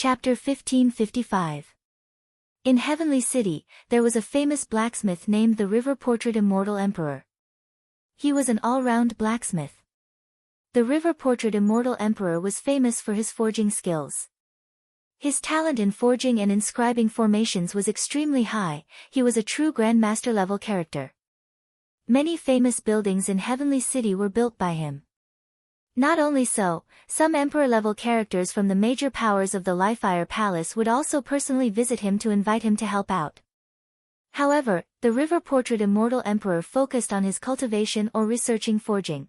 Chapter 1555. In Heavenly City, there was a famous blacksmith named the river-portrait Immortal Emperor. He was an all-round blacksmith. The river-portrait Immortal Emperor was famous for his forging skills. His talent in forging and inscribing formations was extremely high. He was a true grandmaster-level character. Many famous buildings in Heavenly City were built by him. Not only so, some emperor-level characters from the major powers of the Lifire Palace would also personally visit him to invite him to help out. However, the river-portrait Immortal Emperor focused on his cultivation or researching forging.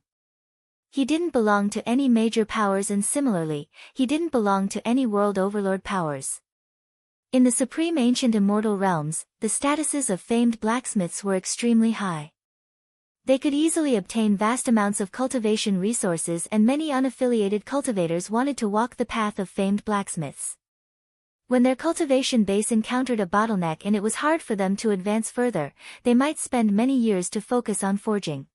He didn't belong to any major powers, and similarly, he didn't belong to any world overlord powers. In the supreme ancient immortal realms, the statuses of famed blacksmiths were extremely high. They could easily obtain vast amounts of cultivation resources, and many unaffiliated cultivators wanted to walk the path of famed blacksmiths. When their cultivation base encountered a bottleneck and it was hard for them to advance further, they might spend many years to focus on forging.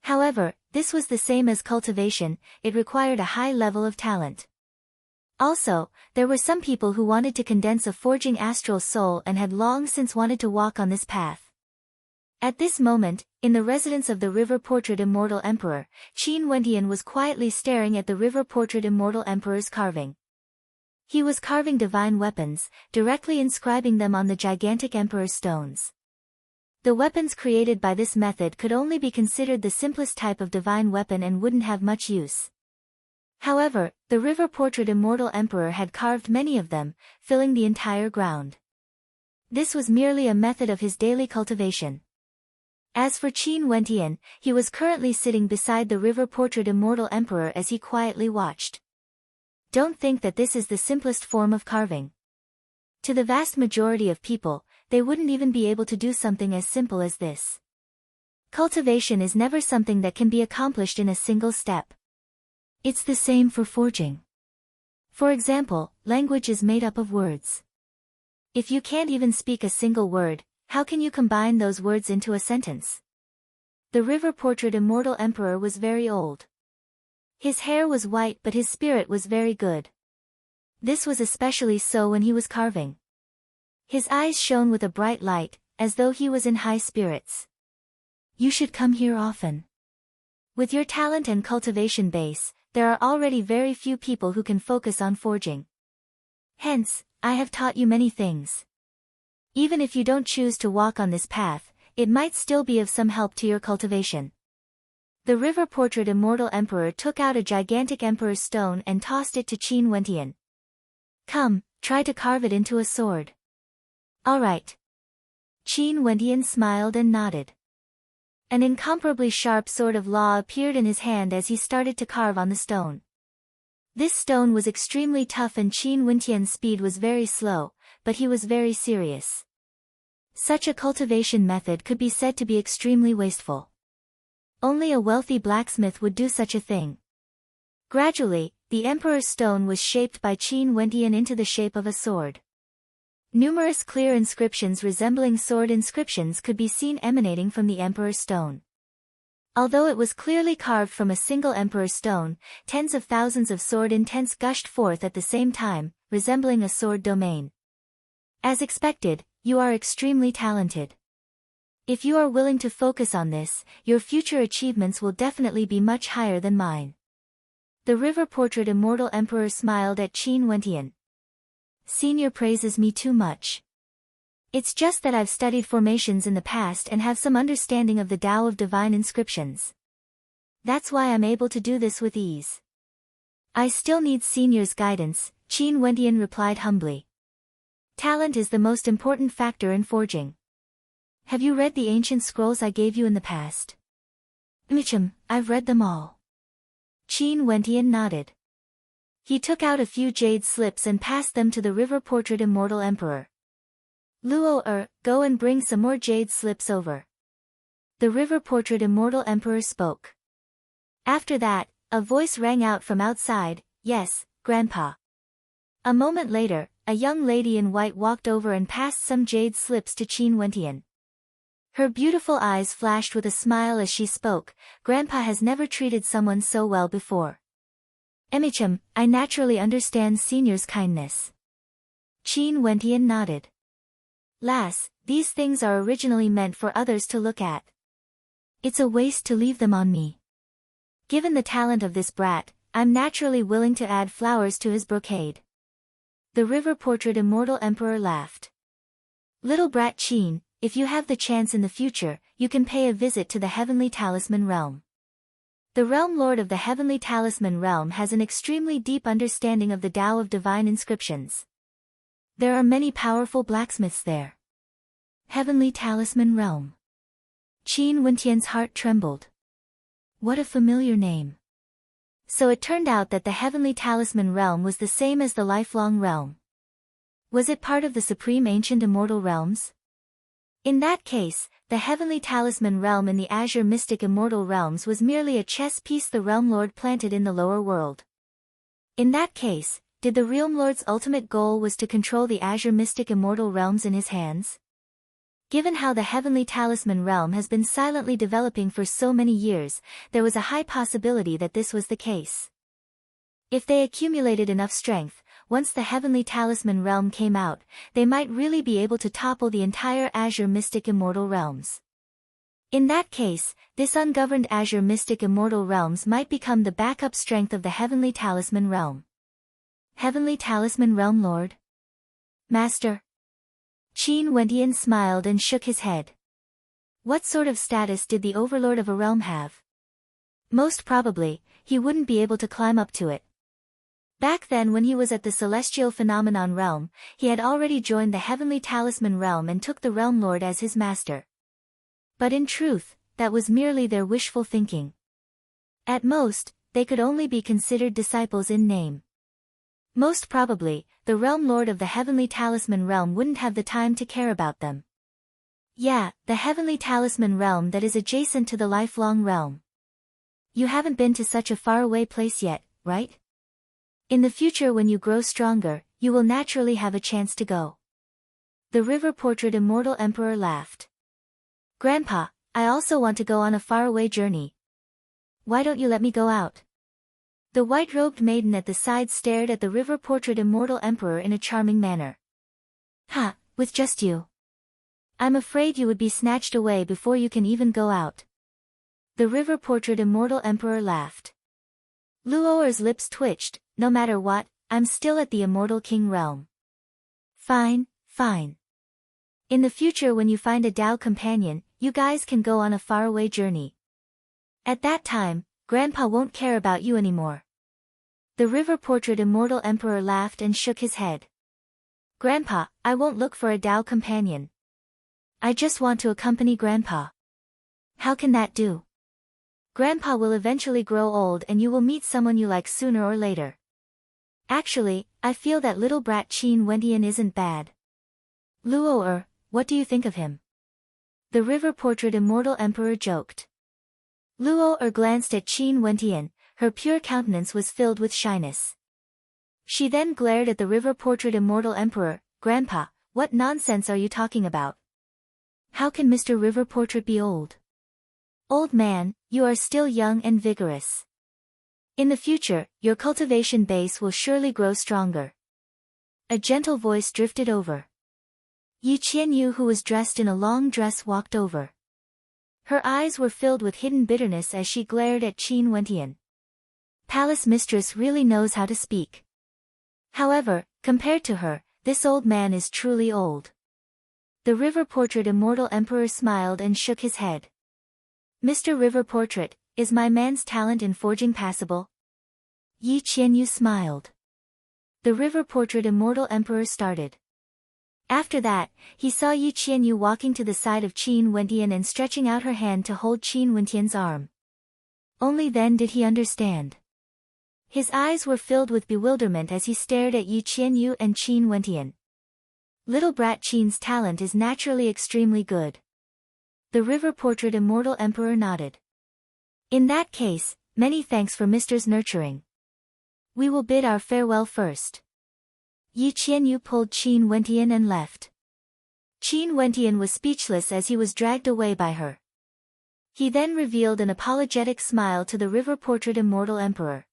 However, this was the same as cultivation, it required a high level of talent. Also, there were some people who wanted to condense a forging astral soul and had long since wanted to walk on this path. At this moment, in the residence of the river-portrait Immortal Emperor, Qin Wentian was quietly staring at the river-portrait Immortal Emperor's carving. He was carving divine weapons, directly inscribing them on the gigantic Emperor stones. The weapons created by this method could only be considered the simplest type of divine weapon and wouldn't have much use. However, the river-portrait Immortal Emperor had carved many of them, filling the entire ground. This was merely a method of his daily cultivation. As for Qin Wentian, he was currently sitting beside the river-portrait Immortal Emperor as he quietly watched. Don't think that this is the simplest form of carving. To the vast majority of people, they wouldn't even be able to do something as simple as this. Cultivation is never something that can be accomplished in a single step. It's the same for forging. For example, language is made up of words. If you can't even speak a single word, how can you combine those words into a sentence? The river-portrait Immortal Emperor was very old. His hair was white, but his spirit was very good. This was especially so when he was carving. His eyes shone with a bright light, as though he was in high spirits. You should come here often. With your talent and cultivation base, there are already very few people who can focus on forging. Hence, I have taught you many things. Even if you don't choose to walk on this path, it might still be of some help to your cultivation. The river-portrait Immortal Emperor took out a gigantic Emperor's stone and tossed it to Qin Wentian. Come, try to carve it into a sword. All right. Qin Wentian smiled and nodded. An incomparably sharp sword of law appeared in his hand as he started to carve on the stone. This stone was extremely tough and Qin Wentian's speed was very slow, but he was very serious. Such a cultivation method could be said to be extremely wasteful. Only a wealthy blacksmith would do such a thing. Gradually, the Emperor's stone was shaped by Qin Wentian into the shape of a sword. Numerous clear inscriptions resembling sword inscriptions could be seen emanating from the Emperor's stone. Although it was clearly carved from a single Emperor's stone, tens of thousands of sword intents gushed forth at the same time, resembling a sword domain. As expected, you are extremely talented. If you are willing to focus on this, your future achievements will definitely be much higher than mine. The river-portrait Immortal Emperor smiled at Qin Wentian. Senior praises me too much. It's just that I've studied formations in the past and have some understanding of the Tao of divine inscriptions. That's why I'm able to do this with ease. I still need Senior's guidance, Qin Wentian replied humbly. Talent is the most important factor in forging. Have you read the ancient scrolls I gave you in the past? I've read them all. Qin Wentian nodded. He took out a few jade slips and passed them to the river-portrait Immortal Emperor. Luo, go and bring some more jade slips over. The river-portrait Immortal Emperor spoke. After that, a voice rang out from outside, yes, Grandpa. A moment later, a young lady in white walked over and passed some jade slips to Qin Wentian. Her beautiful eyes flashed with a smile as she spoke, Grandpa has never treated someone so well before. I naturally understand Senior's kindness. Qin Wentian nodded. Lass, these things are originally meant for others to look at. It's a waste to leave them on me. Given the talent of this brat, I'm naturally willing to add flowers to his brocade. The River Portrait Immortal Emperor laughed. Little brat Qin, if you have the chance in the future, you can pay a visit to the Heavenly Talisman Realm. The Realm Lord of the Heavenly Talisman Realm has an extremely deep understanding of the Tao of Divine Inscriptions. There are many powerful blacksmiths there. Heavenly Talisman Realm. Qin Wentian's heart trembled. What a familiar name. So it turned out that the Heavenly Talisman Realm was the same as the Lifelong Realm. Was it part of the Supreme Ancient Immortal Realms? In that case, the Heavenly Talisman Realm in the Azure Mystic Immortal Realms was merely a chess piece the Realm Lord planted in the lower world. In that case, did the Realm Lord's ultimate goal was to control the Azure Mystic Immortal Realms in his hands? Given how the Heavenly Talisman Realm has been silently developing for so many years, there was a high possibility that this was the case. If they accumulated enough strength, once the Heavenly Talisman Realm came out, they might really be able to topple the entire Azure Mystic Immortal Realms. In that case, this ungoverned Azure Mystic Immortal Realms might become the backup strength of the Heavenly Talisman Realm. Heavenly Talisman Realm Lord? Master? Qin Wentian smiled and shook his head. What sort of status did the Overlord of a realm have? Most probably, he wouldn't be able to climb up to it. Back then when he was at the Celestial Phenomenon Realm, he had already joined the Heavenly Talisman Realm and took the Realm Lord as his master. But in truth, that was merely their wishful thinking. At most, they could only be considered disciples in name. Most probably, the Realm Lord of the Heavenly Talisman Realm wouldn't have the time to care about them. Yeah, the Heavenly Talisman Realm that is adjacent to the Lifelong Realm. You haven't been to such a faraway place yet, right? In the future when you grow stronger, you will naturally have a chance to go. The River Portrait Immortal Emperor laughed. Grandpa, I also want to go on a faraway journey. Why don't you let me go out? The white-robed maiden at the side stared at the River Portrait Immortal Emperor in a charming manner. Ha, with just you. I'm afraid you would be snatched away before you can even go out. The River Portrait Immortal Emperor laughed. Luo'er's lips twitched. No matter what, I'm still at the Immortal King realm. Fine, fine. In the future when you find a Tao companion, you guys can go on a faraway journey. At that time, Grandpa won't care about you anymore. The River Portrait Immortal Emperor laughed and shook his head. Grandpa, I won't look for a Tao companion. I just want to accompany Grandpa. How can that do? Grandpa will eventually grow old and you will meet someone you like sooner or later. Actually, I feel that little brat Qin Wentian isn't bad. Luo'er, what do you think of him? The River Portrait Immortal Emperor joked. Luo'er glanced at Qin Wentian, her pure countenance was filled with shyness. She then glared at the River Portrait Immortal Emperor. Grandpa, what nonsense are you talking about? How can Mr. River Portrait be old? Old man, you are still young and vigorous. In the future, your cultivation base will surely grow stronger. A gentle voice drifted over. Yi Qianyu, who was dressed in a long dress, walked over. Her eyes were filled with hidden bitterness as she glared at Qin Wentian. Palace mistress really knows how to speak. However, compared to her, this old man is truly old. The River Portrait Immortal Emperor smiled and shook his head. Mr. River Portrait, is my man's talent in forging passable? Yi Qianyu smiled. The River Portrait Immortal Emperor started. After that, he saw Yi Qianyu walking to the side of Qin Wentian and stretching out her hand to hold Qin Wentian's arm. Only then did he understand. His eyes were filled with bewilderment as he stared at Yi Qianyu and Qin Wentian. Little brat Qin's talent is naturally extremely good. The River Portrait Immortal Emperor nodded. In that case, many thanks for Mister's nurturing. We will bid our farewell first. Yi Qianyu pulled Qin Wentian and left. Qin Wentian was speechless as he was dragged away by her. He then revealed an apologetic smile to the River Portrait Immortal Emperor.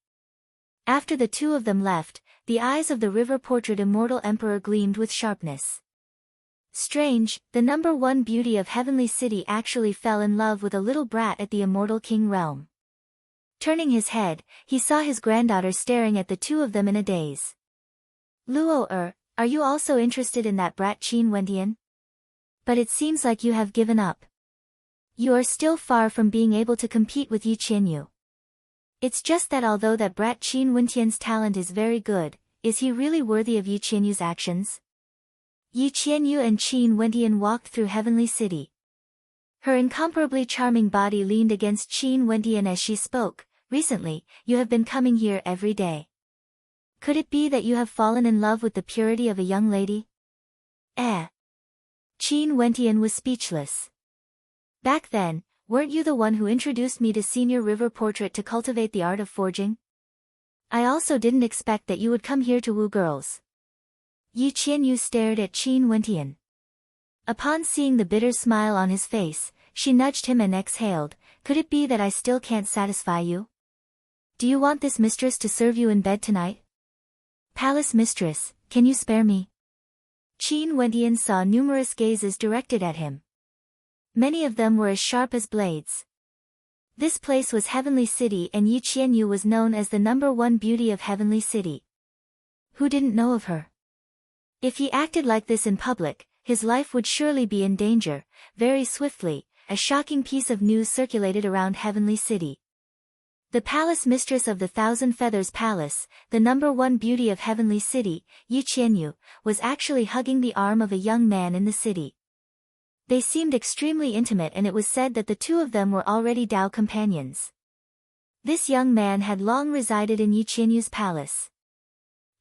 After the two of them left, the eyes of the river portrait immortal emperor gleamed with sharpness. Strange, the number one beauty of Heavenly City actually fell in love with a little brat at the immortal king realm. Turning his head, he saw his granddaughter staring at the two of them in a daze. Luo, are you also interested in that brat Qin Wentian? But it seems like you have given up. You are still far from being able to compete with Yi Qianyu. It's just that although that brat Qin Wentian's talent is very good, is he really worthy of Yi Qianyu's actions? Yi Qianyu and Qin Wentian walked through Heavenly City. Her incomparably charming body leaned against Qin Wentian as she spoke. Recently, you have been coming here every day. Could it be that you have fallen in love with the purity of a young lady? Qin Wentian was speechless. Back then, weren't you the one who introduced me to Senior River Portrait to cultivate the art of forging? I also didn't expect that you would come here to woo girls. Yi Qianyu stared at Qin Wentian. Upon seeing the bitter smile on his face, she nudged him and exhaled, could it be that I still can't satisfy you? Do you want this mistress to serve you in bed tonight? Palace mistress, can you spare me? Qin Wentian saw numerous gazes directed at him. Many of them were as sharp as blades. This place was Heavenly City and Yi Qianyu was known as the number one beauty of Heavenly City. Who didn't know of her? If he acted like this in public, his life would surely be in danger. Very swiftly, a shocking piece of news circulated around Heavenly City. The palace mistress of the Thousand Feathers Palace, the number one beauty of Heavenly City, Yi Qianyu, was actually hugging the arm of a young man in the city. They seemed extremely intimate and it was said that the two of them were already Dao companions. This young man had long resided in Yi Qianyu's palace.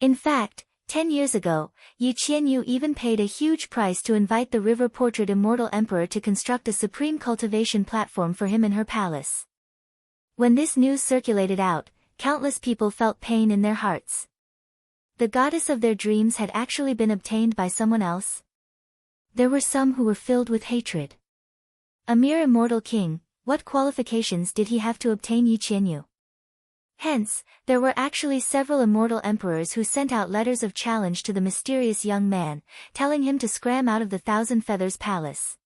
In fact, 10 years ago, Yi Qianyu even paid a huge price to invite the river portrait immortal emperor to construct a supreme cultivation platform for him in her palace. When this news circulated out, countless people felt pain in their hearts. The goddess of their dreams had actually been obtained by someone else. There were some who were filled with hatred. A mere immortal king, what qualifications did he have to obtain Yi Qianyu? Hence, there were actually several immortal emperors who sent out letters of challenge to the mysterious young man, telling him to scram out of the Thousand Feathers Palace.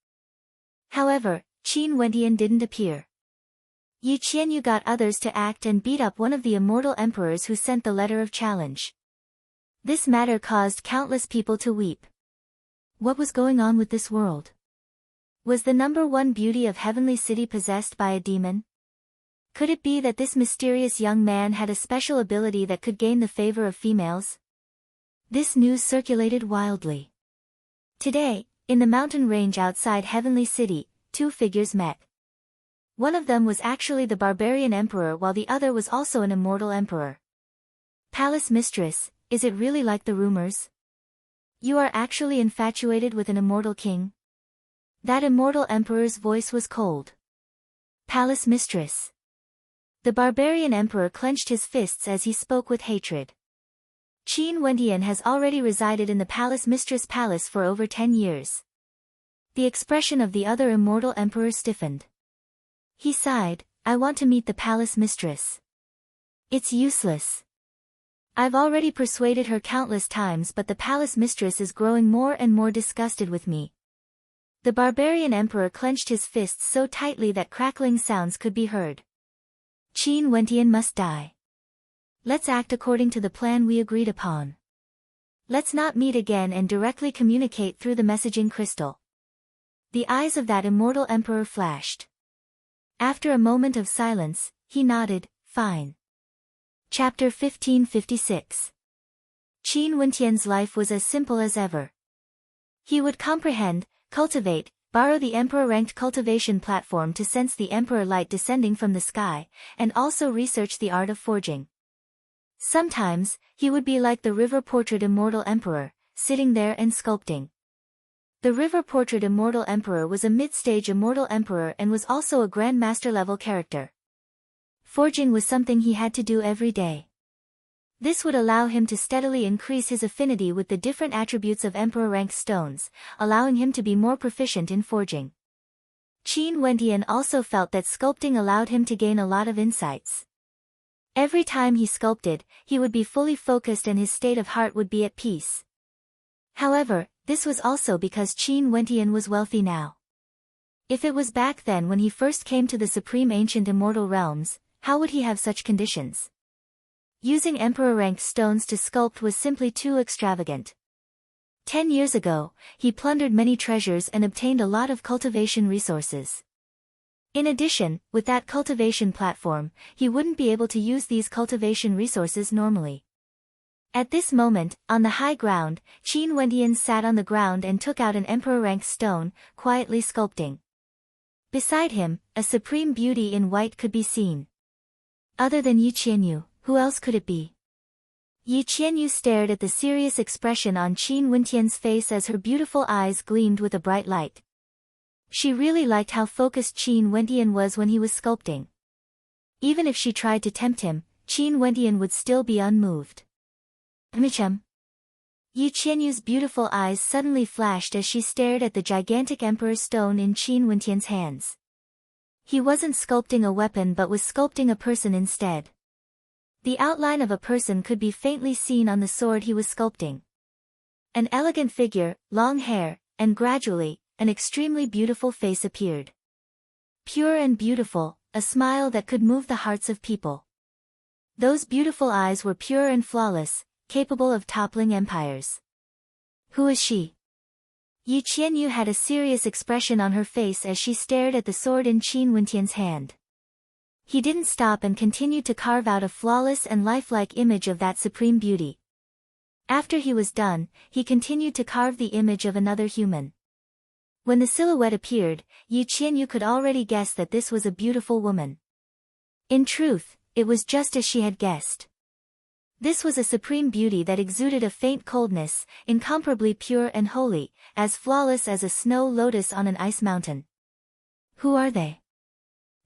However, Qin Wentian didn't appear. Yi Qianyu got others to act and beat up one of the immortal emperors who sent the letter of challenge. This matter caused countless people to weep. What was going on with this world? Was the number one beauty of Heavenly City possessed by a demon? Could it be that this mysterious young man had a special ability that could gain the favor of females? This news circulated wildly. Today, in the mountain range outside Heavenly City, two figures met. One of them was actually the barbarian emperor while the other was also an immortal emperor. Palace mistress, is it really like the rumors? You are actually infatuated with an immortal king? That immortal emperor's voice was cold. Palace mistress. The barbarian emperor clenched his fists as he spoke with hatred. Qin Wentian has already resided in the palace mistress' palace for over 10 years. The expression of the other immortal emperor stiffened. He sighed, I want to meet the palace mistress. It's useless. I've already persuaded her countless times but the palace mistress is growing more and more disgusted with me. The barbarian emperor clenched his fists so tightly that crackling sounds could be heard. Qin Wentian must die. Let's act according to the plan we agreed upon. Let's not meet again and directly communicate through the messaging crystal. The eyes of that immortal emperor flashed. After a moment of silence, he nodded, fine. Chapter 1556. Qin Wentian's life was as simple as ever. He would comprehend, cultivate, borrow the emperor-ranked cultivation platform to sense the emperor light descending from the sky, and also research the art of forging. Sometimes, he would be like the river portrait immortal emperor, sitting there and sculpting. The river portrait immortal emperor was a mid-stage immortal emperor and was also a grandmaster level character. Forging was something he had to do every day. This would allow him to steadily increase his affinity with the different attributes of emperor-ranked stones, allowing him to be more proficient in forging. Qin Wentian also felt that sculpting allowed him to gain a lot of insights. Every time he sculpted, he would be fully focused and his state of heart would be at peace. However, this was also because Qin Wentian was wealthy now. If it was back then when he first came to the supreme ancient immortal realms, how would he have such conditions? Using emperor-ranked stones to sculpt was simply too extravagant. 10 years ago, he plundered many treasures and obtained a lot of cultivation resources. In addition, with that cultivation platform, he wouldn't be able to use these cultivation resources normally. At this moment, on the high ground, Qin Wentian sat on the ground and took out an emperor-ranked stone, quietly sculpting. Beside him, a supreme beauty in white could be seen. Other than Yi Qianyu, who else could it be? Yi Qianyu stared at the serious expression on Qin Wentian's face as her beautiful eyes gleamed with a bright light. She really liked how focused Qin Wentian was when he was sculpting. Even if she tried to tempt him, Qin Wentian would still be unmoved. Michum. Yi Qianyu's beautiful eyes suddenly flashed as she stared at the gigantic emperor stone in Qin Wentian's hands. He wasn't sculpting a weapon but was sculpting a person instead. The outline of a person could be faintly seen on the sword he was sculpting. An elegant figure, long hair, and gradually, an extremely beautiful face appeared. Pure and beautiful, a smile that could move the hearts of people. Those beautiful eyes were pure and flawless, capable of toppling empires. Who is she? Yi Qianyu had a serious expression on her face as she stared at the sword in Qin Wentian's hand. He didn't stop and continued to carve out a flawless and lifelike image of that supreme beauty. After he was done, he continued to carve the image of another human. When the silhouette appeared, Yi Qianyu could already guess that this was a beautiful woman. In truth, it was just as she had guessed. This was a supreme beauty that exuded a faint coldness, incomparably pure and holy, as flawless as a snow lotus on an ice mountain. Who are they?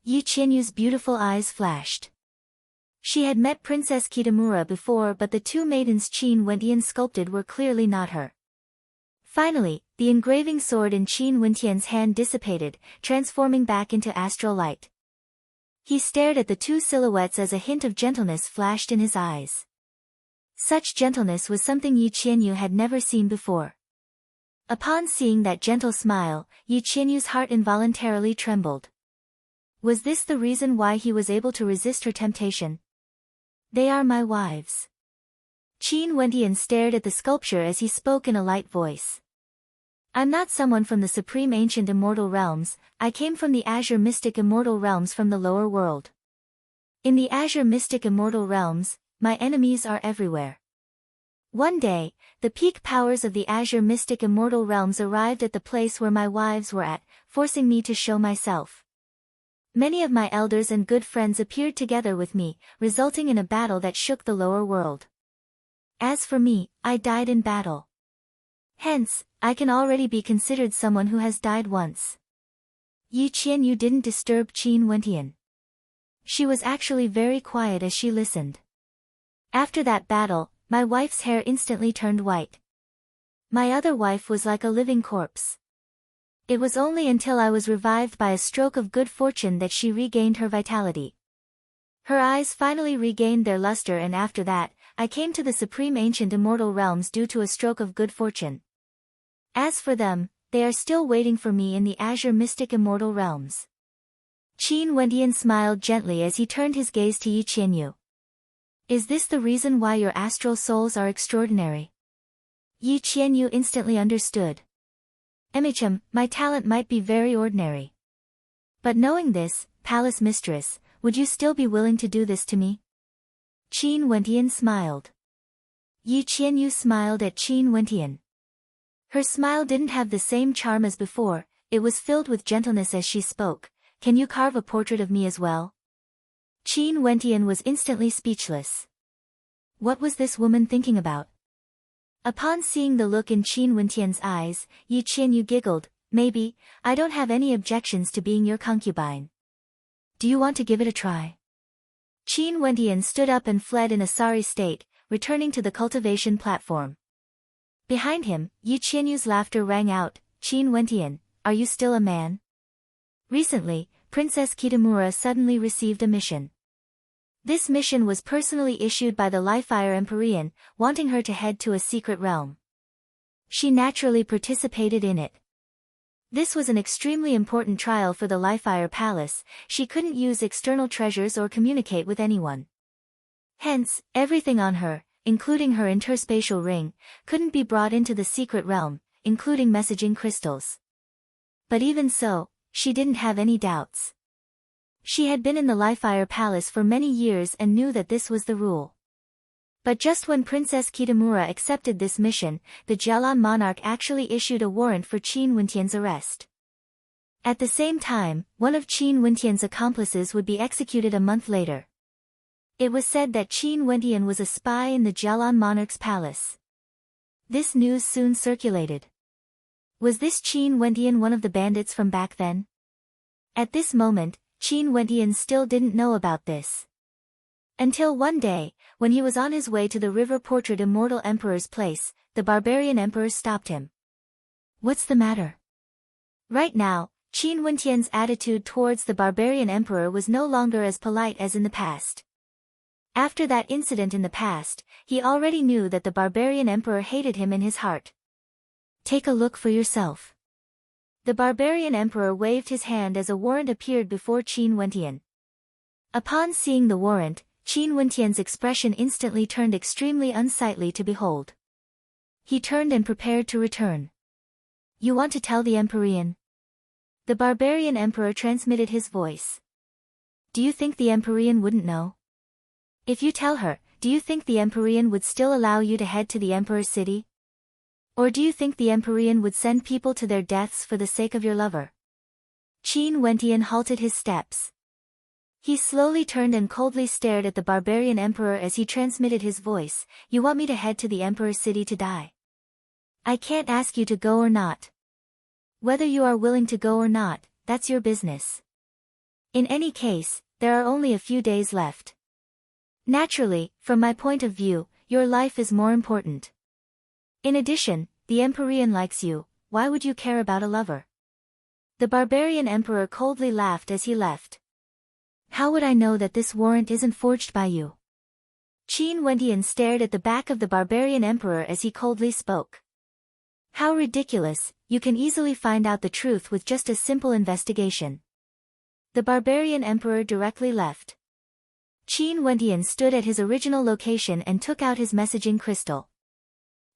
Yi Qianyu's beautiful eyes flashed. She had met Princess Kitamura before but the two maidens Qin Wentian sculpted were clearly not her. Finally, the engraving sword in Qin Wentian's hand dissipated, transforming back into astral light. He stared at the two silhouettes as a hint of gentleness flashed in his eyes. Such gentleness was something Yi Qianyu had never seen before. Upon seeing that gentle smile, Yi Qianyu's heart involuntarily trembled. Was this the reason why he was able to resist her temptation? They are my wives. Qin Wentian stared at the sculpture as he spoke in a light voice. I'm not someone from the supreme ancient immortal realms, I came from the azure mystic immortal realms from the lower world. In the azure mystic immortal realms, my enemies are everywhere. One day, the peak powers of the azure mystic immortal realms arrived at the place where my wives were at, forcing me to show myself. Many of my elders and good friends appeared together with me, resulting in a battle that shook the lower world. As for me, I died in battle. Hence, I can already be considered someone who has died once. Yi Qianyu didn't disturb Qin Wentian. She was actually very quiet as she listened. After that battle, my wife's hair instantly turned white. My other wife was like a living corpse. It was only until I was revived by a stroke of good fortune that she regained her vitality. Her eyes finally regained their luster, and after that, I came to the supreme ancient immortal realms due to a stroke of good fortune. As for them, they are still waiting for me in the azure mystic immortal realms. Qin Wentian smiled gently as he turned his gaze to Yi Qianyu. Is this the reason why your astral souls are extraordinary? Yi Qianyu instantly understood. Emichum, my talent might be very ordinary. But knowing this, palace mistress, would you still be willing to do this to me? Qin Wentian smiled. Yi Qianyu smiled at Qin Wentian. Her smile didn't have the same charm as before, it was filled with gentleness as she spoke. Can you carve a portrait of me as well? Qin Wentian was instantly speechless. What was this woman thinking about? Upon seeing the look in Qin Wentian's eyes, Yi Qianyu giggled. Maybe, I don't have any objections to being your concubine. Do you want to give it a try? Qin Wentian stood up and fled in a sorry state, returning to the cultivation platform. Behind him, Yi Qianyu's laughter rang out. Qin Wentian, are you still a man? Recently, Princess Kitamura suddenly received a mission. This mission was personally issued by the Liefire Empyrean, wanting her to head to a secret realm. She naturally participated in it. This was an extremely important trial for the Liefire Palace. She couldn't use external treasures or communicate with anyone. Hence, everything on her, including her interspatial ring, couldn't be brought into the secret realm, including messaging crystals. But even so, she didn't have any doubts. She had been in the Liefire Palace for many years and knew that this was the rule. But just when Princess Kitamura accepted this mission, the Jialan monarch actually issued a warrant for Qin Wentian's arrest. At the same time, one of Qin Wentian's accomplices would be executed a month later. It was said that Qin Wentian was a spy in the Jialan monarch's palace. This news soon circulated. Was this Qin Wentian one of the bandits from back then? At this moment, Qin Wentian still didn't know about this. Until one day, when he was on his way to the river-portrait immortal emperor's place, the barbarian emperor stopped him. What's the matter? Right now, Qin Wentian's attitude towards the barbarian emperor was no longer as polite as in the past. After that incident in the past, he already knew that the barbarian emperor hated him in his heart. Take a look for yourself. The barbarian emperor waved his hand as a warrant appeared before Qin Wentian. Upon seeing the warrant, Qin Wentian's expression instantly turned extremely unsightly to behold. He turned and prepared to return. You want to tell the Empyrean? The barbarian emperor transmitted his voice. Do you think the Empyrean wouldn't know? If you tell her, do you think the Empyrean would still allow you to head to the Emperor's city? Or do you think the Empyrean would send people to their deaths for the sake of your lover? Qin Wentian halted his steps. He slowly turned and coldly stared at the barbarian emperor as he transmitted his voice. You want me to head to the Emperor's city to die? I can't ask you to go or not. Whether you are willing to go or not, that's your business. In any case, there are only a few days left. Naturally, from my point of view, your life is more important. In addition, the Empyrean likes you, why would you care about a lover? The barbarian emperor coldly laughed as he left. How would I know that this warrant isn't forged by you? Qin Wentian stared at the back of the barbarian emperor as he coldly spoke. How ridiculous, you can easily find out the truth with just a simple investigation. The barbarian emperor directly left. Qin Wentian stood at his original location and took out his messaging crystal.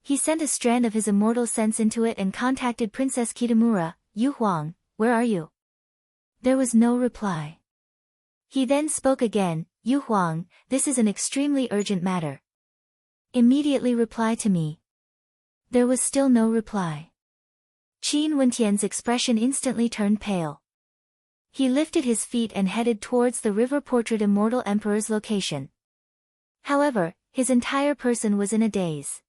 He sent a strand of his immortal sense into it and contacted Princess Kitamura. Yu Huang, where are you? There was no reply. He then spoke again. Yu Huang, this is an extremely urgent matter. Immediately reply to me. There was still no reply. Qin Wentian's expression instantly turned pale. He lifted his feet and headed towards the river-portrait immortal emperor's location. However, his entire person was in a daze.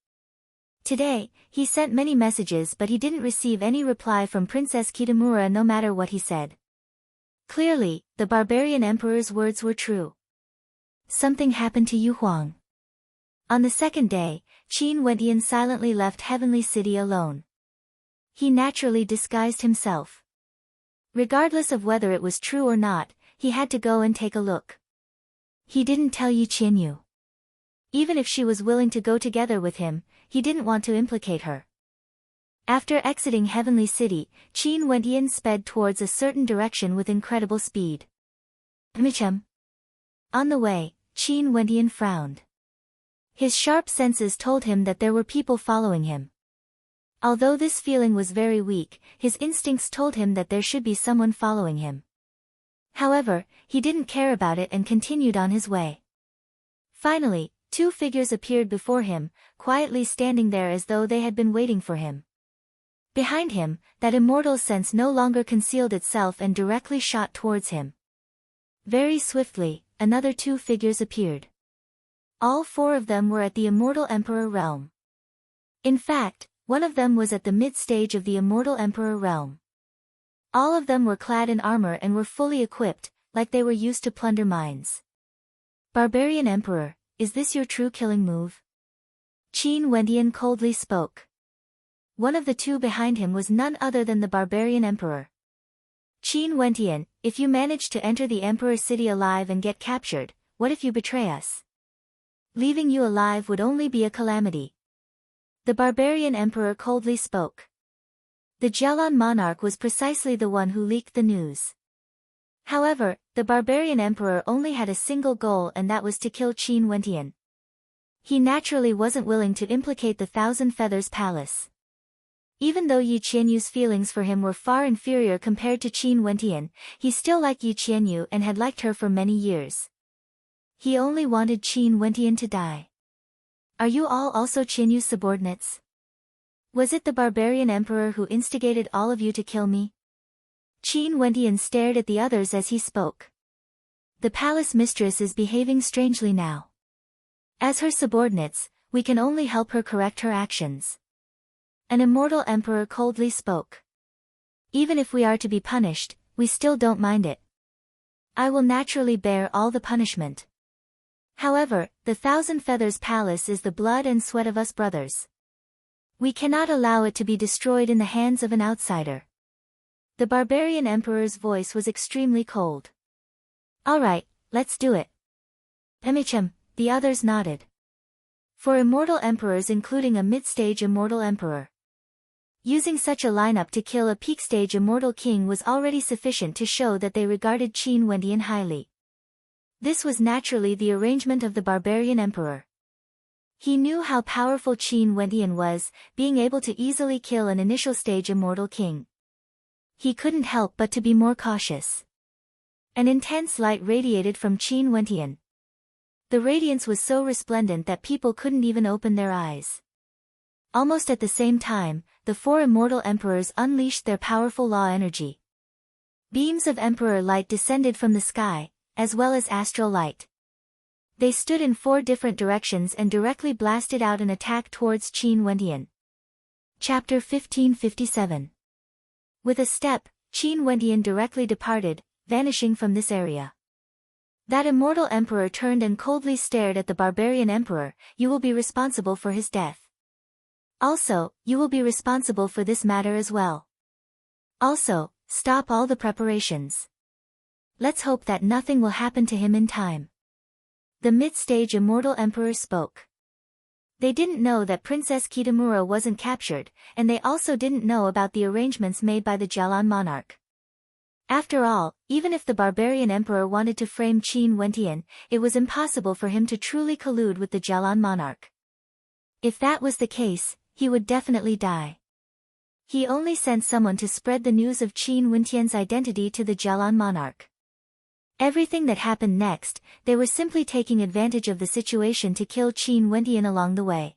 Today, he sent many messages but he didn't receive any reply from Princess Kitamura no matter what he said. Clearly, the barbarian emperor's words were true. Something happened to Yu Huang. On the second day, Qin Wentian silently left Heavenly City alone. He naturally disguised himself. Regardless of whether it was true or not, he had to go and take a look. He didn't tell Yi Qianyu. Even if she was willing to go together with him, he didn't want to implicate her. After exiting Heavenly City, Qin Wentian sped towards a certain direction with incredible speed. Michem. On the way, Qin Wentian frowned. His sharp senses told him that there were people following him. Although this feeling was very weak, his instincts told him that there should be someone following him. However, he didn't care about it and continued on his way. Finally, two figures appeared before him, quietly standing there as though they had been waiting for him. Behind him, that immortal sense no longer concealed itself and directly shot towards him. Very swiftly, another two figures appeared. All four of them were at the immortal emperor realm. In fact, one of them was at the mid-stage of the immortal emperor realm. All of them were clad in armor and were fully equipped, like they were used to plunder mines. Barbarian Emperor, is this your true killing move? Qin Wentian coldly spoke. One of the two behind him was none other than the Barbarian Emperor. Qin Wentian, if you manage to enter the Emperor's city alive and get captured, what if you betray us? Leaving you alive would only be a calamity. The barbarian emperor coldly spoke. The Jialan monarch was precisely the one who leaked the news. However, the barbarian emperor only had a single goal, and that was to kill Qin Wentian. He naturally wasn't willing to implicate the Thousand Feathers Palace. Even though Yi Qianyu's feelings for him were far inferior compared to Qin Wentian, he still liked Yi Qianyu and had liked her for many years. He only wanted Qin Wentian to die. Are you all also Qianyu's subordinates? Was it the barbarian emperor who instigated all of you to kill me? Qin Wentian stared at the others as he spoke. The palace mistress is behaving strangely now. As her subordinates, we can only help her correct her actions. An immortal emperor coldly spoke. Even if we are to be punished, we still don't mind it. I will naturally bear all the punishment. However, the Thousand Feathers Palace is the blood and sweat of us brothers. We cannot allow it to be destroyed in the hands of an outsider. The barbarian emperor's voice was extremely cold. All right, let's do it. The others nodded. For immortal emperors, including a mid-stage immortal emperor, using such a lineup to kill a peak-stage immortal king was already sufficient to show that they regarded Qin Wentian highly. This was naturally the arrangement of the barbarian emperor. He knew how powerful Qin Wentian was, being able to easily kill an initial-stage immortal king. He couldn't help but to be more cautious. An intense light radiated from Qin Wentian. The radiance was so resplendent that people couldn't even open their eyes. Almost at the same time, the four immortal emperors unleashed their powerful law energy. Beams of emperor light descended from the sky, as well as astral light. They stood in four different directions and directly blasted out an attack towards Qin Wentian. Chapter 1557. With a step, Qin Wentian directly departed, vanishing from this area. That immortal emperor turned and coldly stared at the barbarian emperor. You will be responsible for his death. Also, you will be responsible for this matter as well. Also, stop all the preparations. Let's hope that nothing will happen to him in time. The mid-stage immortal emperor spoke. They didn't know that Princess Kitamura wasn't captured, and they also didn't know about the arrangements made by the Jialan monarch. After all, even if the barbarian emperor wanted to frame Qin Wentian, it was impossible for him to truly collude with the Jialan monarch. If that was the case, he would definitely die. He only sent someone to spread the news of Qin Wentian's identity to the Jialan monarch. Everything that happened next, they were simply taking advantage of the situation to kill Qin Wentian along the way.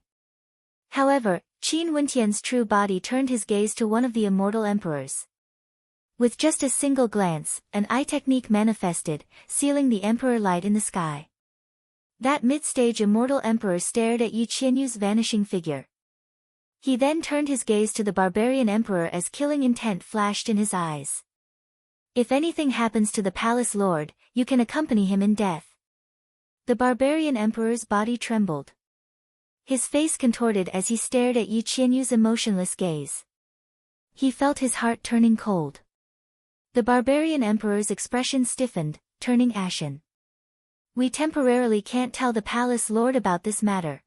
However, Qin Wentian's true body turned his gaze to one of the immortal emperors. With just a single glance, an eye technique manifested, sealing the emperor light in the sky. That mid-stage immortal emperor stared at Yi Qianyu's vanishing figure. He then turned his gaze to the barbarian emperor as killing intent flashed in his eyes. If anything happens to the palace lord, you can accompany him in death. The barbarian emperor's body trembled. His face contorted as he stared at Yi Qianyu's emotionless gaze. He felt his heart turning cold. The barbarian emperor's expression stiffened, turning ashen. We temporarily can't tell the palace lord about this matter.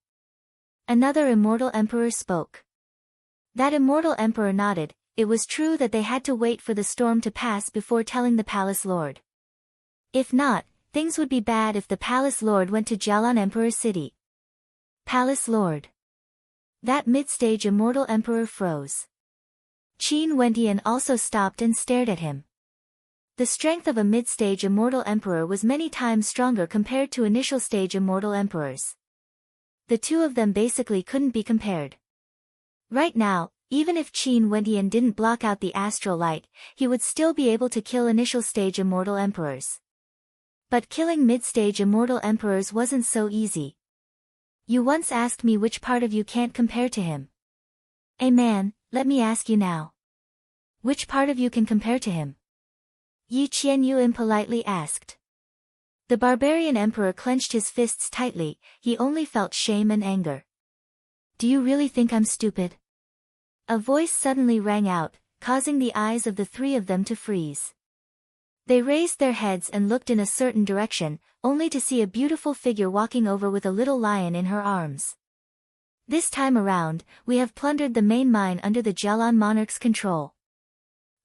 Another immortal emperor spoke. That immortal emperor nodded. It was true that they had to wait for the storm to pass before telling the palace lord. If not, things would be bad if the palace lord went to Jialan Emperor City. Palace lord. That mid-stage immortal emperor froze. Qin Wentian also stopped and stared at him. The strength of a mid-stage immortal emperor was many times stronger compared to initial-stage immortal emperors. The two of them basically couldn't be compared. Right now, even if Qin Wentian didn't block out the astral light, he would still be able to kill initial-stage immortal emperors. But killing mid-stage immortal emperors wasn't so easy. You once asked me which part of you can't compare to him. Man, let me ask you now. Which part of you can compare to him? Yi Qianyu impolitely asked. The barbarian emperor clenched his fists tightly. He only felt shame and anger. Do you really think I'm stupid? A voice suddenly rang out, causing the eyes of the three of them to freeze. They raised their heads and looked in a certain direction, only to see a beautiful figure walking over with a little lion in her arms. This time around, we have plundered the main mine under the Jelan monarch's control.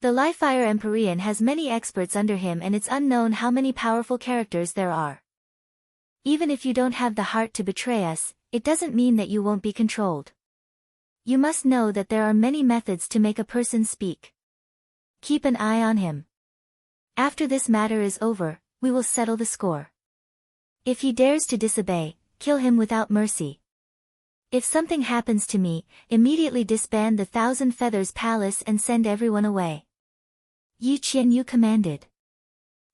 The Lifire Empyrean has many experts under him, and it's unknown how many powerful characters there are. Even if you don't have the heart to betray us, it doesn't mean that you won't be controlled. You must know that there are many methods to make a person speak. Keep an eye on him. After this matter is over, we will settle the score. If he dares to disobey, kill him without mercy. If something happens to me, immediately disband the Thousand Feathers Palace and send everyone away. Yi Qianyu commanded.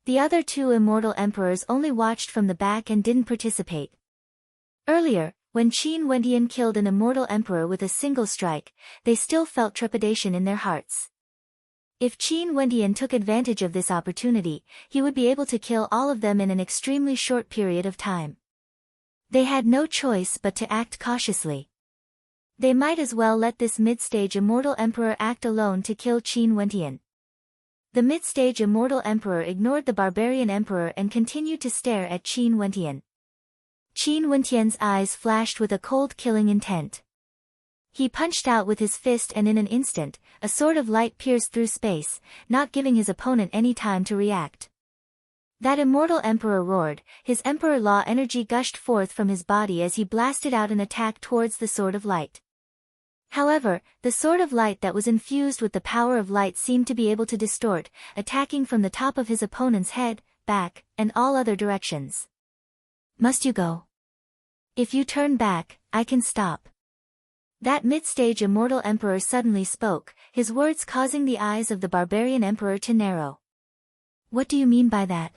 The other two immortal emperors only watched from the back and didn't participate. Earlier, when Qin Wendian killed an immortal emperor with a single strike, they still felt trepidation in their hearts. If Qin Wendian took advantage of this opportunity, he would be able to kill all of them in an extremely short period of time. They had no choice but to act cautiously. They might as well let this mid-stage immortal emperor act alone to kill Qin Wendian. The mid-stage immortal emperor ignored the barbarian emperor and continued to stare at Qin Wendian. Qin Wendian's eyes flashed with a cold killing intent. He punched out with his fist, and in an instant, a sword of light pierced through space, not giving his opponent any time to react. That immortal emperor roared, his emperor law energy gushed forth from his body as he blasted out an attack towards the sword of light. However, the sword of light that was infused with the power of light seemed to be able to distort, attacking from the top of his opponent's head, back, and all other directions. Must you go? If you turn back, I can stop. That mid-stage immortal emperor suddenly spoke, his words causing the eyes of the barbarian emperor to narrow. What do you mean by that?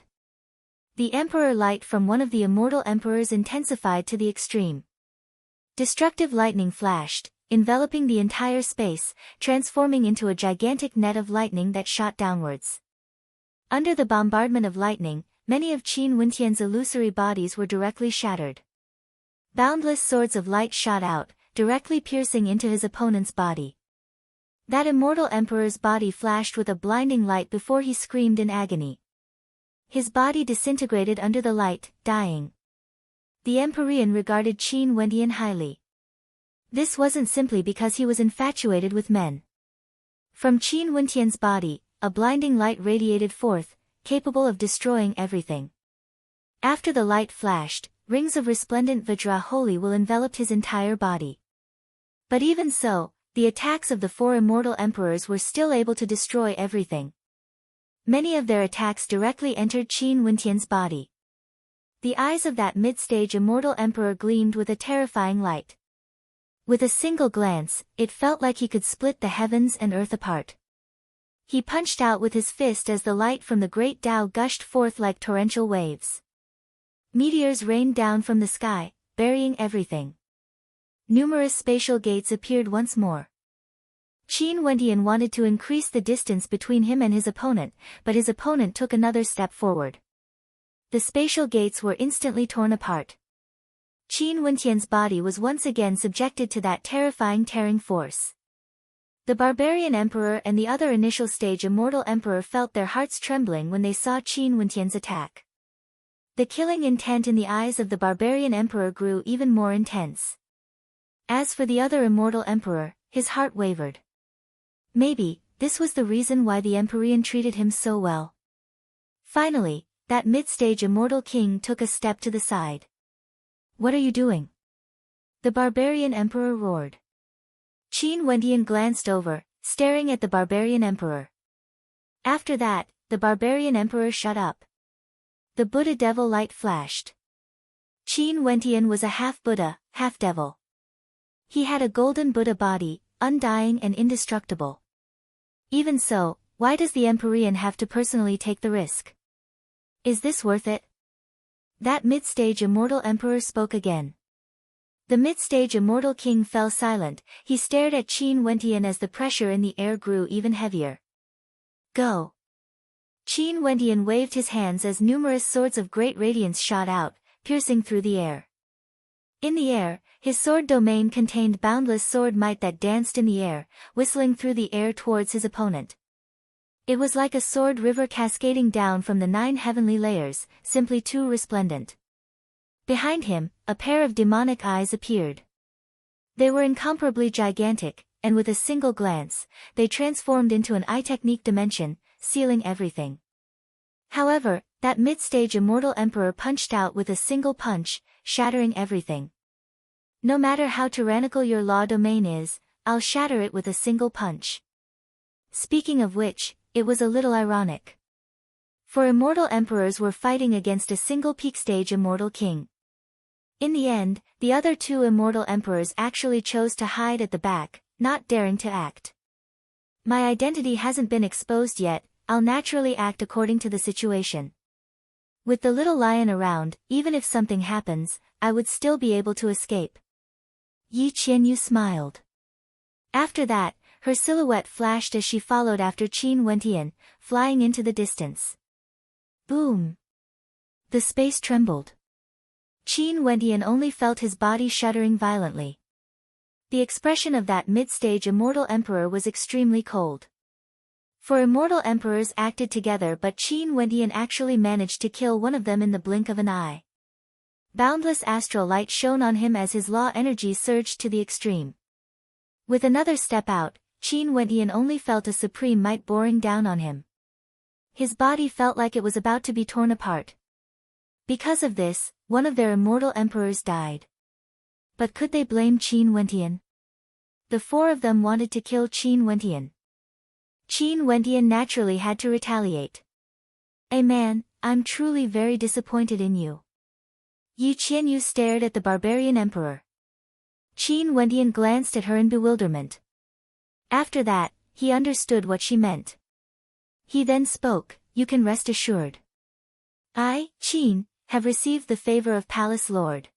The emperor light from one of the immortal emperors intensified to the extreme. Destructive lightning flashed, enveloping the entire space, transforming into a gigantic net of lightning that shot downwards. Under the bombardment of lightning, many of Qin Wendian's illusory bodies were directly shattered. Boundless swords of light shot out, directly piercing into his opponent's body. That immortal emperor's body flashed with a blinding light before he screamed in agony. His body disintegrated under the light, dying. The Empyrean regarded Qin Wendian highly. This wasn't simply because he was infatuated with men. From Qin Wendian's body, a blinding light radiated forth, capable of destroying everything. After the light flashed, rings of resplendent Vajra holy will envelop his entire body. But even so, the attacks of the four immortal emperors were still able to destroy everything. Many of their attacks directly entered Qin Wendian's body. The eyes of that mid-stage immortal emperor gleamed with a terrifying light. With a single glance, it felt like he could split the heavens and earth apart. He punched out with his fist as the light from the great Tao gushed forth like torrential waves. Meteors rained down from the sky, burying everything. Numerous spatial gates appeared once more. Qin Wendian wanted to increase the distance between him and his opponent, but his opponent took another step forward. The spatial gates were instantly torn apart. Qin Wendian's body was once again subjected to that terrifying tearing force. The barbarian emperor and the other initial stage immortal emperor felt their hearts trembling when they saw Qin Wendian's attack. The killing intent in the eyes of the barbarian emperor grew even more intense. As for the other immortal emperor, his heart wavered. Maybe, this was the reason why the Empyrean treated him so well. Finally, that mid-stage immortal king took a step to the side. What are you doing? The barbarian emperor roared. Qin Wendian glanced over, staring at the barbarian emperor. After that, the barbarian emperor shut up. The Buddha devil light flashed. Qin Wendian was a half-Buddha, half-devil. He had a golden Buddha body, undying and indestructible. Even so, why does the Empyrean have to personally take the risk? Is this worth it? That mid-stage immortal emperor spoke again. The mid-stage immortal king fell silent, he stared at Qin Wendian as the pressure in the air grew even heavier. Go! Qin Wendian waved his hands as numerous swords of great radiance shot out, piercing through the air. In the air, his sword domain contained boundless sword might that danced in the air, whistling through the air towards his opponent. It was like a sword river cascading down from the 9 heavenly layers, simply too resplendent. Behind him, a pair of demonic eyes appeared. They were incomparably gigantic, and with a single glance, they transformed into an eye-technique dimension, sealing everything. However, that mid-stage immortal emperor punched out with a single punch, shattering everything. No matter how tyrannical your law domain is, I'll shatter it with a single punch. Speaking of which, it was a little ironic. For immortal emperors were fighting against a single peak-stage immortal king. In the end, the other 2 immortal emperors actually chose to hide at the back, not daring to act. My identity hasn't been exposed yet, I'll naturally act according to the situation. With the little lion around, even if something happens, I would still be able to escape. Yi Qianyu smiled. After that, her silhouette flashed as she followed after Qin Wentian, flying into the distance. Boom! The space trembled. Qin Wentian only felt his body shuddering violently. The expression of that mid-stage immortal emperor was extremely cold. For immortal emperors acted together, but Qin Wentian actually managed to kill one of them in the blink of an eye. Boundless astral light shone on him as his law energy surged to the extreme. With another step out, Qin Wentian only felt a supreme might boring down on him. His body felt like it was about to be torn apart. Because of this, one of their immortal emperors died. But could they blame Qin Wentian? The 4 of them wanted to kill Qin Wentian. Qin Wentian naturally had to retaliate. "Hey man, I'm truly very disappointed in you." Yi Qianyu stared at the barbarian emperor. Qin Wentian glanced at her in bewilderment. After that, he understood what she meant. He then spoke, "You can rest assured. I, Qin, have received the favor of Palace Lord.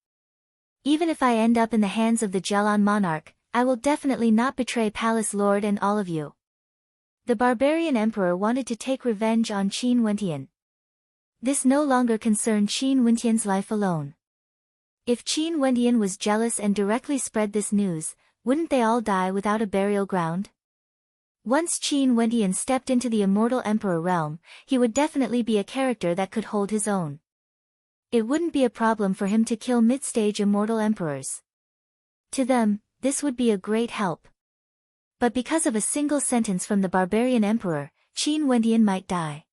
Even if I end up in the hands of the Jelan monarch, I will definitely not betray Palace Lord and all of you." The barbarian emperor wanted to take revenge on Qin Wentian. This no longer concerned Qin Wentian's life alone. If Qin Wentian was jealous and directly spread this news, wouldn't they all die without a burial ground? Once Qin Wentian stepped into the immortal emperor realm, he would definitely be a character that could hold his own. It wouldn't be a problem for him to kill mid-stage immortal emperors. To them, this would be a great help. But because of a single sentence from the barbarian emperor, Qin Wentian might die.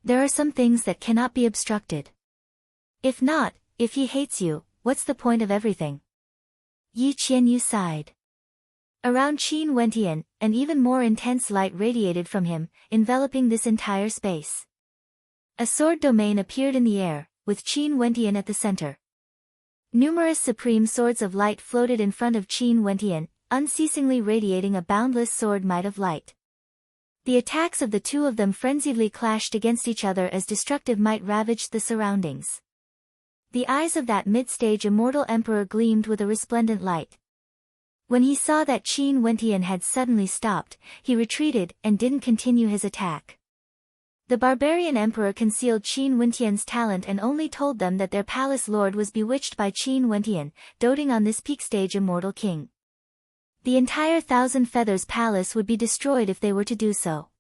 There are some things that cannot be obstructed. If he hates you, what's the point of everything? Yi Qianyu sighed. Around Qin Wentian, an even more intense light radiated from him, enveloping this entire space. A sword domain appeared in the air, with Qin Wentian at the center. Numerous supreme swords of light floated in front of Qin Wentian, unceasingly radiating a boundless sword might of light. The attacks of the 2 of them frenziedly clashed against each other as destructive might ravaged the surroundings. The eyes of that mid-stage immortal emperor gleamed with a resplendent light. When he saw that Qin Wentian had suddenly stopped, he retreated and didn't continue his attack. The barbarian emperor concealed Qin Wentian's talent and only told them that their palace lord was bewitched by Qin Wentian, doting on this peak-stage immortal king. The entire Thousand Feathers Palace would be destroyed if they were to do so.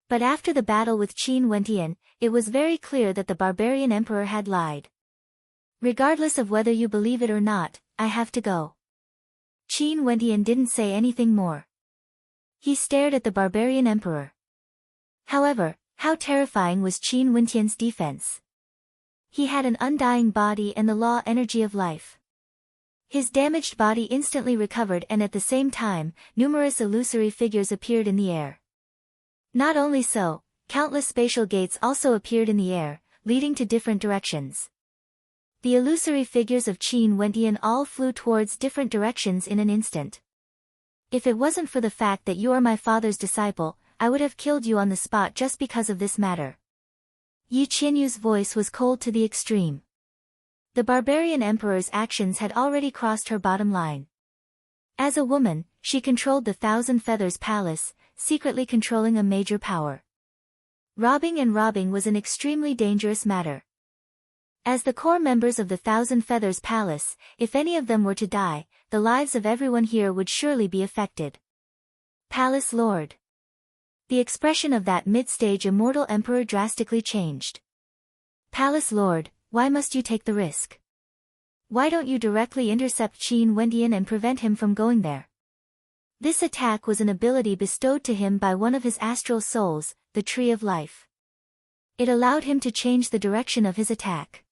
But after the battle with Qin Wentian, it was very clear that the barbarian emperor had lied. "Regardless of whether you believe it or not, I have to go." Qin Wentian didn't say anything more. He stared at the barbarian emperor. However, how terrifying was Qin Wentian's defense? He had an undying body and the law energy of life. His damaged body instantly recovered, and at the same time, numerous illusory figures appeared in the air. Not only so, countless spatial gates also appeared in the air, leading to different directions. The illusory figures of Qin Wentian all flew towards different directions in an instant. "If it wasn't for the fact that you are my father's disciple, I would have killed you on the spot just because of this matter." Yi Qianyu's voice was cold to the extreme. The barbarian emperor's actions had already crossed her bottom line. As a woman, she controlled the Thousand Feathers Palace, secretly controlling a major power. Robbing was an extremely dangerous matter. As the core members of the Thousand Feathers Palace, if any of them were to die, the lives of everyone here would surely be affected. "Palace Lord." The expression of that mid-stage immortal emperor drastically changed. "Palace Lord, why must you take the risk? Why don't you directly intercept Qin Wendian and prevent him from going there?" This attack was an ability bestowed to him by one of his astral souls, the Tree of Life. It allowed him to change the direction of his attack.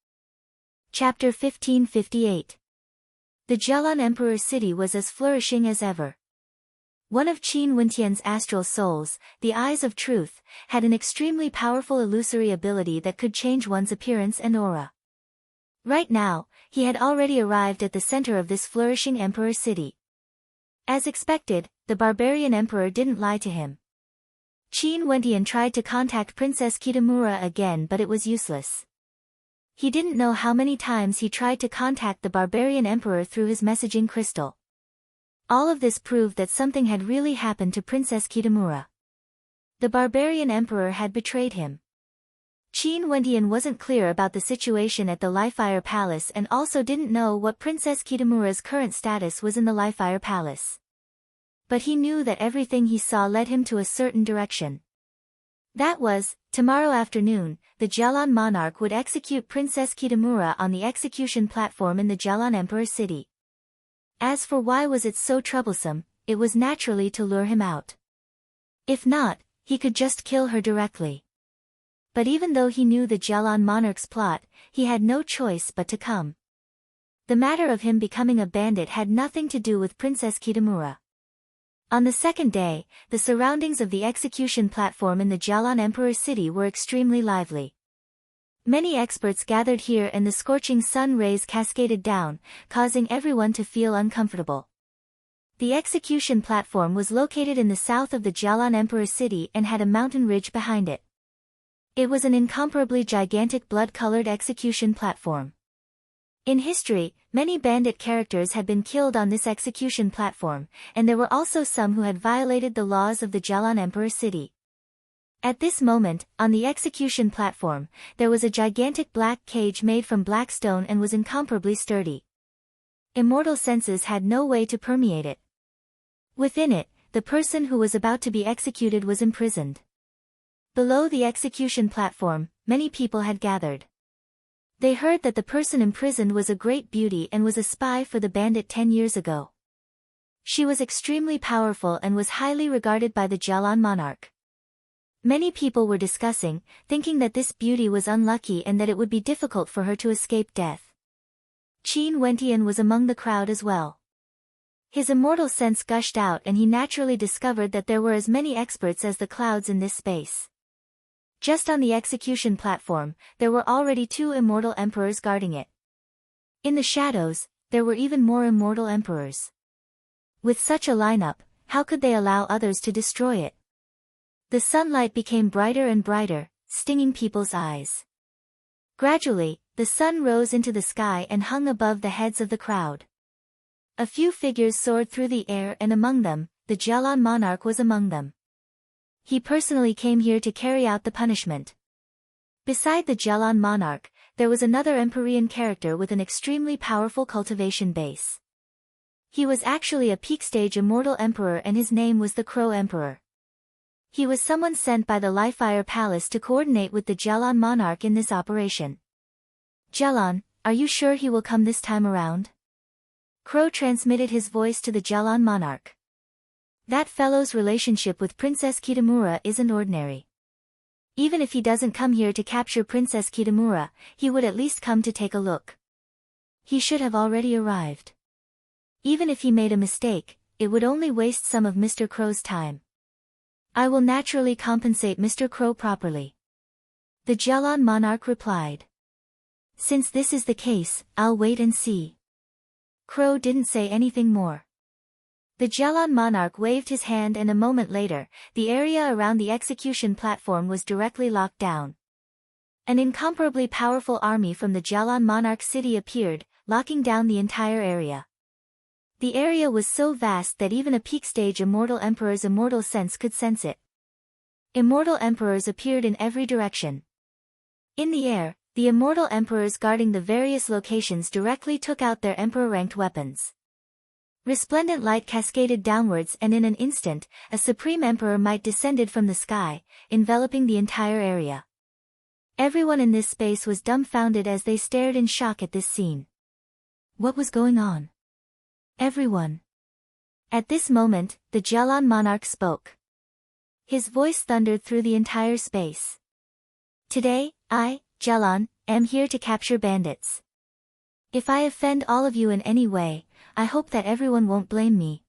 Chapter 1558. The Jialan Emperor's city was as flourishing as ever. One of Qin Wendian's astral souls, the Eyes of Truth, had an extremely powerful illusory ability that could change one's appearance and aura. Right now, he had already arrived at the center of this flourishing emperor city. As expected, the barbarian emperor didn't lie to him. Qin Wendian tried to contact Princess Kitamura again, but it was useless. He didn't know how many times he tried to contact the barbarian emperor through his messaging crystal. All of this proved that something had really happened to Princess Kitamura. The barbarian emperor had betrayed him. Qin Wendian wasn't clear about the situation at the Lifire Palace and also didn't know what Princess Kitamura's current status was in the Lifire Palace. But he knew that everything he saw led him to a certain direction. That was, tomorrow afternoon, the Jialan monarch would execute Princess Kitamura on the execution platform in the Jialan Emperor city. As for why was it so troublesome, it was naturally to lure him out. If not, he could just kill her directly. But even though he knew the Jialan monarch's plot, he had no choice but to come. The matter of him becoming a bandit had nothing to do with Princess Kitamura. On the second day, the surroundings of the execution platform in the Jialan Emperor city were extremely lively. Many experts gathered here and the scorching sun rays cascaded down, causing everyone to feel uncomfortable. The execution platform was located in the south of the Jialan Emperor city and had a mountain ridge behind it. It was an incomparably gigantic blood-colored execution platform. In history, many bandit characters had been killed on this execution platform, and there were also some who had violated the laws of the Jialan Emperor city. At this moment, on the execution platform, there was a gigantic black cage made from black stone and was incomparably sturdy. Immortal senses had no way to permeate it. Within it, the person who was about to be executed was imprisoned. Below the execution platform, many people had gathered. They heard that the person imprisoned was a great beauty and was a spy for the bandit 10 years ago. She was extremely powerful and was highly regarded by the Jialan monarch. Many people were discussing, thinking that this beauty was unlucky and that it would be difficult for her to escape death. Qin Wendian was among the crowd as well. His immortal sense gushed out and he naturally discovered that there were as many experts as the clouds in this space. Just on the execution platform, there were already 2 immortal emperors guarding it. In the shadows, there were even more immortal emperors. With such a lineup, how could they allow others to destroy it? The sunlight became brighter and brighter, stinging people's eyes. Gradually, the sun rose into the sky and hung above the heads of the crowd. A few figures soared through the air and among them, the Jialan monarch was among them. He personally came here to carry out the punishment. Beside the Jialan monarch, there was another Empyrean character with an extremely powerful cultivation base. He was actually a peak-stage immortal emperor and his name was the Crow Emperor. He was someone sent by the Lifire Palace to coordinate with the Jialan monarch in this operation. "Jialan, are you sure he will come this time around?" Crow transmitted his voice to the Jialan monarch. That fellow's relationship with Princess Kitamura isn't ordinary. Even if he doesn't come here to capture Princess Kitamura, he would at least come to take a look. He should have already arrived. Even if he made a mistake, it would only waste some of Mr. Crow's time. I will naturally compensate Mr. Crow properly. The Jialan monarch replied. Since this is the case, I'll wait and see. Crow didn't say anything more. The Jialan monarch waved his hand and a moment later, the area around the execution platform was directly locked down. An incomparably powerful army from the Jialan monarch city appeared, locking down the entire area. The area was so vast that even a peak-stage immortal emperor's immortal sense could sense it. Immortal emperors appeared in every direction. In the air, the immortal emperors guarding the various locations directly took out their emperor-ranked weapons. Resplendent light cascaded downwards, and in an instant, a supreme emperor might descended from the sky, enveloping the entire area. Everyone in this space was dumbfounded as they stared in shock at this scene. What was going on? Everyone. At this moment, the Jalan monarch spoke. His voice thundered through the entire space. Today, I, Jalan, am here to capture bandits. If I offend all of you in any way, I hope that everyone won't blame me.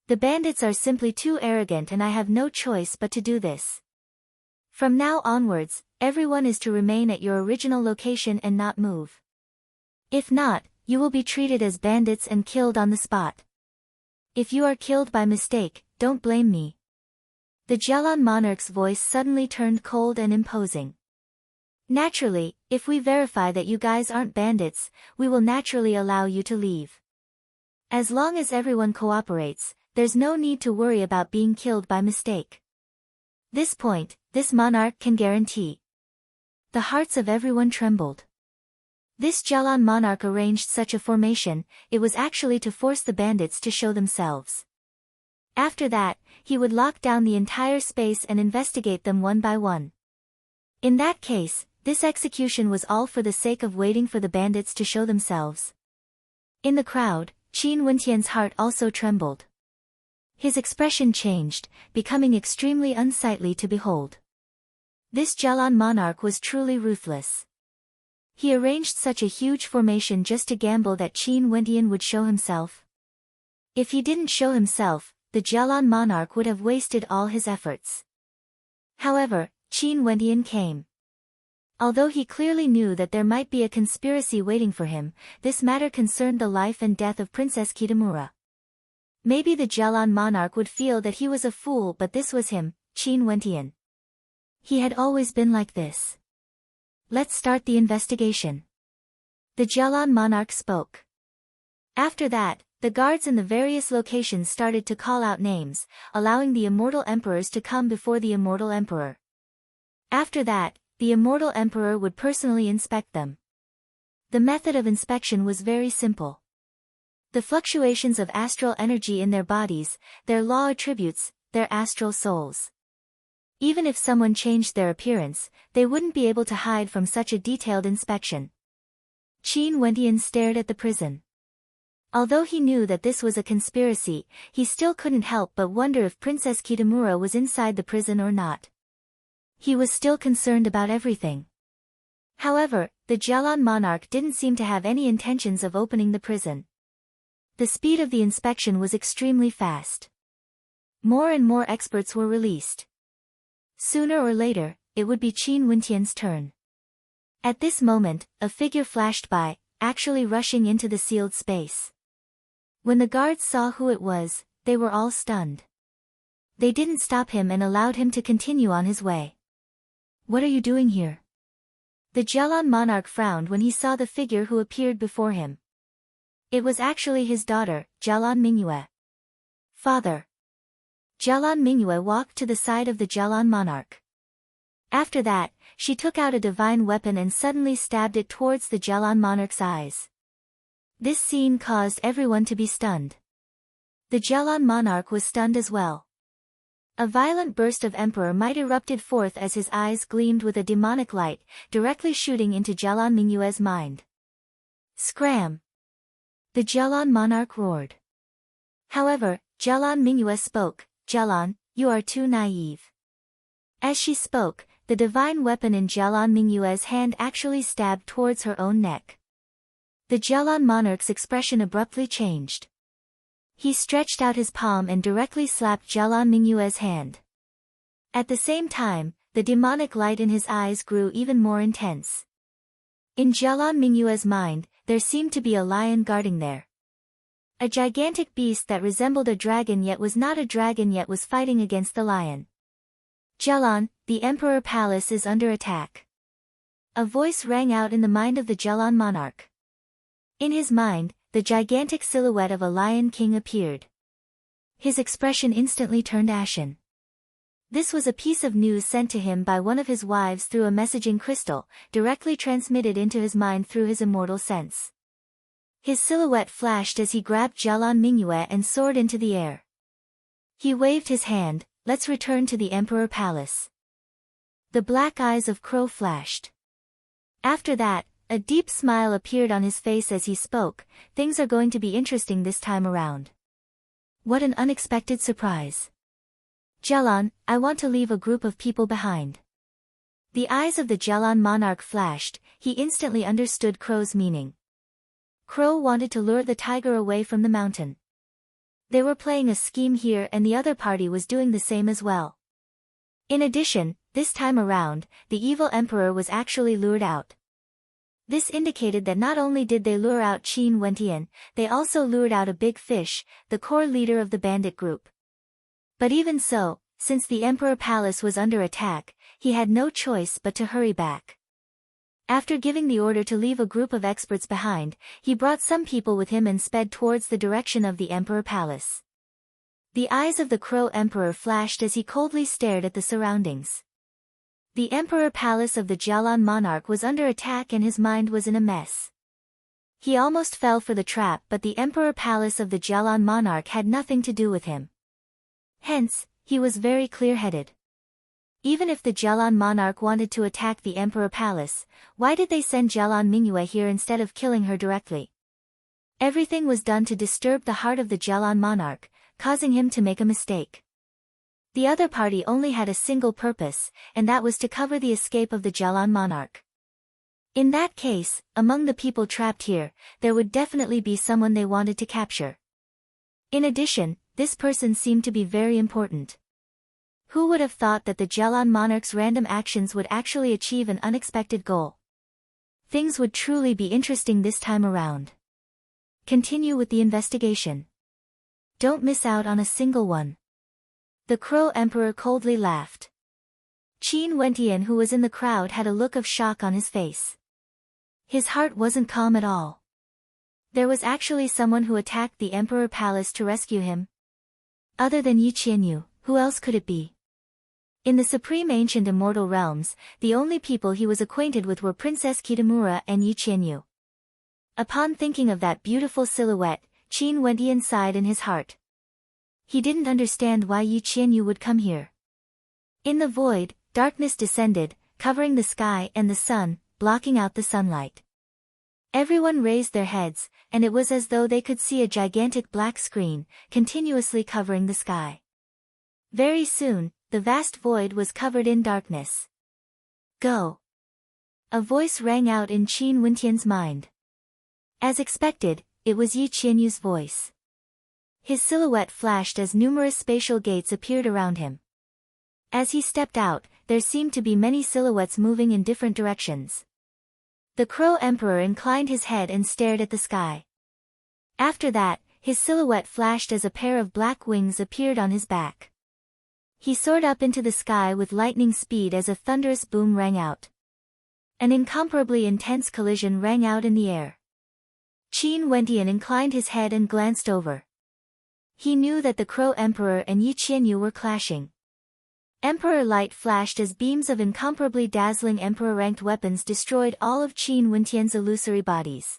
The bandits are simply too arrogant and I have no choice but to do this. From now onwards, everyone is to remain at your original location and not move. If not, you will be treated as bandits and killed on the spot. If you are killed by mistake, don't blame me. The Jalan monarch's voice suddenly turned cold and imposing. Naturally, if we verify that you guys aren't bandits, we will naturally allow you to leave. As long as everyone cooperates, there's no need to worry about being killed by mistake. This point, this monarch can guarantee. The hearts of everyone trembled. This Jalan monarch arranged such a formation, it was actually to force the bandits to show themselves. After that, he would lock down the entire space and investigate them one by one. In that case, this execution was all for the sake of waiting for the bandits to show themselves. In the crowd, Qin Wentian's heart also trembled. His expression changed, becoming extremely unsightly to behold. This Jalan monarch was truly ruthless. He arranged such a huge formation just to gamble that Qin Wentian would show himself. If he didn't show himself, the Jalan monarch would have wasted all his efforts. However, Qin Wentian came. Although he clearly knew that there might be a conspiracy waiting for him, this matter concerned the life and death of Princess Kitamura. Maybe the Jalan monarch would feel that he was a fool, but this was him, Qin Wentian. He had always been like this. Let's start the investigation. The Jalan monarch spoke. After that, the guards in the various locations started to call out names, allowing the immortal emperors to come before the immortal emperor. After that, the immortal emperor would personally inspect them. The method of inspection was very simple. The fluctuations of astral energy in their bodies, their law attributes, their astral souls. Even if someone changed their appearance, they wouldn't be able to hide from such a detailed inspection. Qin Wentian stared at the prison. Although he knew that this was a conspiracy, he still couldn't help but wonder if Princess Kitamura was inside the prison or not. He was still concerned about everything. However, the Jalan monarch didn't seem to have any intentions of opening the prison. The speed of the inspection was extremely fast. More and more experts were released. Sooner or later, it would be Qin Wentian's turn. At this moment, a figure flashed by, actually rushing into the sealed space. When the guards saw who it was, they were all stunned. They didn't stop him and allowed him to continue on his way. What are you doing here? The Jalan monarch frowned when he saw the figure who appeared before him. It was actually his daughter, Jalan Mingyue. Father. Jalan Mingyue walked to the side of the Jalan monarch. After that, she took out a divine weapon and suddenly stabbed it towards the Jalan monarch's eyes. This scene caused everyone to be stunned. The Jalan monarch was stunned as well. A violent burst of emperor might erupted forth as his eyes gleamed with a demonic light, directly shooting into Jalan Mingyue's mind. Scram! The Jalan monarch roared. However, Jalan Mingyue spoke, Jalan, you are too naive. As she spoke, the divine weapon in Jalan Mingyue's hand actually stabbed towards her own neck. The Jalan monarch's expression abruptly changed. He stretched out his palm and directly slapped Jalan Mingyue's hand. At the same time, the demonic light in his eyes grew even more intense. In Jalan Mingyue's mind, there seemed to be a lion guarding there. A gigantic beast that resembled a dragon yet was not a dragon yet was fighting against the lion. Jalan, the Emperor Palace is under attack. A voice rang out in the mind of the Jalan monarch. In his mind, the gigantic silhouette of a lion king appeared. His expression instantly turned ashen. This was a piece of news sent to him by one of his wives through a messaging crystal, directly transmitted into his mind through his immortal sense. His silhouette flashed as he grabbed Jialan Mingyue and soared into the air. He waved his hand, "Let's return to the Emperor Palace." The black eyes of Crow flashed. After that, a deep smile appeared on his face as he spoke, "Things are going to be interesting this time around." What an unexpected surprise. "Jialan, I want to leave a group of people behind." The eyes of the Jialan monarch flashed, he instantly understood Crow's meaning. Crow wanted to lure the tiger away from the mountain. They were playing a scheme here and the other party was doing the same as well. In addition, this time around, the evil emperor was actually lured out. This indicated that not only did they lure out Qin Wentian, they also lured out a big fish, the core leader of the bandit group. But even so, since the Emperor Palace was under attack, he had no choice but to hurry back. After giving the order to leave a group of experts behind, he brought some people with him and sped towards the direction of the Emperor Palace. The eyes of the Crow Emperor flashed as he coldly stared at the surroundings. The Emperor Palace of the Jialan monarch was under attack and his mind was in a mess. He almost fell for the trap, but the Emperor Palace of the Jialan monarch had nothing to do with him. Hence, he was very clear-headed. Even if the Jialan monarch wanted to attack the Emperor Palace, why did they send Jialan Mingyue here instead of killing her directly? Everything was done to disturb the heart of the Jialan monarch, causing him to make a mistake. The other party only had a single purpose, and that was to cover the escape of the Jialan monarch. In that case, among the people trapped here, there would definitely be someone they wanted to capture. In addition, this person seemed to be very important. Who would have thought that the Jialan monarch's random actions would actually achieve an unexpected goal? Things would truly be interesting this time around. Continue with the investigation. Don't miss out on a single one. The Crow Emperor coldly laughed. Qin Wentian, who was in the crowd, had a look of shock on his face. His heart wasn't calm at all. There was actually someone who attacked the Emperor Palace to rescue him. Other than Yi Qianyu, who else could it be? In the supreme ancient immortal realms, the only people he was acquainted with were Princess Kitamura and Yi Qianyu. Upon thinking of that beautiful silhouette, Qin Wentian sighed in his heart. He didn't understand why Yi Qianyu would come here. In the void, darkness descended, covering the sky and the sun, blocking out the sunlight. Everyone raised their heads, and it was as though they could see a gigantic black screen, continuously covering the sky. Very soon, the vast void was covered in darkness. Go! A voice rang out in Qin Wentian's mind. As expected, it was Yi Qianyu's voice. His silhouette flashed as numerous spatial gates appeared around him. As he stepped out, there seemed to be many silhouettes moving in different directions. The Crow Emperor inclined his head and stared at the sky. After that, his silhouette flashed as a pair of black wings appeared on his back. He soared up into the sky with lightning speed as a thunderous boom rang out. An incomparably intense collision rang out in the air. Qin Wentian inclined his head and glanced over. He knew that the Crow Emperor and Yi Qianyu were clashing. Emperor light flashed as beams of incomparably dazzling emperor-ranked weapons destroyed all of Qin Wentian's illusory bodies.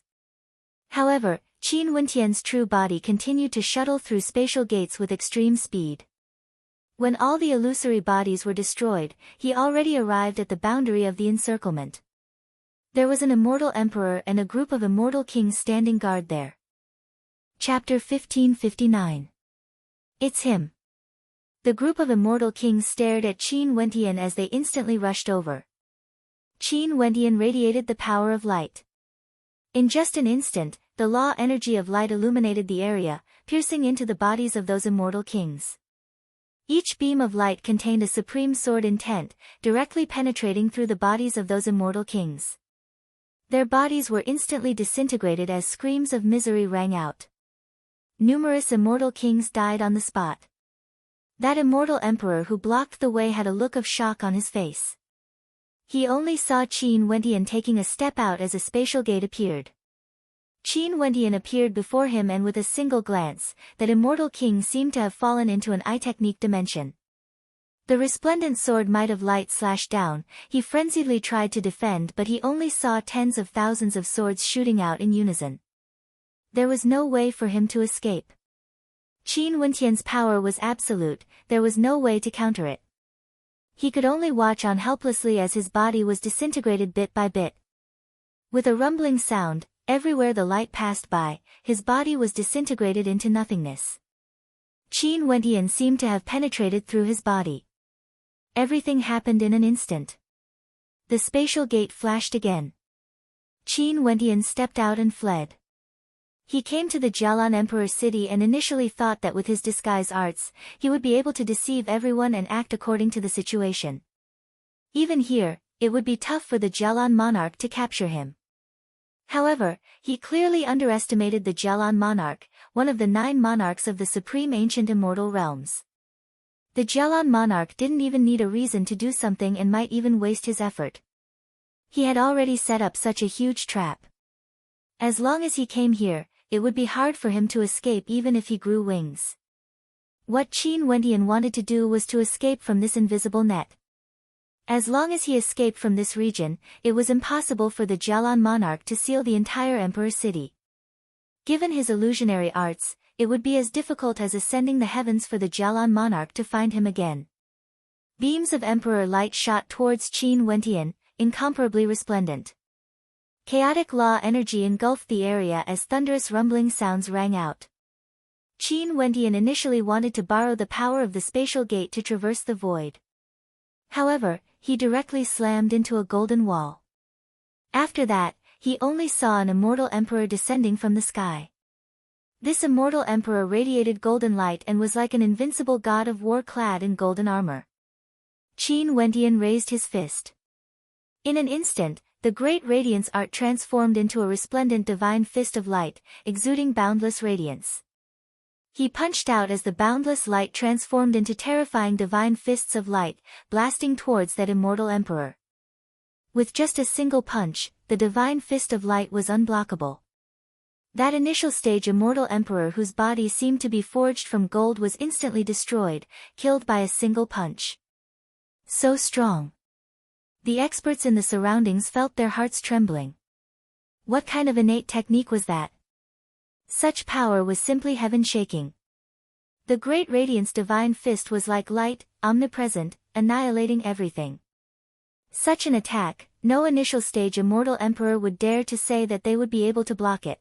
However, Qin Wentian's true body continued to shuttle through spatial gates with extreme speed. When all the illusory bodies were destroyed, he already arrived at the boundary of the encirclement. There was an immortal emperor and a group of immortal kings standing guard there. Chapter 1559. It's him. The group of immortal kings stared at Qin Wentian as they instantly rushed over. Qin Wentian radiated the power of light. In just an instant, the law energy of light illuminated the area, piercing into the bodies of those immortal kings. Each beam of light contained a supreme sword intent, directly penetrating through the bodies of those immortal kings. Their bodies were instantly disintegrated as screams of misery rang out. Numerous immortal kings died on the spot. That immortal emperor who blocked the way had a look of shock on his face. He only saw Qin Wentian taking a step out as a spatial gate appeared. Qin Wentian appeared before him and with a single glance, that immortal king seemed to have fallen into an eye-technique dimension. The resplendent sword might of light slashed down, he frenziedly tried to defend but he only saw tens of thousands of swords shooting out in unison. There was no way for him to escape. Qin Wentian's power was absolute, there was no way to counter it. He could only watch on helplessly as his body was disintegrated bit by bit. With a rumbling sound, everywhere the light passed by, his body was disintegrated into nothingness. Qin Wentian seemed to have penetrated through his body. Everything happened in an instant. The spatial gate flashed again. Qin Wentian stepped out and fled. He came to the Jialan Emperor city and initially thought that with his disguise arts, he would be able to deceive everyone and act according to the situation. Even here, it would be tough for the Jialan monarch to capture him. However, he clearly underestimated the Jialan monarch, one of the 9 monarchs of the supreme ancient immortal realms. The Jialan monarch didn't even need a reason to do something and might even waste his effort. He had already set up such a huge trap. As long as he came here, it would be hard for him to escape even if he grew wings. What Qin Wentian wanted to do was to escape from this invisible net. As long as he escaped from this region, it was impossible for the Jialan monarch to seal the entire emperor city. Given his illusionary arts, it would be as difficult as ascending the heavens for the Jialan monarch to find him again. Beams of emperor light shot towards Qin Wentian, incomparably resplendent. Chaotic law energy engulfed the area as thunderous rumbling sounds rang out. Qin Wentian initially wanted to borrow the power of the spatial gate to traverse the void. However, he directly slammed into a golden wall. After that, he only saw an immortal emperor descending from the sky. This immortal emperor radiated golden light and was like an invincible god of war clad in golden armor. Qin Wentian raised his fist. In an instant, the great radiance art transformed into a resplendent divine fist of light, exuding boundless radiance. He punched out as the boundless light transformed into terrifying divine fists of light, blasting towards that immortal emperor. With just a single punch, the divine fist of light was unblockable. That initial stage immortal emperor whose body seemed to be forged from gold was instantly destroyed, killed by a single punch. So strong. The experts in the surroundings felt their hearts trembling. What kind of innate technique was that? Such power was simply heaven-shaking. The great radiance divine fist was like light, omnipresent, annihilating everything. Such an attack, no initial stage immortal emperor would dare to say that they would be able to block it.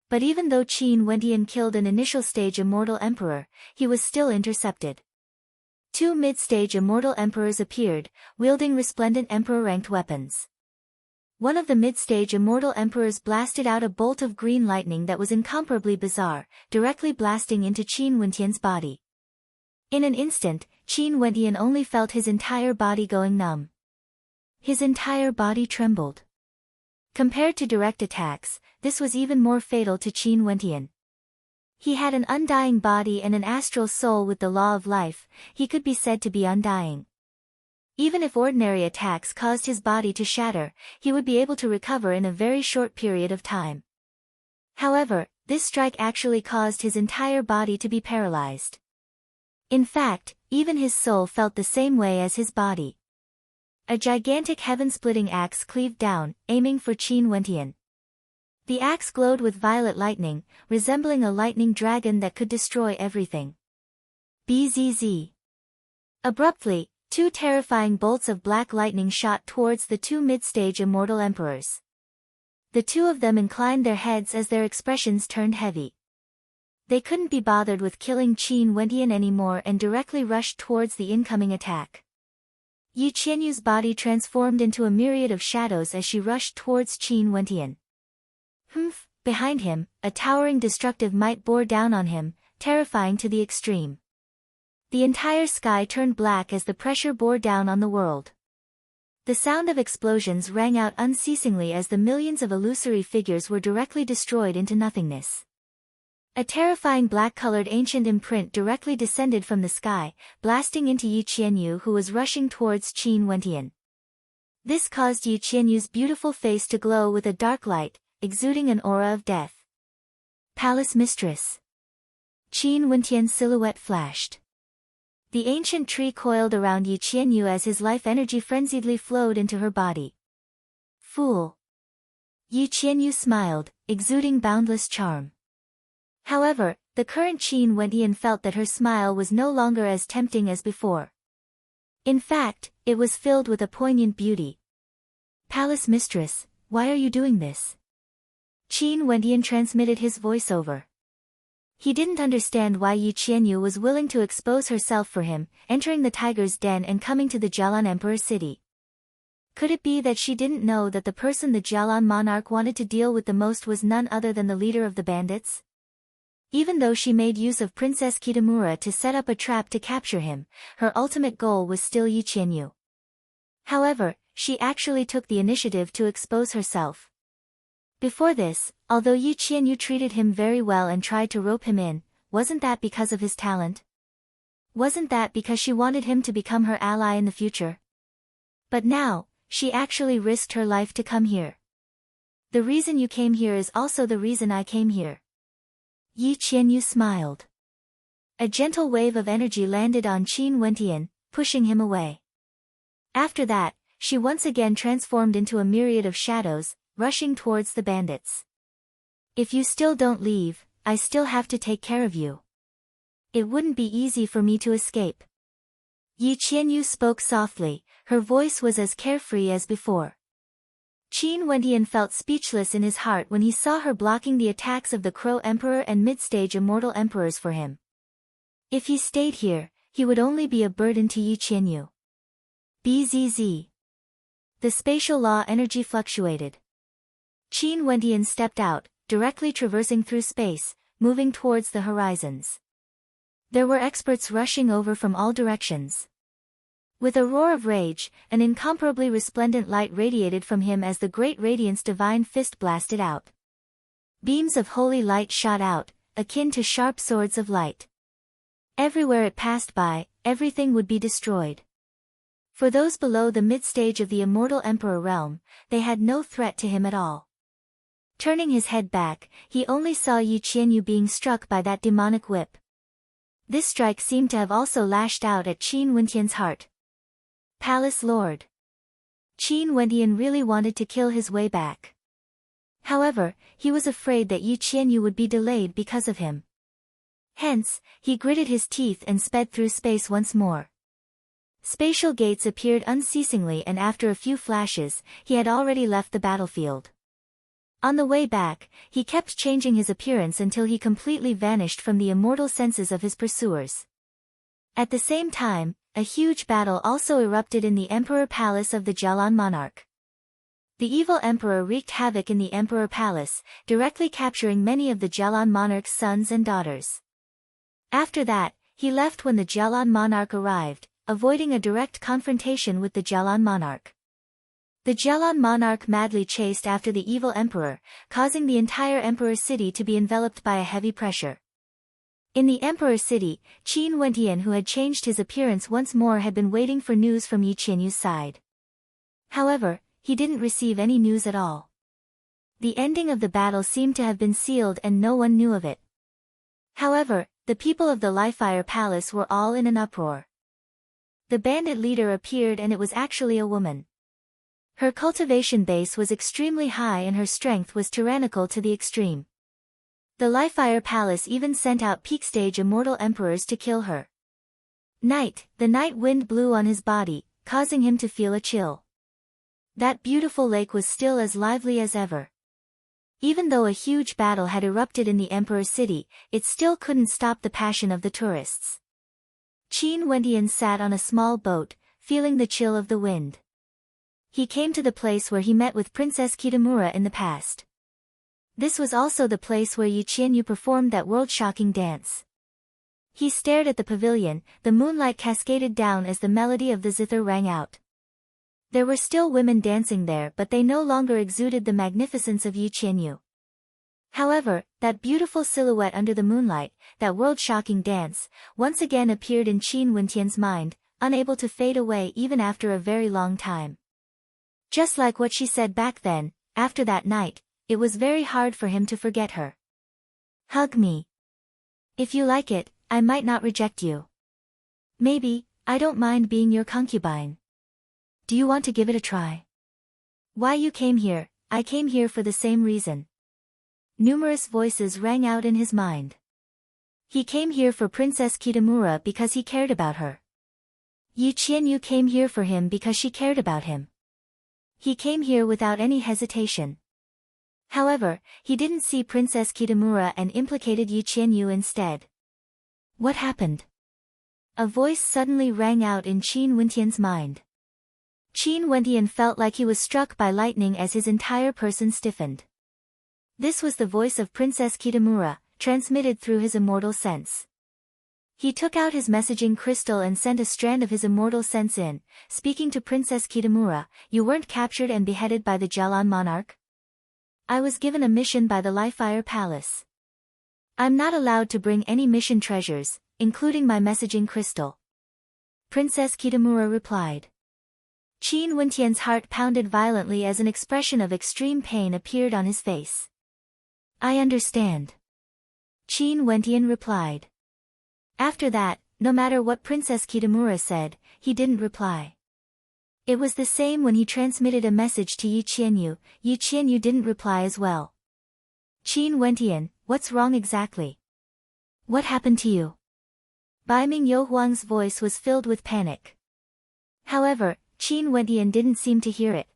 But even though Qin Wentian killed an initial stage immortal emperor, he was still intercepted. 2 mid-stage immortal emperors appeared, wielding resplendent emperor-ranked weapons. One of the mid-stage immortal emperors blasted out a bolt of green lightning that was incomparably bizarre, directly blasting into Qin Wentian's body. In an instant, Qin Wentian only felt his entire body going numb. His entire body trembled. Compared to direct attacks, this was even more fatal to Qin Wentian. He had an undying body and an astral soul with the law of life, he could be said to be undying. Even if ordinary attacks caused his body to shatter, he would be able to recover in a very short period of time. However, this strike actually caused his entire body to be paralyzed. In fact, even his soul felt the same way as his body. A gigantic heaven-splitting axe cleaved down, aiming for Qin Wentian. The axe glowed with violet lightning, resembling a lightning dragon that could destroy everything. Bzz. Abruptly, 2 terrifying bolts of black lightning shot towards the 2 mid-stage immortal emperors. The 2 of them inclined their heads as their expressions turned heavy. They couldn't be bothered with killing Qin Wentian anymore and directly rushed towards the incoming attack. Yi Qianyu's body transformed into a myriad of shadows as she rushed towards Qin Wentian. Humph! Behind him, a towering destructive might bore down on him, terrifying to the extreme. The entire sky turned black as the pressure bore down on the world. The sound of explosions rang out unceasingly as the millions of illusory figures were directly destroyed into nothingness. A terrifying black-colored ancient imprint directly descended from the sky, blasting into Yi Qianyu who was rushing towards Qin Wentian. This caused Yi Qianyu's beautiful face to glow with a dark light, exuding an aura of death. Palace Mistress. Qin Wentian's silhouette flashed. The ancient tree coiled around Yi Qianyu as his life energy frenziedly flowed into her body. Fool! Yi Qianyu smiled, exuding boundless charm. However, the current Qin Wendian felt that her smile was no longer as tempting as before. In fact, it was filled with a poignant beauty. "Palace mistress, why are you doing this?" Qin Wendian transmitted his voiceover. He didn't understand why Yi Qianyu was willing to expose herself for him, entering the tiger's den and coming to the Jialan Emperor city. Could it be that she didn't know that the person the Jialan monarch wanted to deal with the most was none other than the leader of the bandits? Even though she made use of Princess Kitamura to set up a trap to capture him, her ultimate goal was still Yi Qianyu. However, she actually took the initiative to expose herself. Before this, although Yi Qianyu treated him very well and tried to rope him in, wasn't that because of his talent? Wasn't that because she wanted him to become her ally in the future? But now, she actually risked her life to come here. "The reason you came here is also the reason I came here." Yi Qianyu smiled. A gentle wave of energy landed on Qin Wendian, pushing him away. After that, she once again transformed into a myriad of shadows, rushing towards the bandits. "If you still don't leave, I still have to take care of you. It wouldn't be easy for me to escape." Yi Qianyu spoke softly, her voice was as carefree as before. Qin Wendian felt speechless in his heart when he saw her blocking the attacks of the Crow Emperor and mid-stage Immortal Emperors for him. If he stayed here, he would only be a burden to Yi Qianyu. Bzz. The spatial law energy fluctuated. Qin Wendian stepped out, directly traversing through space, moving towards the horizons. There were experts rushing over from all directions. With a roar of rage, an incomparably resplendent light radiated from him as the great radiance divine fist blasted out. Beams of holy light shot out, akin to sharp swords of light. Everywhere it passed by, everything would be destroyed. For those below the mid-stage of the Immortal Emperor realm, they had no threat to him at all. Turning his head back, he only saw Yi Qianyu being struck by that demonic whip. This strike seemed to have also lashed out at Qin Wendian's heart. Palace Lord. Qin Wendian really wanted to kill his way back. However, he was afraid that Yi Qianyu would be delayed because of him. Hence, he gritted his teeth and sped through space once more. Spatial gates appeared unceasingly, and after a few flashes, he had already left the battlefield. On the way back, he kept changing his appearance until he completely vanished from the immortal senses of his pursuers. At the same time, a huge battle also erupted in the Emperor Palace of the Jialan monarch. The evil emperor wreaked havoc in the Emperor Palace, directly capturing many of the Jialan monarch's sons and daughters. After that, he left when the Jialan monarch arrived, avoiding a direct confrontation with the Jialan monarch. The Jialan monarch madly chased after the evil emperor, causing the entire emperor city to be enveloped by a heavy pressure. In the emperor city, Qin Wendian, who had changed his appearance once more, had been waiting for news from Yi Qianyu's side. However, he didn't receive any news at all. The ending of the battle seemed to have been sealed and no one knew of it. However, the people of the Lifire Palace were all in an uproar. The bandit leader appeared, and it was actually a woman. Her cultivation base was extremely high and her strength was tyrannical to the extreme. The Lifire Palace even sent out peak-stage immortal emperors to kill her. The night wind blew on his body, causing him to feel a chill. That beautiful lake was still as lively as ever. Even though a huge battle had erupted in the Emperor city, it still couldn't stop the passion of the tourists. Qin Wendian sat on a small boat, feeling the chill of the wind. He came to the place where he met with Princess Kitamura in the past. This was also the place where Yi Qianyu performed that world-shocking dance. He stared at the pavilion, the moonlight cascaded down as the melody of the zither rang out. There were still women dancing there, but they no longer exuded the magnificence of Yi Qianyu. However, that beautiful silhouette under the moonlight, that world-shocking dance, once again appeared in Qin Wendian's mind, unable to fade away even after a very long time. Just like what she said back then, after that night, it was very hard for him to forget her. "Hug me. If you like it, I might not reject you. Maybe, I don't mind being your concubine. Do you want to give it a try? Why you came here, I came here for the same reason. Numerous voices rang out in his mind. He came here for Princess Kitamura because he cared about her. Yi Qianyu came here for him because she cared about him. He came here without any hesitation. However, he didn't see Princess Kitamura and implicated Yi Qianyu instead. What happened? A voice suddenly rang out in Qin Wentian's mind. Qin Wentian felt like he was struck by lightning as his entire person stiffened. This was the voice of Princess Kitamura, transmitted through his immortal sense. He took out his messaging crystal and sent a strand of his immortal sense in, speaking to Princess Kitamura. You weren't captured and beheaded by the Jialan monarch? I was given a mission by the Lifire Palace. I'm not allowed to bring any mission treasures, including my messaging crystal. Princess Kitamura replied. Qin Wentian's heart pounded violently as an expression of extreme pain appeared on his face. I understand. Qin Wentian replied. After that, no matter what Princess Kitamura said, he didn't reply. It was the same when he transmitted a message to Yi Qianyu. Yi Qianyu didn't reply as well. Qin Wentian, what's wrong exactly? What happened to you? Baiming Youhuang's voice was filled with panic. However, Qin Wentian didn't seem to hear it.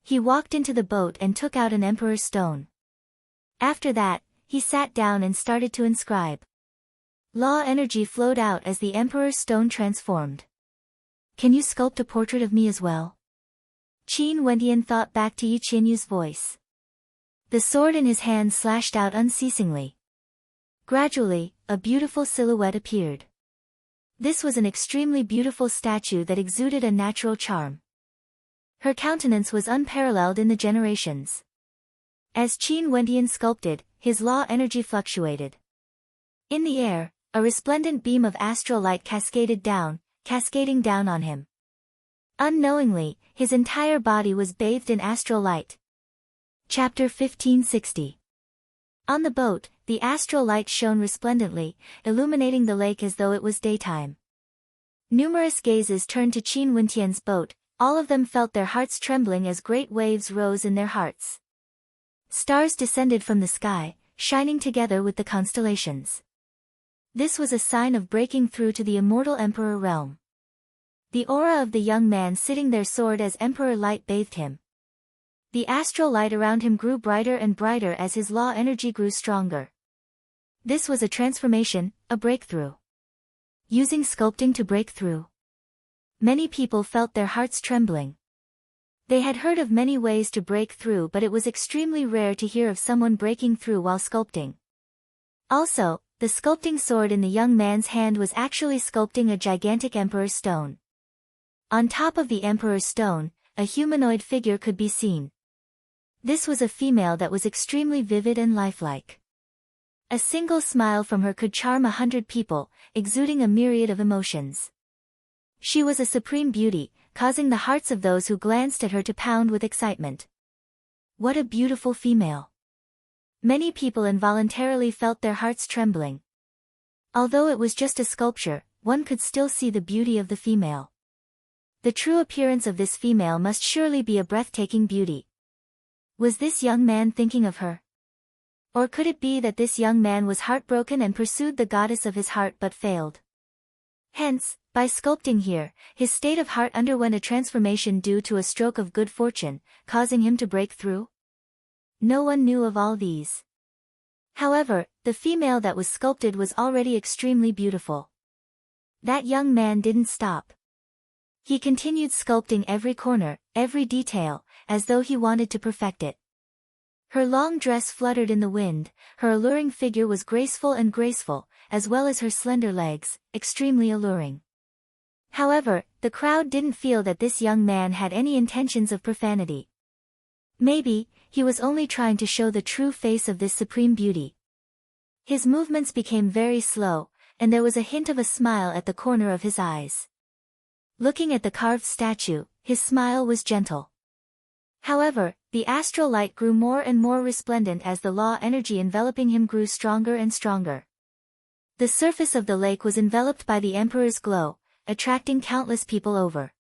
He walked into the boat and took out an emperor's stone. After that, he sat down and started to inscribe. Law energy flowed out as the emperor's stone transformed. Can you sculpt a portrait of me as well? Qin Wentian thought back to Yi Qianyu's voice. The sword in his hand slashed out unceasingly. Gradually, a beautiful silhouette appeared. This was an extremely beautiful statue that exuded a natural charm. Her countenance was unparalleled in the generations. As Qin Wentian sculpted, his law energy fluctuated. In the air, a resplendent beam of astral light cascading down on him. Unknowingly, his entire body was bathed in astral light. Chapter 1560. On the boat, the astral light shone resplendently, illuminating the lake as though it was daytime. Numerous gazes turned to Qin Wentian's boat, all of them felt their hearts trembling as great waves rose in their hearts. Stars descended from the sky, shining together with the constellations. This was a sign of breaking through to the immortal emperor realm. The aura of the young man sitting there soared as emperor light bathed him. The astral light around him grew brighter and brighter as his law energy grew stronger. This was a transformation, a breakthrough. Using sculpting to break through. Many people felt their hearts trembling. They had heard of many ways to break through, but it was extremely rare to hear of someone breaking through while sculpting. Also, the sculpting sword in the young man's hand was actually sculpting a gigantic emperor's stone. On top of the emperor's stone, a humanoid figure could be seen. This was a female that was extremely vivid and lifelike. A single smile from her could charm 100 people, exuding a myriad of emotions. She was a supreme beauty, causing the hearts of those who glanced at her to pound with excitement. What a beautiful female! Many people involuntarily felt their hearts trembling. Although it was just a sculpture, one could still see the beauty of the female. The true appearance of this female must surely be a breathtaking beauty. Was this young man thinking of her? Or could it be that this young man was heartbroken and pursued the goddess of his heart but failed? Hence, by sculpting here, his state of heart underwent a transformation due to a stroke of good fortune, causing him to break through? No one knew of all these. However, the female that was sculpted was already extremely beautiful. That young man didn't stop. He continued sculpting every corner, every detail, as though he wanted to perfect it. Her long dress fluttered in the wind, her alluring figure was graceful, as well as her slender legs, extremely alluring. However, the crowd didn't feel that this young man had any intentions of profanity. Maybe, he was only trying to show the true face of this supreme beauty. His movements became very slow, and there was a hint of a smile at the corner of his eyes. Looking at the carved statue, his smile was gentle. However, the astral light grew more and more resplendent as the law energy enveloping him grew stronger and stronger. The surface of the lake was enveloped by the emperor's glow, attracting countless people over.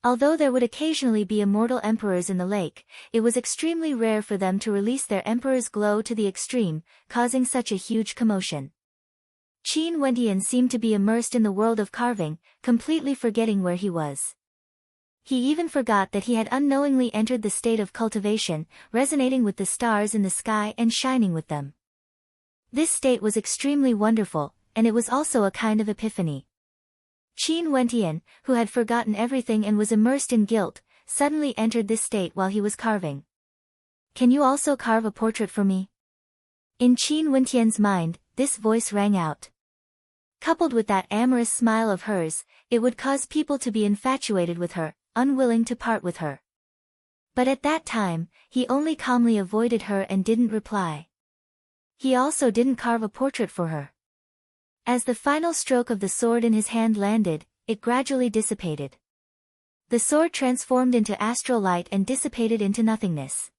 Although there would occasionally be immortal emperors in the lake, it was extremely rare for them to release their emperor's glow to the extreme, causing such a huge commotion. Qin Wentian seemed to be immersed in the world of carving, completely forgetting where he was. He even forgot that he had unknowingly entered the state of cultivation, resonating with the stars in the sky and shining with them. This state was extremely wonderful, and it was also a kind of epiphany. Qin Wentian, who had forgotten everything and was immersed in guilt, suddenly entered this state while he was carving. "Can you also carve a portrait for me?" In Qin Wentian's mind, this voice rang out. Coupled with that amorous smile of hers, it would cause people to be infatuated with her, unwilling to part with her. But at that time, he only calmly avoided her and didn't reply. He also didn't carve a portrait for her. As the final stroke of the sword in his hand landed, it gradually dissipated. The sword transformed into astral light and dissipated into nothingness.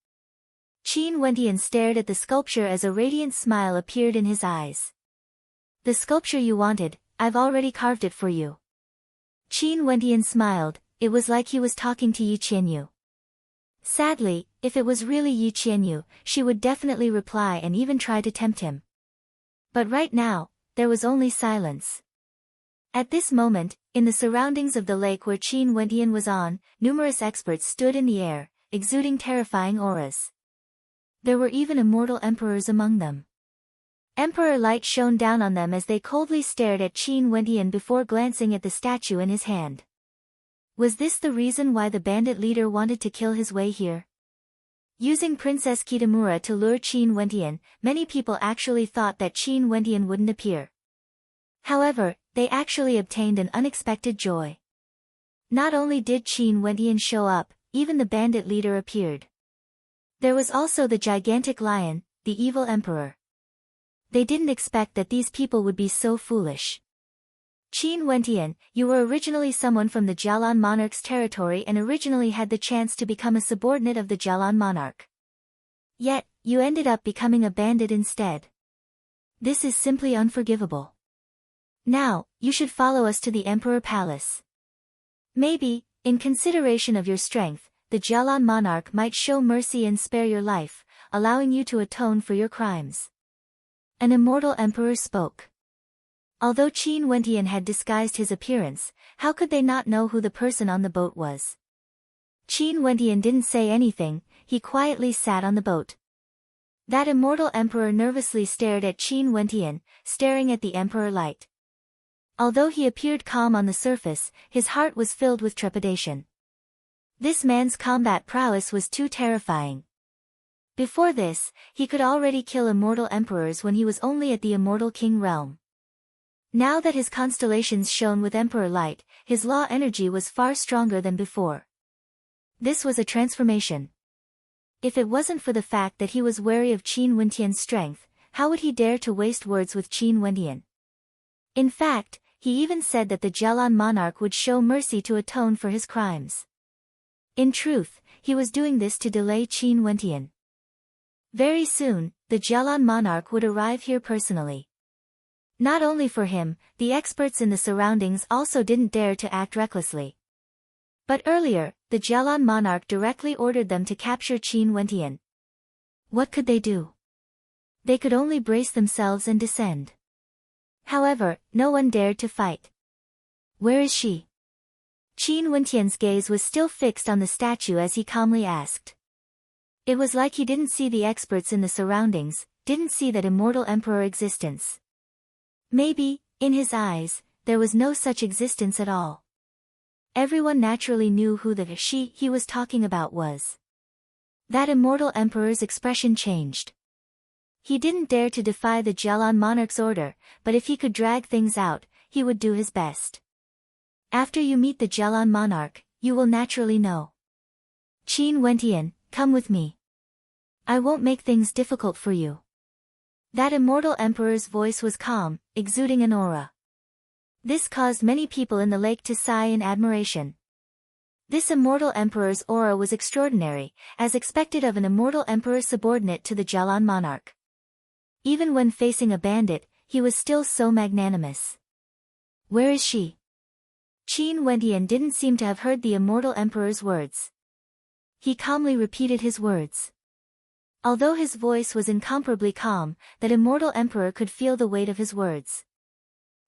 Qin Wentian stared at the sculpture as a radiant smile appeared in his eyes. "The sculpture you wanted, I've already carved it for you." Qin Wentian smiled, it was like he was talking to Yi Qianyu. Sadly, if it was really Yi Qianyu, she would definitely reply and even try to tempt him. But right now, there was only silence. At this moment, in the surroundings of the lake where Qin Wentian was on, numerous experts stood in the air, exuding terrifying auras. There were even immortal emperors among them. Emperor light shone down on them as they coldly stared at Qin Wentian before glancing at the statue in his hand. Was this the reason why the bandit leader wanted to kill his way here? Using Princess Kitamura to lure Qin Wentian, many people actually thought that Qin Wentian wouldn't appear. However, they actually obtained an unexpected joy. Not only did Qin Wentian show up, even the bandit leader appeared. There was also the gigantic lion, the evil emperor. They didn't expect that these people would be so foolish. "Qin Wentian, you were originally someone from the Jialan monarch's territory and originally had the chance to become a subordinate of the Jialan monarch. Yet, you ended up becoming a bandit instead. This is simply unforgivable. Now, you should follow us to the Emperor Palace. Maybe, in consideration of your strength, the Jialan monarch might show mercy and spare your life, allowing you to atone for your crimes." An immortal emperor spoke. Although Qin Wentian had disguised his appearance, how could they not know who the person on the boat was? Qin Wentian didn't say anything, he quietly sat on the boat. That immortal emperor nervously stared at Qin Wentian, staring at the emperor light. Although he appeared calm on the surface, his heart was filled with trepidation. This man's combat prowess was too terrifying. Before this, he could already kill immortal emperors when he was only at the immortal king realm. Now that his constellations shone with emperor light, his law energy was far stronger than before. This was a transformation. If it wasn't for the fact that he was wary of Qin Wentian's strength, how would he dare to waste words with Qin Wentian? In fact, he even said that the Jialan monarch would show mercy to atone for his crimes. In truth, he was doing this to delay Qin Wentian. Very soon, the Jialan monarch would arrive here personally. Not only for him, the experts in the surroundings also didn't dare to act recklessly. But earlier, the Jialan monarch directly ordered them to capture Qin Wentian. What could they do? They could only brace themselves and descend. However, no one dared to fight. "Where is she?" Qin Wentian's gaze was still fixed on the statue as he calmly asked. It was like he didn't see the experts in the surroundings, didn't see that immortal emperor existence. Maybe, in his eyes, there was no such existence at all. Everyone naturally knew who the she he was talking about was. That immortal emperor's expression changed. He didn't dare to defy the Jialan monarch's order, but if he could drag things out, he would do his best. "After you meet the Jialan monarch, you will naturally know. Qin Wentian, come with me. I won't make things difficult for you." That immortal emperor's voice was calm, exuding an aura. This caused many people in the lake to sigh in admiration. This immortal emperor's aura was extraordinary, as expected of an immortal emperor subordinate to the Jialan monarch. Even when facing a bandit, he was still so magnanimous. "Where is she?" Qin Wentian didn't seem to have heard the immortal emperor's words. He calmly repeated his words. Although his voice was incomparably calm, that immortal emperor could feel the weight of his words.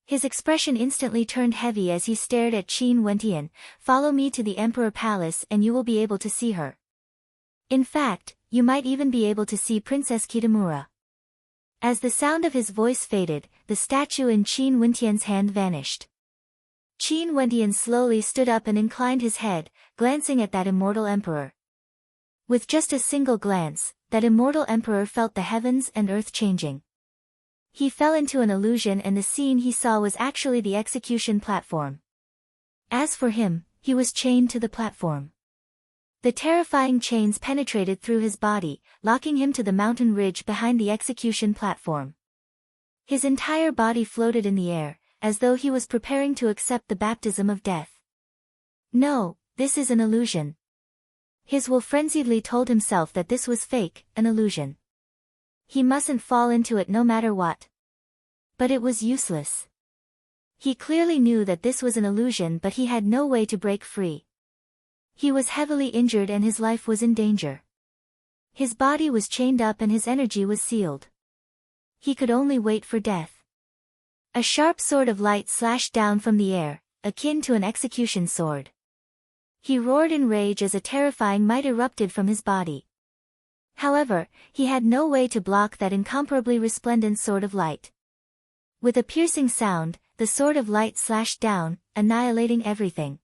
His expression instantly turned heavy as he stared at Qin Wentian. "Follow me to the Emperor Palace and you will be able to see her. In fact, you might even be able to see Princess Kitamura." As the sound of his voice faded, the statue in Qin Wentian's hand vanished. Qin Wentian slowly stood up and inclined his head, glancing at that immortal emperor. With just a single glance, that immortal emperor felt the heavens and earth changing. He fell into an illusion and the scene he saw was actually the execution platform. As for him, he was chained to the platform. The terrifying chains penetrated through his body, locking him to the mountain ridge behind the execution platform. His entire body floated in the air, as though he was preparing to accept the baptism of death. "No, this is an illusion." His will frenziedly told himself that this was fake, an illusion. He mustn't fall into it no matter what. But it was useless. He clearly knew that this was an illusion, but he had no way to break free. He was heavily injured and his life was in danger. His body was chained up and his energy was sealed. He could only wait for death. A sharp sword of light slashed down from the air, akin to an execution sword. He roared in rage as a terrifying might erupted from his body. However, he had no way to block that incomparably resplendent sword of light. With a piercing sound, the sword of light slashed down, annihilating everything.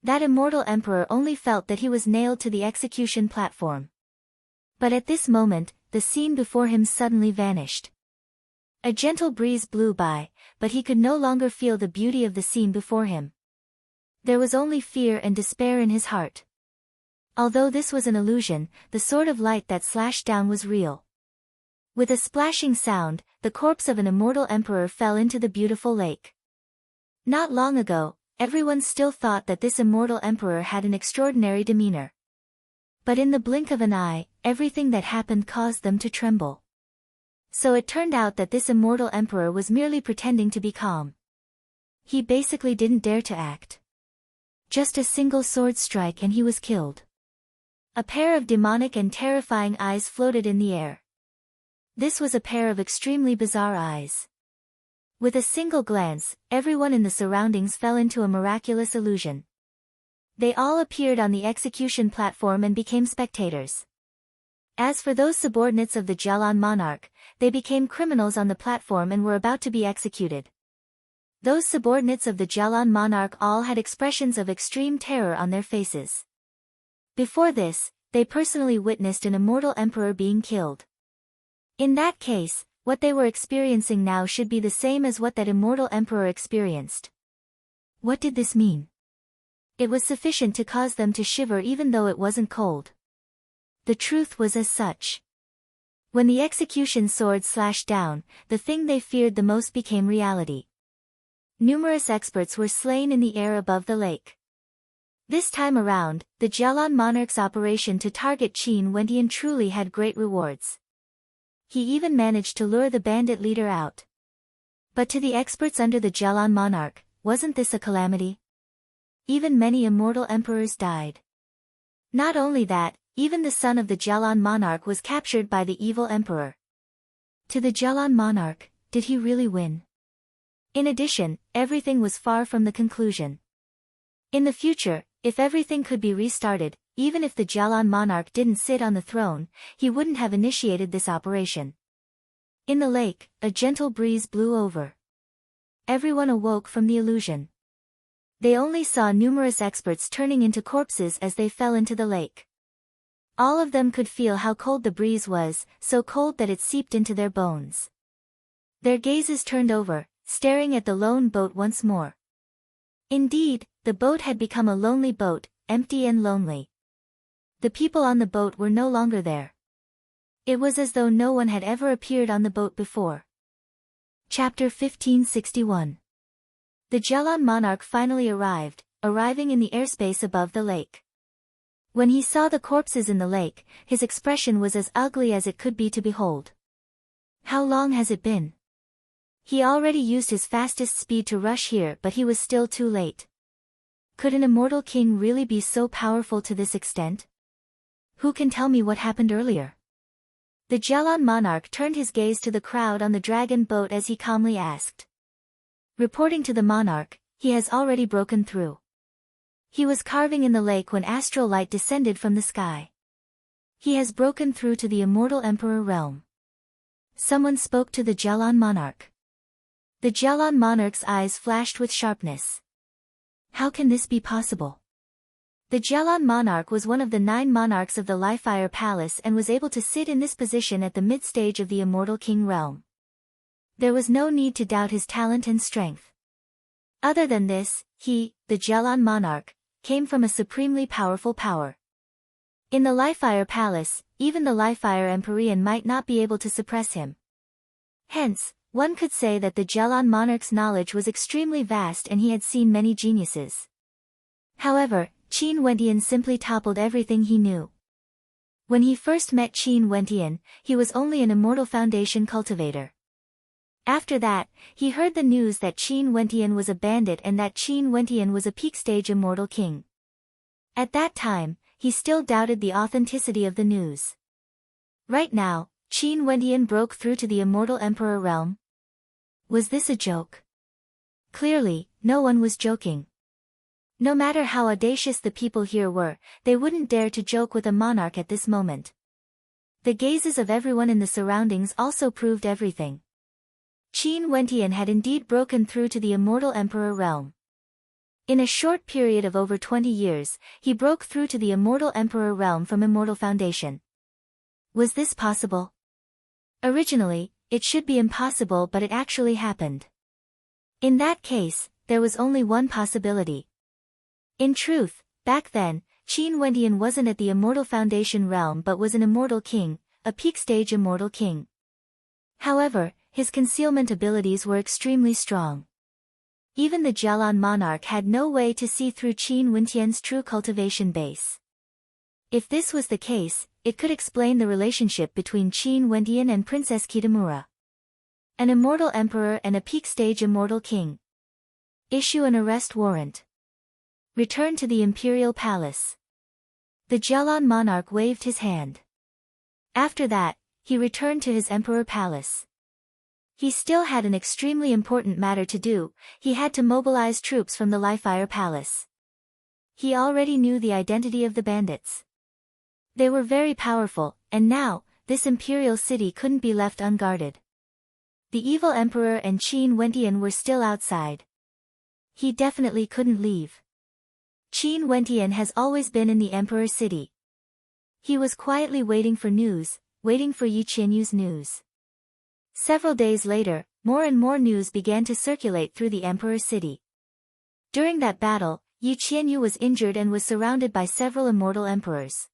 That immortal emperor only felt that he was nailed to the execution platform. But at this moment, the scene before him suddenly vanished. A gentle breeze blew by, but he could no longer feel the beauty of the scene before him. There was only fear and despair in his heart. Although this was an illusion, the sword of light that slashed down was real. With a splashing sound, the corpse of an immortal emperor fell into the beautiful lake. Not long ago, everyone still thought that this immortal emperor had an extraordinary demeanor. But in the blink of an eye, everything that happened caused them to tremble. So it turned out that this immortal emperor was merely pretending to be calm. He basically didn't dare to act. Just a single sword strike and he was killed. A pair of demonic and terrifying eyes floated in the air. This was a pair of extremely bizarre eyes. With a single glance, everyone in the surroundings fell into a miraculous illusion. They all appeared on the execution platform and became spectators. As for those subordinates of the Jialan monarch, they became criminals on the platform and were about to be executed. Those subordinates of the Jialan monarch all had expressions of extreme terror on their faces. Before this, they personally witnessed an immortal emperor being killed. In that case, what they were experiencing now should be the same as what that immortal emperor experienced. What did this mean? It was sufficient to cause them to shiver even though it wasn't cold. The truth was as such. When the execution sword slashed down, the thing they feared the most became reality. Numerous experts were slain in the air above the lake. This time around, the Jialan monarch's operation to target Qin Wentian truly had great rewards. He even managed to lure the bandit leader out. But to the experts under the Jialan monarch, wasn't this a calamity? Even many immortal emperors died. Not only that, even the son of the Jialan monarch was captured by the evil emperor. To the Jialan monarch, did he really win? In addition, everything was far from the conclusion. In the future, if everything could be restarted, even if the Jialan monarch didn't sit on the throne, he wouldn't have initiated this operation. In the lake, a gentle breeze blew over. Everyone awoke from the illusion. They only saw numerous experts turning into corpses as they fell into the lake. All of them could feel how cold the breeze was, so cold that it seeped into their bones. Their gazes turned over, staring at the lone boat once more. Indeed, the boat had become a lonely boat, empty and lonely. The people on the boat were no longer there. It was as though no one had ever appeared on the boat before. Chapter 1561. The Jialan monarch finally arriving in the airspace above the lake. When he saw the corpses in the lake, his expression was as ugly as it could be to behold. How long has it been? He already used his fastest speed to rush here, but he was still too late. Could an immortal king really be so powerful to this extent? Who can tell me what happened earlier? The Jelon monarch turned his gaze to the crowd on the dragon boat as he calmly asked. Reporting to the monarch, he has already broken through. He was carving in the lake when astral light descended from the sky. He has broken through to the immortal emperor realm. Someone spoke to the Jelon monarch. The Jelon monarch's eyes flashed with sharpness. How can this be possible? The Jelon monarch was one of the 9 monarchs of the Lifefire Palace and was able to sit in this position at the mid-stage of the immortal king realm. There was no need to doubt his talent and strength. Other than this, he, the Jelon monarch, came from a supremely powerful power. In the Lifefire Palace, even the Lifefire Empyrean might not be able to suppress him. Hence, one could say that the Jelon monarch's knowledge was extremely vast and he had seen many geniuses. However, Qin Wentian simply toppled everything he knew. When he first met Qin Wentian, he was only an immortal foundation cultivator. After that, he heard the news that Qin Wentian was a bandit and that Qin Wentian was a peak-stage immortal king. At that time, he still doubted the authenticity of the news. Right now, Qin Wentian broke through to the immortal emperor realm. Was this a joke? Clearly, no one was joking. No matter how audacious the people here were, they wouldn't dare to joke with a monarch at this moment. The gazes of everyone in the surroundings also proved everything. Qin Wentian had indeed broken through to the immortal emperor realm. In a short period of over 20 years, he broke through to the immortal emperor realm from immortal foundation. Was this possible? Originally, it should be impossible, but it actually happened. In that case, there was only one possibility. In truth, back then, Qin Wentian wasn't at the immortal foundation realm but was an immortal king, a peak-stage immortal king. However, his concealment abilities were extremely strong. Even the Jelon monarch had no way to see through Qin Wentian's true cultivation base. If this was the case, it could explain the relationship between Qin Wentian and Princess Kitamura. An immortal emperor and a peak-stage immortal king. Issue an arrest warrant. Return to the imperial palace. The Jelon monarch waved his hand. After that, he returned to his emperor palace. He still had an extremely important matter to do. He had to mobilize troops from the Lifefire Palace. He already knew the identity of the bandits. They were very powerful, and now, this imperial city couldn't be left unguarded. The evil emperor and Qin Wentian were still outside. He definitely couldn't leave. Qin Wentian has always been in the emperor's city. He was quietly waiting for news, waiting for Yi Qianyu's news. Several days later, more and more news began to circulate through the emperor's city. During that battle, Yi Qianyu was injured and was surrounded by several immortal emperors.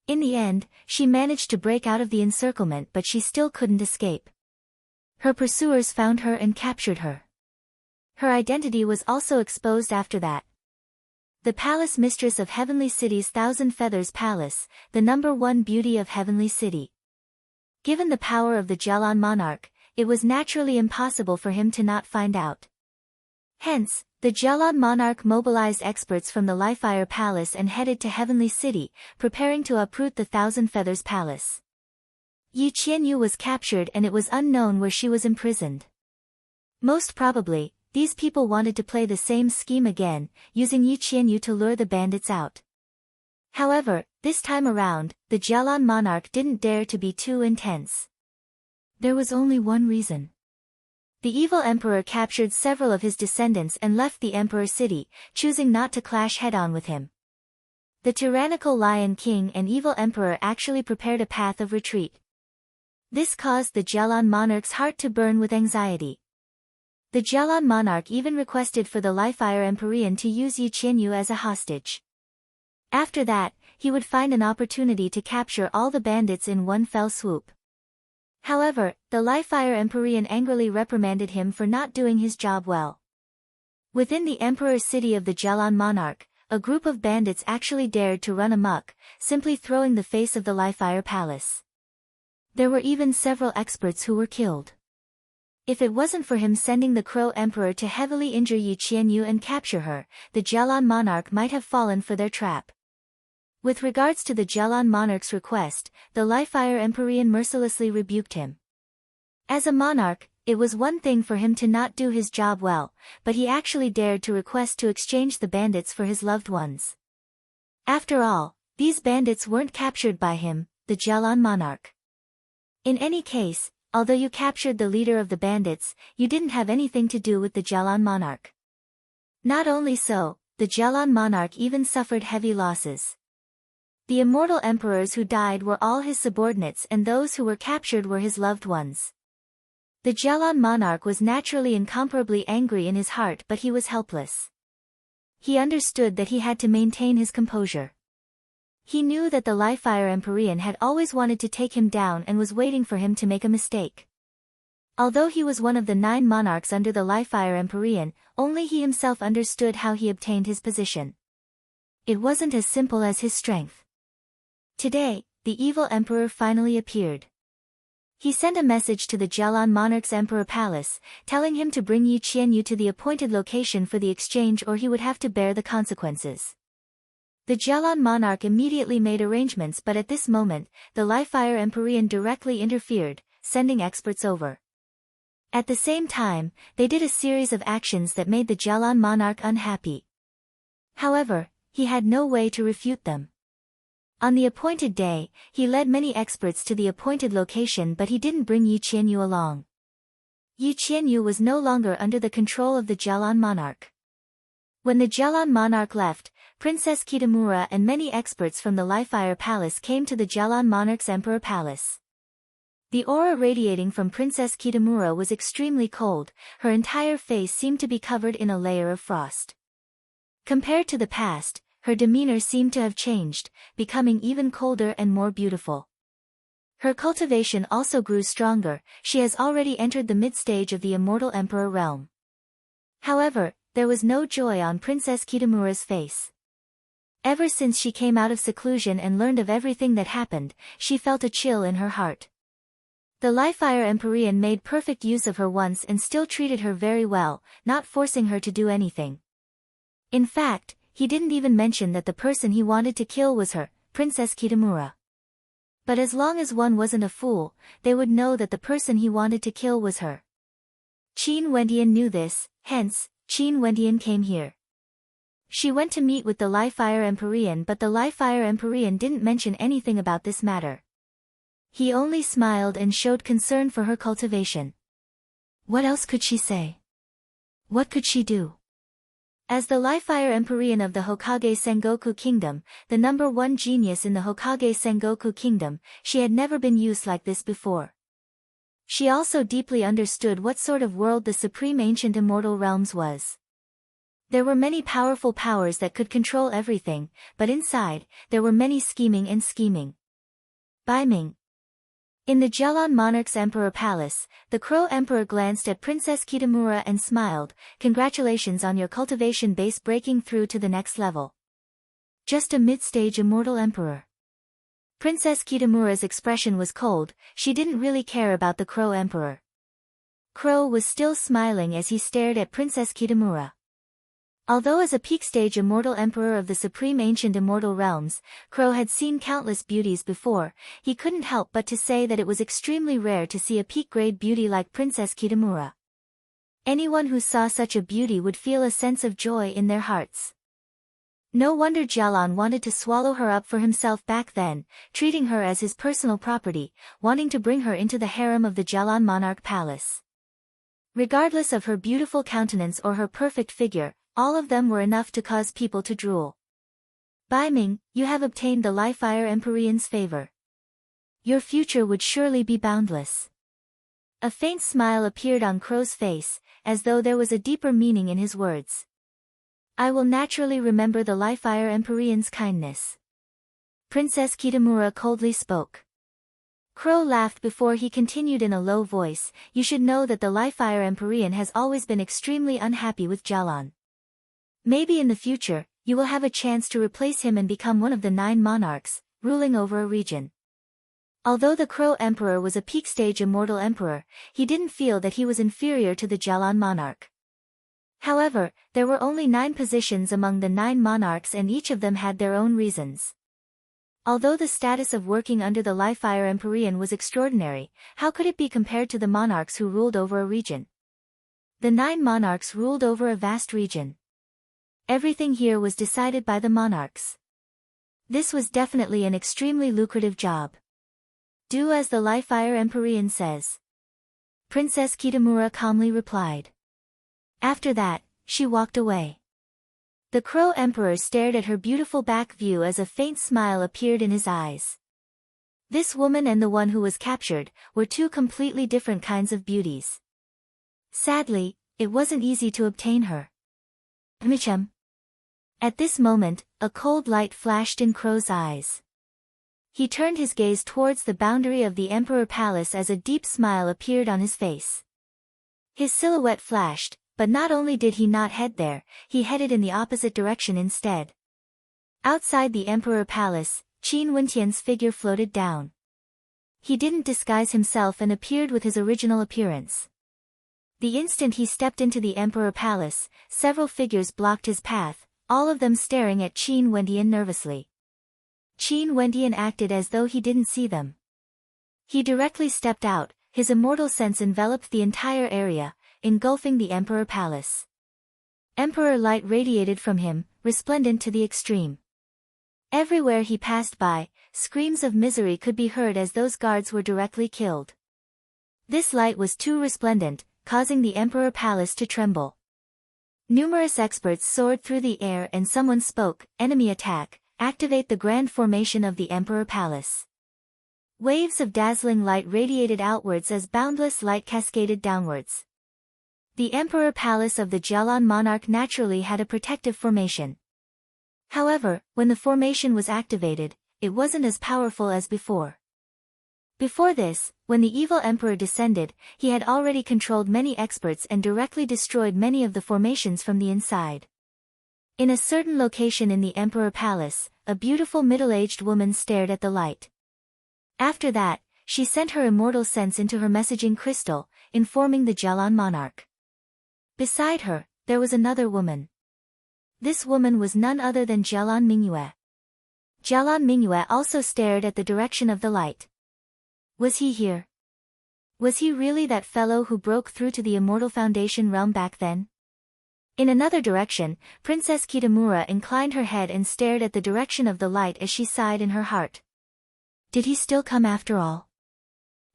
In the end, she managed to break out of the encirclement, but she still couldn't escape. Her pursuers found her and captured her. Her identity was also exposed after that. The palace mistress of Heavenly City's Thousand Feathers Palace, the #1 beauty of Heavenly City. Given the power of the Jelon monarch, it was naturally impossible for him to not find out. Hence, the Jelon monarch mobilized experts from the Lifefire Palace and headed to Heavenly City, preparing to uproot the Thousand Feathers Palace. Yi Qianyu was captured and it was unknown where she was imprisoned. Most probably, these people wanted to play the same scheme again, using Yi Qianyu to lure the bandits out. However, this time around, the Jelon monarch didn't dare to be too intense. There was only one reason. The evil emperor captured several of his descendants and left the emperor's city, choosing not to clash head-on with him. The tyrannical Lion King and evil emperor actually prepared a path of retreat. This caused the Jelon monarch's heart to burn with anxiety. The Jelon monarch even requested for the Lifefire Empyrean to use Yi Qianyu as a hostage. After that, he would find an opportunity to capture all the bandits in one fell swoop. However, the Lifefire Empyrean angrily reprimanded him for not doing his job well. Within the emperor's city of the Jelon monarch, a group of bandits actually dared to run amok, simply throwing the face of the Lifefire Palace. There were even several experts who were killed. If it wasn't for him sending the Crow Emperor to heavily injure Yi Qianyu and capture her, the Jialan monarch might have fallen for their trap. With regards to the Jialan monarch's request, the Li-Fire Empyrean mercilessly rebuked him. As a monarch, it was one thing for him to not do his job well, but he actually dared to request to exchange the bandits for his loved ones. After all, these bandits weren't captured by him, the Jialan monarch. In any case, although you captured the leader of the bandits, you didn't have anything to do with the Jialan monarch. Not only so, the Jialan monarch even suffered heavy losses. The immortal emperors who died were all his subordinates and those who were captured were his loved ones. The Jialan monarch was naturally incomparably angry in his heart, but he was helpless. He understood that he had to maintain his composure. He knew that the Li-Fire Empyrean had always wanted to take him down and was waiting for him to make a mistake. Although he was one of the 9 monarchs under the Li-Fire Empyrean, only he himself understood how he obtained his position. It wasn't as simple as his strength. Today, the evil emperor finally appeared. He sent a message to the Jialan monarch's emperor palace, telling him to bring Yi Qianyu to the appointed location for the exchange or he would have to bear the consequences. The Jialan monarch immediately made arrangements, but at this moment, the Li-Fire Empyrean directly interfered, sending experts over. At the same time, they did a series of actions that made the Jialan monarch unhappy. However, he had no way to refute them. On the appointed day, he led many experts to the appointed location, but he didn't bring Yi Qianyu along. Yi Qianyu was no longer under the control of the Jialan monarch. When the Jialan monarch left, Princess Kitamura and many experts from the Li-Fire Palace came to the Jialan monarch's emperor palace. The aura radiating from Princess Kitamura was extremely cold, her entire face seemed to be covered in a layer of frost. Compared to the past, her demeanor seemed to have changed, becoming even colder and more beautiful. Her cultivation also grew stronger, she has already entered the mid-stage of the immortal emperor realm. However, there was no joy on Princess Kitamura's face. Ever since she came out of seclusion and learned of everything that happened, she felt a chill in her heart. The Li-Fire Empyrean made perfect use of her once and still treated her very well, not forcing her to do anything. In fact, he didn't even mention that the person he wanted to kill was her, Princess Kitamura. But as long as one wasn't a fool, they would know that the person he wanted to kill was her. Qin Wendian knew this, hence, Qin Wendian came here. She went to meet with the Li-Fire Empyrean, but the Li-Fire Empyrean didn't mention anything about this matter. He only smiled and showed concern for her cultivation. What else could she say? What could she do? As the Li-Fire Empyrean of the Hokage Sengoku Kingdom, the #1 genius in the Hokage Sengoku Kingdom, she had never been used like this before. She also deeply understood what sort of world the Supreme Ancient Immortal Realms was. There were many powerful powers that could control everything, but inside, there were many scheming and scheming. Baiming. In the Jialan monarch's emperor palace, the Crow Emperor glanced at Princess Kitamura and smiled, "Congratulations on your cultivation base breaking through to the next level." Just a mid-stage immortal emperor. Princess Kitamura's expression was cold, she didn't really care about the Crow Emperor. Crow was still smiling as he stared at Princess Kitamura. Although as a peak-stage immortal emperor of the Supreme Ancient Immortal Realms, Crow had seen countless beauties before, he couldn't help but to say that it was extremely rare to see a peak-grade beauty like Princess Kitamura. Anyone who saw such a beauty would feel a sense of joy in their hearts. No wonder Jialan wanted to swallow her up for himself back then, treating her as his personal property, wanting to bring her into the harem of the Jialan monarch palace. Regardless of her beautiful countenance or her perfect figure, all of them were enough to cause people to drool. Baiming, you have obtained the Li-Fire Empyrean's favor. Your future would surely be boundless. A faint smile appeared on Crow's face, as though there was a deeper meaning in his words. I will naturally remember the Li-Fire Empyrean's kindness. Princess Kitamura coldly spoke. Crow laughed before he continued in a low voice, you should know that the Li-Fire Empyrean has always been extremely unhappy with Jialan. Maybe in the future, you will have a chance to replace him and become one of the 9 monarchs, ruling over a region. Although the Crow Emperor was a peak-stage immortal emperor, he didn't feel that he was inferior to the Jalan monarch. However, there were only 9 positions among the 9 monarchs and each of them had their own reasons. Although the status of working under the Lifeire Empyrean was extraordinary, how could it be compared to the monarchs who ruled over a region? The 9 monarchs ruled over a vast region. Everything here was decided by the monarchs. This was definitely an extremely lucrative job. Do as the Lifeire Empyrean says. Princess Kitamura calmly replied. After that, she walked away. The Crow Emperor stared at her beautiful back view as a faint smile appeared in his eyes. This woman and the one who was captured were 2 completely different kinds of beauties. Sadly, it wasn't easy to obtain her. Michem. At this moment, a cold light flashed in Crow's eyes. He turned his gaze towards the boundary of the Emperor Palace as a deep smile appeared on his face. His silhouette flashed, but not only did he not head there, he headed in the opposite direction instead. Outside the Emperor Palace, Qin Wentian's figure floated down. He didn't disguise himself and appeared with his original appearance. The instant he stepped into the Emperor Palace, several figures blocked his path, all of them staring at Qin Wentian nervously. Qin Wentian acted as though he didn't see them. He directly stepped out, his immortal sense enveloped the entire area, engulfing the Emperor Palace. Emperor light radiated from him, resplendent to the extreme. Everywhere he passed by, screams of misery could be heard as those guards were directly killed. This light was too resplendent, causing the Emperor Palace to tremble. Numerous experts soared through the air and someone spoke, "Enemy attack, activate the grand formation of the Emperor Palace." Waves of dazzling light radiated outwards as boundless light cascaded downwards. The Emperor Palace of the Jalan monarch naturally had a protective formation. However, when the formation was activated, it wasn't as powerful as before. Before this, when the evil emperor descended, he had already controlled many experts and directly destroyed many of the formations from the inside. In a certain location in the Emperor Palace, a beautiful middle-aged woman stared at the light. After that, she sent her immortal sense into her messaging crystal, informing the Jalan monarch. Beside her, there was another woman. This woman was none other than Jalan Mingyue. Jalan Mingyue also stared at the direction of the light. Was he here? Was he really that fellow who broke through to the immortal foundation realm back then? In another direction, Princess Kitamura inclined her head and stared at the direction of the light as she sighed in her heart. Did he still come after all?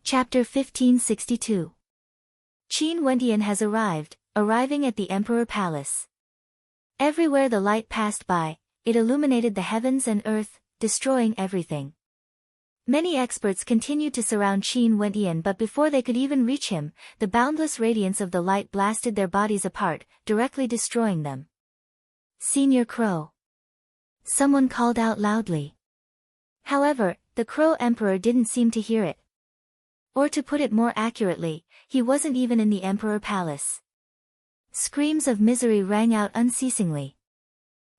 Chapter 1562. Qin Wentian has arriving at the Emperor Palace. Everywhere the light passed by, it illuminated the heavens and earth, destroying everything. Many experts continued to surround Qin Wentian, but before they could even reach him, the boundless radiance of the light blasted their bodies apart, directly destroying them. Senior Crow. Someone called out loudly. However, the Crow Emperor didn't seem to hear it. Or to put it more accurately, he wasn't even in the Emperor Palace. Screams of misery rang out unceasingly.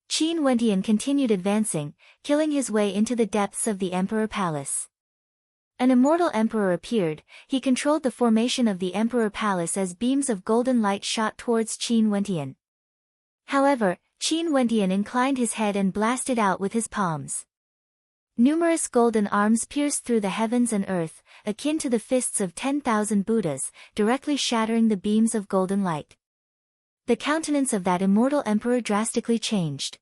Qin Wentian continued advancing, killing his way into the depths of the Emperor Palace. An immortal emperor appeared. He controlled the formation of the Emperor Palace as beams of golden light shot towards Qin Wentian. However, Qin Wentian inclined his head and blasted out with his palms. Numerous golden arms pierced through the heavens and earth, akin to the fists of 10,000 Buddhas, directly shattering the beams of golden light. The countenance of that immortal emperor drastically changed.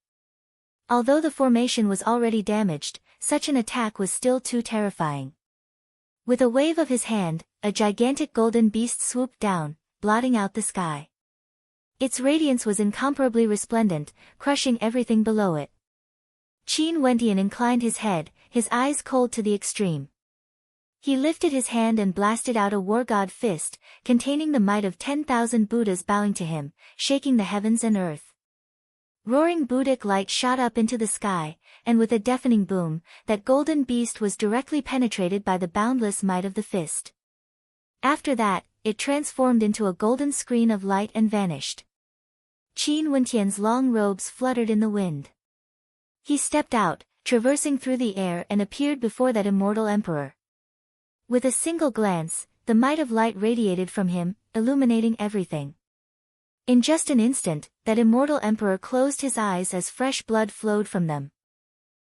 Although the formation was already damaged, such an attack was still too terrifying. With a wave of his hand, a gigantic golden beast swooped down, blotting out the sky. Its radiance was incomparably resplendent, crushing everything below it. Qin Wentian inclined his head, his eyes cold to the extreme. He lifted his hand and blasted out a war god fist, containing the might of 10,000 Buddhas bowing to him, shaking the heavens and earth. Roaring Buddhic light shot up into the sky, and with a deafening boom, that golden beast was directly penetrated by the boundless might of the fist. After that, it transformed into a golden screen of light and vanished. Qin Wentian's long robes fluttered in the wind. He stepped out, traversing through the air and appeared before that immortal emperor. With a single glance, the might of light radiated from him, illuminating everything. In just an instant, that immortal emperor closed his eyes as fresh blood flowed from them.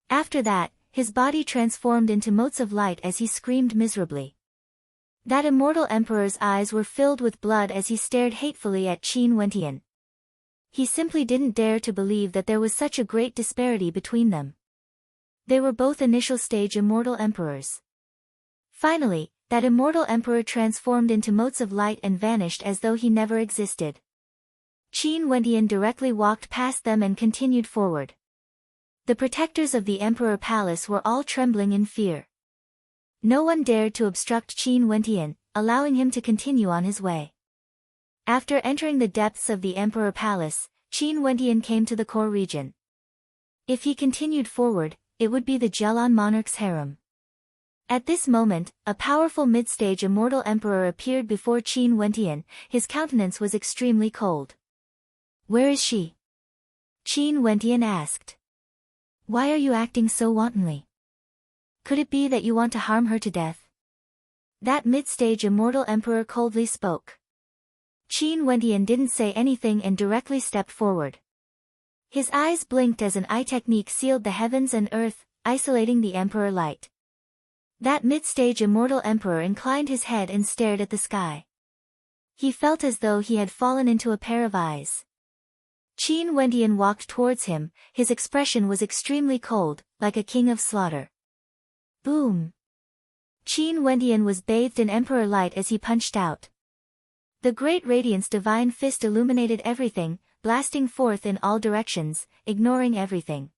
After that, his body transformed into motes of light as he screamed miserably. That immortal emperor's eyes were filled with blood as he stared hatefully at Qin Wentian. He simply didn't dare to believe that there was such a great disparity between them. They were both initial stage immortal emperors. Finally, that immortal emperor transformed into motes of light and vanished as though he never existed. Qin Wentian directly walked past them and continued forward. The protectors of the emperor palace were all trembling in fear. No one dared to obstruct Qin Wentian, allowing him to continue on his way. After entering the depths of the emperor palace, Qin Wentian came to the core region. If he continued forward, it would be the Jelon monarch's harem. At this moment, a powerful mid-stage immortal emperor appeared before Qin Wentian. His countenance was extremely cold. "Where is she?" Qin Wentian asked. "Why are you acting so wantonly? Could it be that you want to harm her to death?" That mid-stage immortal emperor coldly spoke. Qin Wentian didn't say anything and directly stepped forward. His eyes blinked as an eye technique sealed the heavens and earth, isolating the emperor light. That mid-stage immortal emperor inclined his head and stared at the sky. He felt as though he had fallen into a pair of eyes. Qin Wentian walked towards him. His expression was extremely cold, like a king of slaughter. Boom! Qin Wentian was bathed in emperor light as he punched out. The great radiance divine fist illuminated everything, blasting forth in all directions, ignoring everything.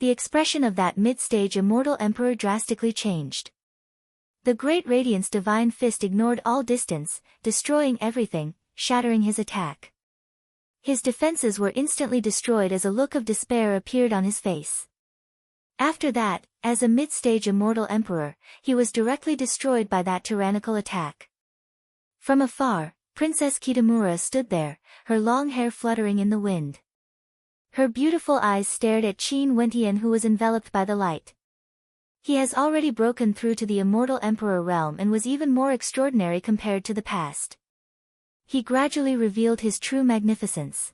The expression of that mid-stage immortal emperor drastically changed. The great radiance divine fist ignored all distance, destroying everything, shattering his attack. His defenses were instantly destroyed as a look of despair appeared on his face. After that, as a mid-stage immortal emperor, he was directly destroyed by that tyrannical attack. From afar, Princess Kitamura stood there, her long hair fluttering in the wind. Her beautiful eyes stared at Qin Wentian, who was enveloped by the light. He has already broken through to the immortal emperor realm and was even more extraordinary compared to the past. He gradually revealed his true magnificence.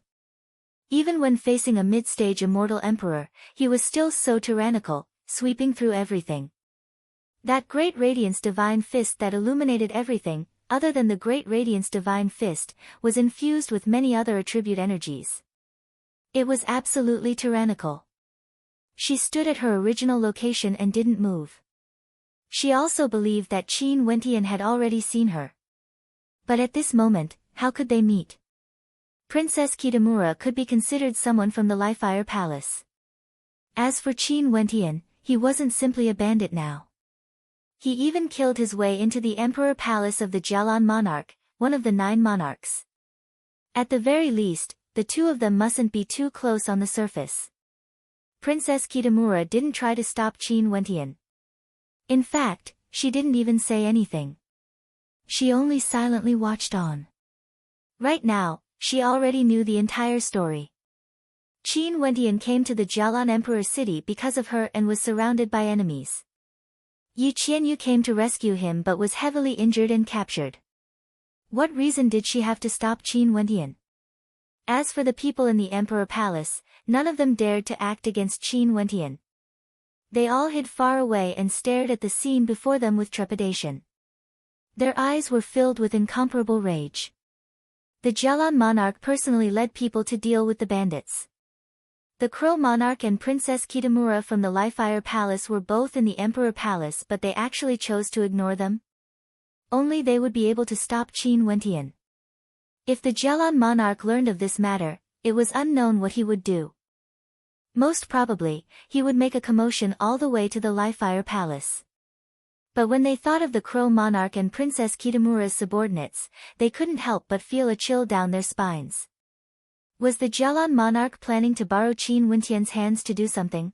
Even when facing a mid-stage immortal emperor, he was still so tyrannical, sweeping through everything. That great radiance divine fist that illuminated everything, other than the great radiance divine fist, was infused with many other attribute energies. It was absolutely tyrannical. She stood at her original location and didn't move. She also believed that Qin Wentian had already seen her. But at this moment, how could they meet? Princess Kitamura could be considered someone from the Lifire Palace. As for Qin Wentian, he wasn't simply a bandit now. He even killed his way into the Emperor Palace of the Jelon monarch, one of the 9 monarchs. At the very least, the two of them mustn't be too close on the surface. Princess Kitamura didn't try to stop Qin Wentian. In fact, she didn't even say anything. She only silently watched on. Right now, she already knew the entire story. Qin Wentian came to the Jelon Emperor city because of her and was surrounded by enemies. Yi Qianyu came to rescue him but was heavily injured and captured. What reason did she have to stop Qin Wentian? As for the people in the Emperor Palace, none of them dared to act against Qin Wentian. They all hid far away and stared at the scene before them with trepidation. Their eyes were filled with incomparable rage. The Jelon monarch personally led people to deal with the bandits. The Crow monarch and Princess Kitamura from the Lifire Palace were both in the Emperor Palace, but they actually chose to ignore them. Only they would be able to stop Qin Wentian. If the Jelon monarch learned of this matter, it was unknown what he would do. Most probably, he would make a commotion all the way to the Lifire Palace. But when they thought of the Crow monarch and Princess Kitamura's subordinates, they couldn't help but feel a chill down their spines. Was the Jelon monarch planning to borrow Qin Wentian's hands to do something?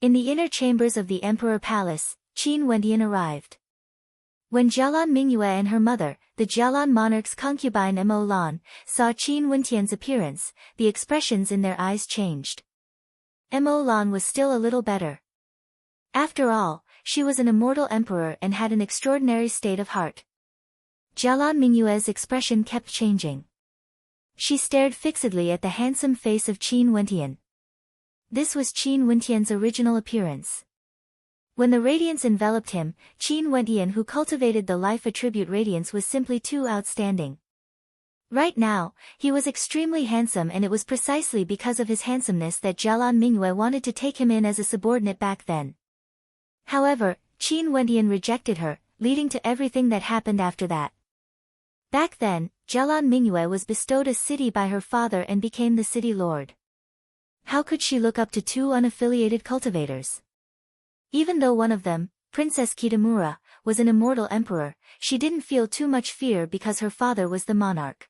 In the inner chambers of the Emperor Palace, Qin Wentian arrived. When Jelon Mingyue and her mother, the Jelon monarch's concubine Mo Lan, saw Qin Wentian's appearance, the expressions in their eyes changed. Mo Lan was still a little better. After all, she was an immortal emperor and had an extraordinary state of heart. Jialan Mingyue's expression kept changing. She stared fixedly at the handsome face of Qin Wentian. This was Qin Wentian's original appearance. When the radiance enveloped him, Qin Wentian, who cultivated the life attribute radiance, was simply too outstanding. Right now, he was extremely handsome, and it was precisely because of his handsomeness that Jialan Mingyue wanted to take him in as a subordinate back then. However, Qin Wentian rejected her, leading to everything that happened after that. Back then, Jialan Mingyue was bestowed a city by her father and became the city lord. How could she look up to two unaffiliated cultivators? Even though one of them, Princess Kitamura, was an immortal emperor, she didn't feel too much fear because her father was the monarch.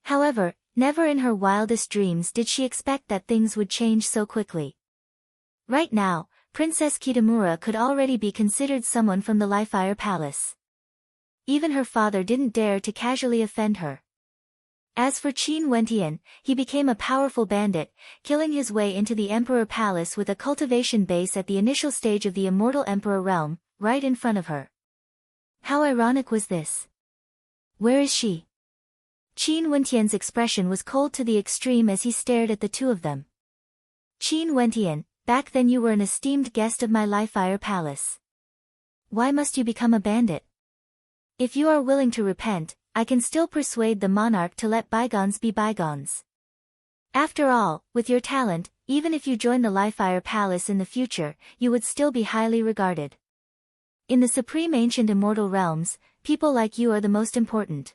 However, never in her wildest dreams did she expect that things would change so quickly. Right now, Princess Kitamura could already be considered someone from the Lifefire Palace. Even her father didn't dare to casually offend her. As for Qin Wentian, he became a powerful bandit, killing his way into the Emperor Palace with a cultivation base at the initial stage of the Immortal Emperor realm, right in front of her. How ironic was this? Where is she? Qin Wentian's expression was cold to the extreme as he stared at the two of them. Qin Wentian, back then you were an esteemed guest of my Lifefire Palace. Why must you become a bandit? If you are willing to repent, I can still persuade the monarch to let bygones be bygones. After all, with your talent, even if you join the Lifefire Palace in the future, you would still be highly regarded. In the supreme ancient immortal realms, people like you are the most important.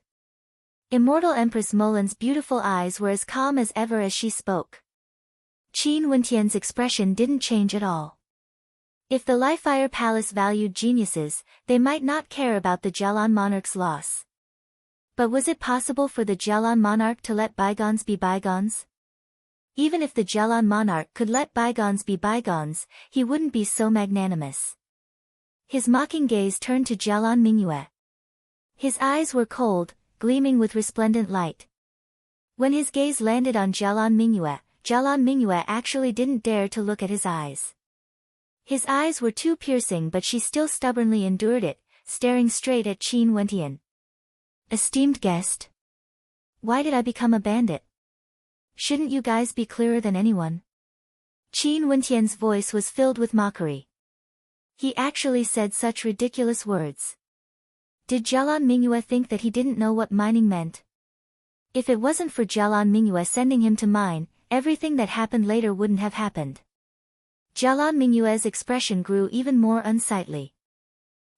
Immortal Empress Molan's beautiful eyes were as calm as ever as she spoke. Qin Wentian's expression didn't change at all. If the Lifefire Palace valued geniuses, they might not care about the Jialan monarch's loss. But was it possible for the Jialan monarch to let bygones be bygones? Even if the Jialan monarch could let bygones be bygones, he wouldn't be so magnanimous. His mocking gaze turned to Jialan Mingyue. His eyes were cold, gleaming with resplendent light. When his gaze landed on Jialan Mingyue actually didn't dare to look at his eyes. His eyes were too piercing, but she still stubbornly endured it, staring straight at Qin Wentian. Esteemed guest. Why did I become a bandit? Shouldn't you guys be clearer than anyone? Qin Wentian's voice was filled with mockery. He actually said such ridiculous words. Did Jialan Mingyue think that he didn't know what mining meant? If it wasn't for Jialan Mingyue sending him to mine, everything that happened later wouldn't have happened. Jialan Mingyue's expression grew even more unsightly.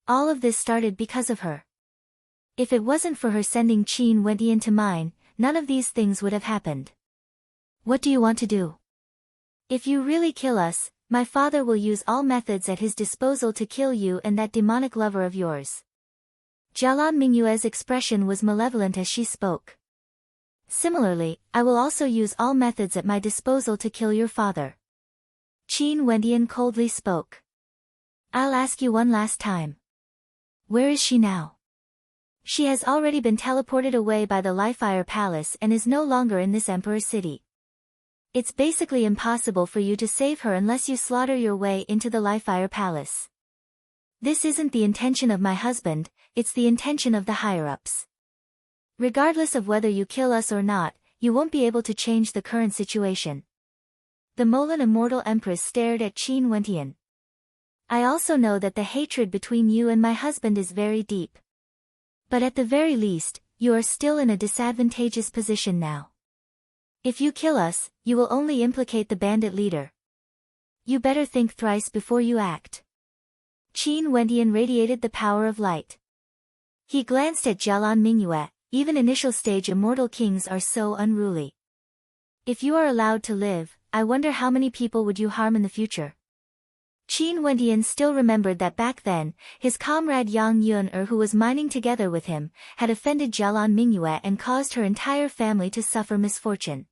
All of this started because of her. If it wasn't for her sending Qin Wentian to mine, none of these things would have happened. What do you want to do? If you really kill us, my father will use all methods at his disposal to kill you and that demonic lover of yours. Jialan Mingyue's expression was malevolent as she spoke. Similarly, I will also use all methods at my disposal to kill your father. Qin Wentian coldly spoke. I'll ask you one last time. Where is she now? She has already been teleported away by the Lifefire Palace and is no longer in this Emperor's city. It's basically impossible for you to save her unless you slaughter your way into the Lifefire Palace. This isn't the intention of my husband, it's the intention of the higher-ups. Regardless of whether you kill us or not, you won't be able to change the current situation. The Molan Immortal Empress stared at Qin Wentian. I also know that the hatred between you and my husband is very deep. But at the very least, you are still in a disadvantageous position now. If you kill us, you will only implicate the bandit leader. You better think thrice before you act. Qin Wentian radiated the power of light. He glanced at Jialan Mingyue. Even initial stage immortal kings are so unruly. If you are allowed to live, I wonder how many people would you harm in the future. Qin Wentian still remembered that back then, his comrade Yang Yun-er, who was mining together with him, had offended Jialan Mingyue and caused her entire family to suffer misfortune.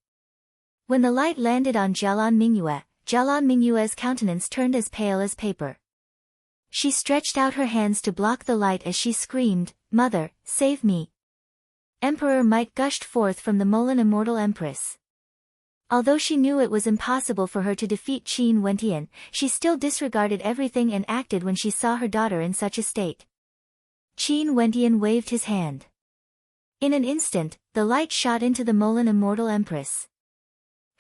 When the light landed on Jialan Mingyue's countenance turned as pale as paper. She stretched out her hands to block the light as she screamed, "Mother, save me!" Emperor might gushed forth from the Molan Immortal Empress. Although she knew it was impossible for her to defeat Qin Wentian, she still disregarded everything and acted when she saw her daughter in such a state. Qin Wentian waved his hand. In an instant, the light shot into the Molan immortal empress.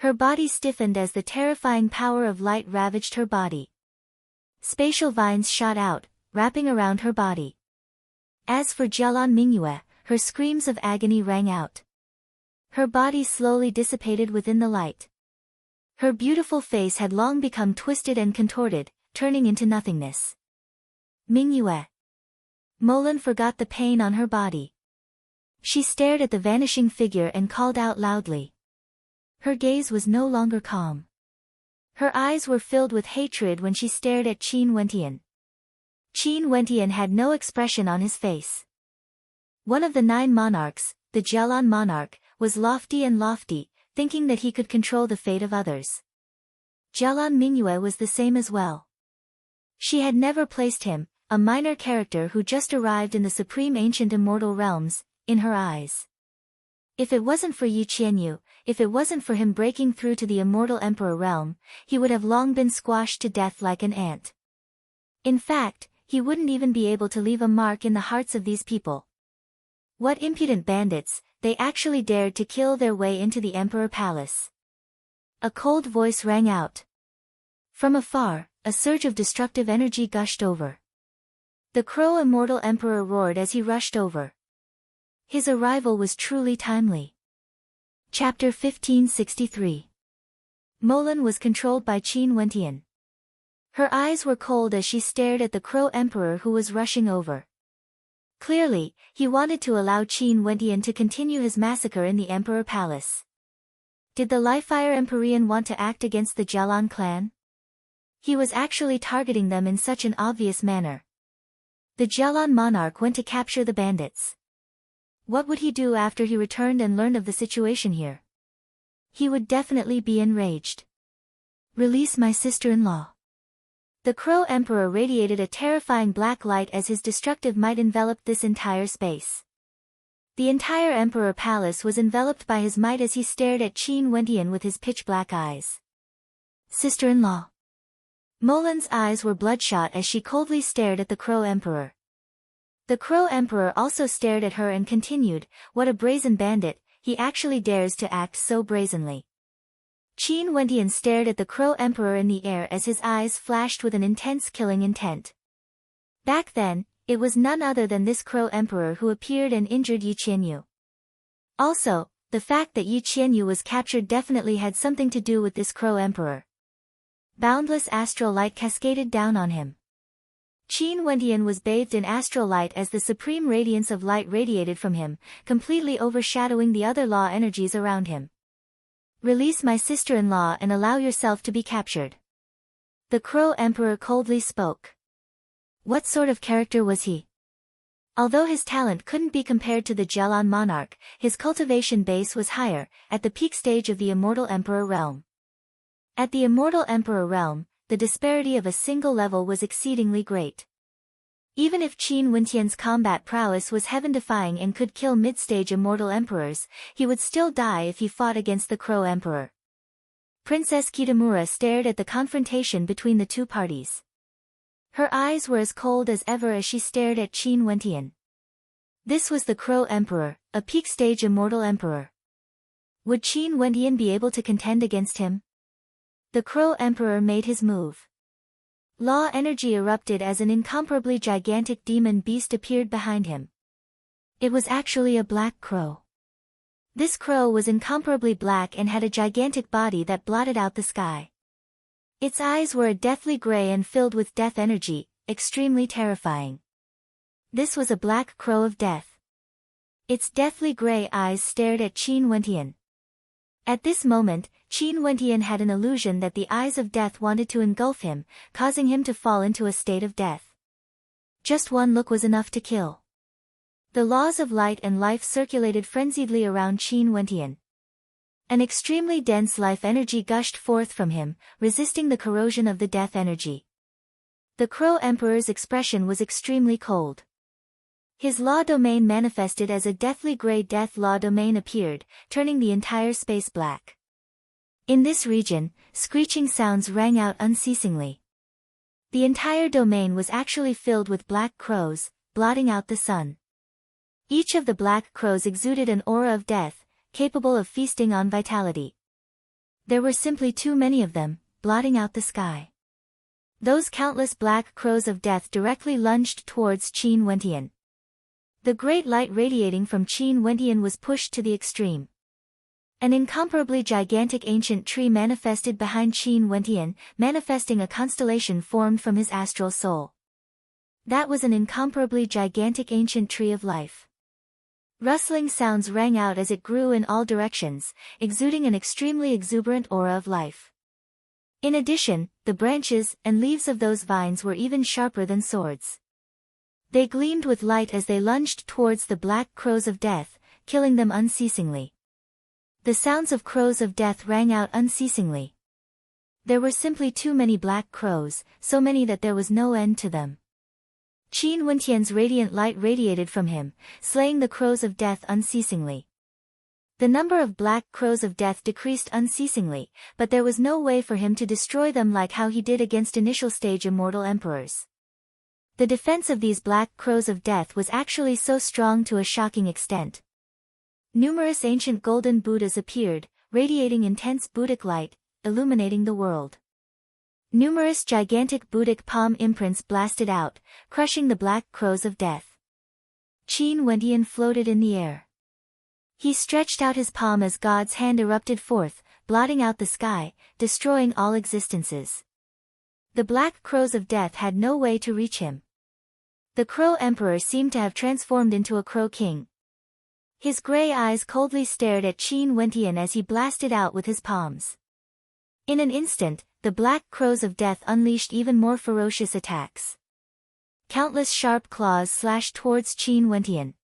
Her body stiffened as the terrifying power of light ravaged her body. Spatial vines shot out, wrapping around her body. As for Jialan Mingyue, her screams of agony rang out. Her body slowly dissipated within the light. Her beautiful face had long become twisted and contorted, turning into nothingness. Mingyue. Molan forgot the pain on her body. She stared at the vanishing figure and called out loudly. Her gaze was no longer calm. Her eyes were filled with hatred when she stared at Qin Wentian. Qin Wentian had no expression on his face. One of the 9 monarchs, the Jialan monarch, was lofty, thinking that he could control the fate of others. Jialan Mingyue was the same as well. She had never placed him, a minor character who just arrived in the supreme ancient immortal realms, in her eyes. If it wasn't for Yi Qianyu, if it wasn't for him breaking through to the immortal emperor realm, he would have long been squashed to death like an ant. In fact, he wouldn't even be able to leave a mark in the hearts of these people. What impudent bandits, they actually dared to kill their way into the emperor palace. A cold voice rang out. From afar, a surge of destructive energy gushed over. The Crow immortal emperor roared as he rushed over. His arrival was truly timely. Chapter 1563. Molan was controlled by Qin Wentian. Her eyes were cold as she stared at the Crow emperor who was rushing over. Clearly, he wanted to allow Qin Wentian to continue his massacre in the emperor palace. Did the Lifire Empyrean want to act against the Jialan clan? He was actually targeting them in such an obvious manner. The Jialan monarch went to capture the bandits. What would he do after he returned and learned of the situation here? He would definitely be enraged. Release my sister-in-law. The Crow Emperor radiated a terrifying black light as his destructive might enveloped this entire space. The entire Emperor Palace was enveloped by his might as he stared at Qin Wentian with his pitch-black eyes. Sister-in-law. Molan's eyes were bloodshot as she coldly stared at the Crow Emperor. The Crow Emperor also stared at her and continued, what a brazen bandit, he actually dares to act so brazenly. Qin Wentian stared at the Crow Emperor in the air as his eyes flashed with an intense killing intent. Back then, it was none other than this Crow Emperor who appeared and injured Yi Qianyu. Also, the fact that Yi Qianyu was captured definitely had something to do with this Crow Emperor. Boundless astral light cascaded down on him. Qin Wentian was bathed in astral light as the supreme radiance of light radiated from him, completely overshadowing the other law energies around him. Release my sister-in-law and allow yourself to be captured. The Crow Emperor coldly spoke. What sort of character was he? Although his talent couldn't be compared to the Jialan monarch, his cultivation base was higher, at the peak stage of the Immortal Emperor realm. At the Immortal Emperor realm, the disparity of a single level was exceedingly great. Even if Qin Wentian's combat prowess was heaven-defying and could kill mid-stage immortal emperors, he would still die if he fought against the Crow Emperor. Princess Kitamura stared at the confrontation between the two parties. Her eyes were as cold as ever as she stared at Qin Wentian. This was the Crow Emperor, a peak-stage immortal emperor. Would Qin Wentian be able to contend against him? The Crow Emperor made his move. Law energy erupted as an incomparably gigantic demon beast appeared behind him. It was actually a black crow. This crow was incomparably black and had a gigantic body that blotted out the sky. Its eyes were a deathly gray and filled with death energy, extremely terrifying. This was a black crow of death. Its deathly gray eyes stared at Qin Wentian. At this moment, Qin Wentian had an illusion that the eyes of death wanted to engulf him, causing him to fall into a state of death. Just one look was enough to kill. The laws of light and life circulated frenziedly around Qin Wentian. An extremely dense life energy gushed forth from him, resisting the corrosion of the death energy. The Crow Emperor's expression was extremely cold. His law domain manifested as a deathly gray death law domain appeared, turning the entire space black. In this region, screeching sounds rang out unceasingly. The entire domain was actually filled with black crows, blotting out the sun. Each of the black crows exuded an aura of death, capable of feasting on vitality. There were simply too many of them, blotting out the sky. Those countless black crows of death directly lunged towards Qin Wentian. The great light radiating from Qin Wentian was pushed to the extreme. An incomparably gigantic ancient tree manifested behind Qin Wentian, manifesting a constellation formed from his astral soul. That was an incomparably gigantic ancient tree of life. Rustling sounds rang out as it grew in all directions, exuding an extremely exuberant aura of life. In addition, the branches and leaves of those vines were even sharper than swords. They gleamed with light as they lunged towards the black crows of death, killing them unceasingly. The sounds of crows of death rang out unceasingly. There were simply too many black crows, so many that there was no end to them. Qin Wentian's radiant light radiated from him, slaying the crows of death unceasingly. The number of black crows of death decreased unceasingly, but there was no way for him to destroy them like how he did against initial stage immortal emperors. The defense of these black crows of death was actually so strong to a shocking extent. Numerous ancient golden Buddhas appeared, radiating intense Buddhic light, illuminating the world. Numerous gigantic Buddhic palm imprints blasted out, crushing the black crows of death. Qin Wentian floated in the air. He stretched out his palm as God's hand erupted forth, blotting out the sky, destroying all existences. The black crows of death had no way to reach him. The Crow Emperor seemed to have transformed into a Crow King. His gray eyes coldly stared at Qin Wentian as he blasted out with his palms. In an instant, the black crows of death unleashed even more ferocious attacks. Countless sharp claws slashed towards Qin Wentian.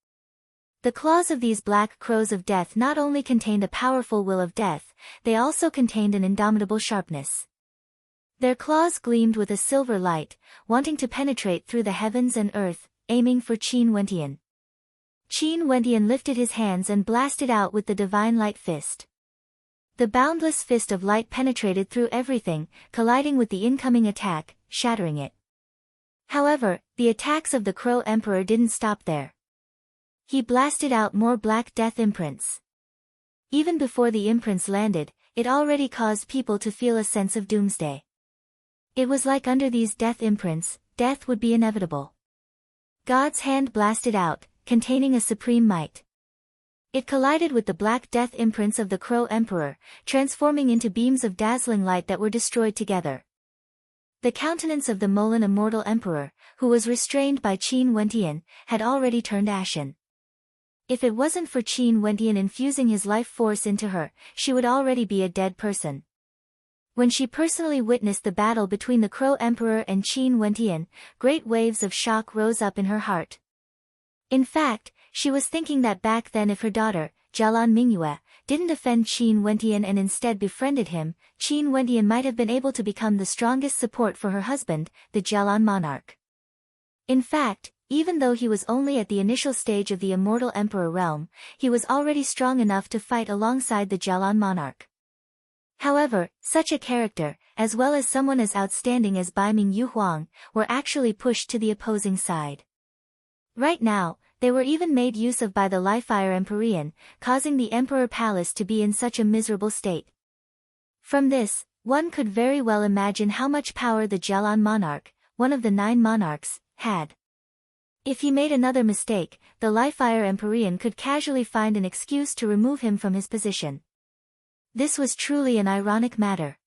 The claws of these black crows of death not only contained a powerful will of death, they also contained an indomitable sharpness. Their claws gleamed with a silver light, wanting to penetrate through the heavens and earth, aiming for Qin Wentian. Qin Wentian lifted his hands and blasted out with the divine light fist. The boundless fist of light penetrated through everything, colliding with the incoming attack, shattering it. However, the attacks of the Crow Emperor didn't stop there. He blasted out more black death imprints. Even before the imprints landed, it already caused people to feel a sense of doomsday. It was like under these death imprints, death would be inevitable. God's hand blasted out, containing a supreme might. It collided with the black death imprints of the Crow Emperor, transforming into beams of dazzling light that were destroyed together. The countenance of the Molan Immortal Emperor, who was restrained by Qin Wentian, had already turned ashen. If it wasn't for Qin Wentian infusing his life force into her, she would already be a dead person. When she personally witnessed the battle between the Crow Emperor and Qin Wentian, great waves of shock rose up in her heart. In fact, she was thinking that back then if her daughter, Jialan Mingyue, didn't offend Qin Wentian and instead befriended him, Qin Wentian might have been able to become the strongest support for her husband, the Jialan monarch. In fact, even though he was only at the initial stage of the Immortal Emperor realm, he was already strong enough to fight alongside the Jialan monarch. However, such a character, as well as someone as outstanding as Baiming Yuhuang, were actually pushed to the opposing side. Right now, they were even made use of by the Lifire Empyrean, causing the Emperor Palace to be in such a miserable state. From this, one could very well imagine how much power the Jialan monarch, one of the 9 monarchs, had. If he made another mistake, the Lifire Empyrean could casually find an excuse to remove him from his position. This was truly an ironic matter.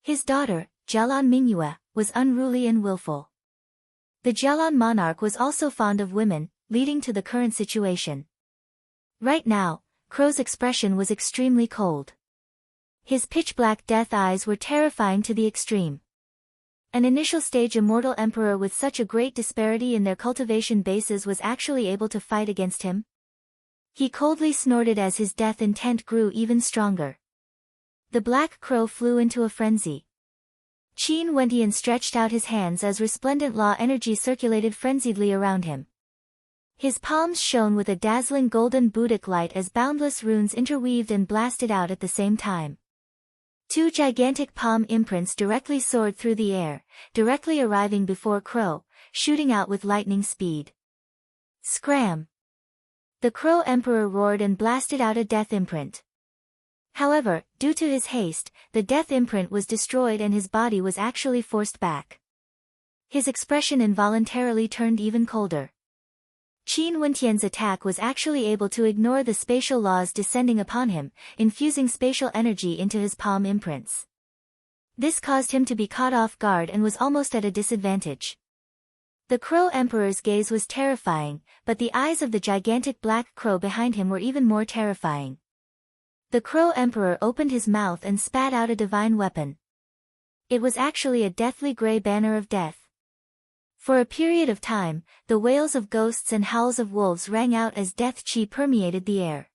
His daughter, Jialan Mingyue, was unruly and willful. The Jialan monarch was also fond of women, leading to the current situation. Right now, Crow's expression was extremely cold. His pitch-black death eyes were terrifying to the extreme. An initial stage immortal emperor with such a great disparity in their cultivation bases was actually able to fight against him? He coldly snorted as his death intent grew even stronger. The black crow flew into a frenzy. Qin Wentian stretched out his hands as resplendent law energy circulated frenziedly around him. His palms shone with a dazzling golden Buddhic light as boundless runes interweaved and blasted out at the same time. Two gigantic palm imprints directly soared through the air, directly arriving before Crow, shooting out with lightning speed. Scram! The Crow Emperor roared and blasted out a death imprint. However, due to his haste, the death imprint was destroyed and his body was actually forced back. His expression involuntarily turned even colder. Qin Wentian's attack was actually able to ignore the spatial laws descending upon him, infusing spatial energy into his palm imprints. This caused him to be caught off guard and was almost at a disadvantage. The Crow Emperor's gaze was terrifying, but the eyes of the gigantic black crow behind him were even more terrifying. The Crow Emperor opened his mouth and spat out a divine weapon. It was actually a deathly gray banner of death. For a period of time, the wails of ghosts and howls of wolves rang out as death chi permeated the air.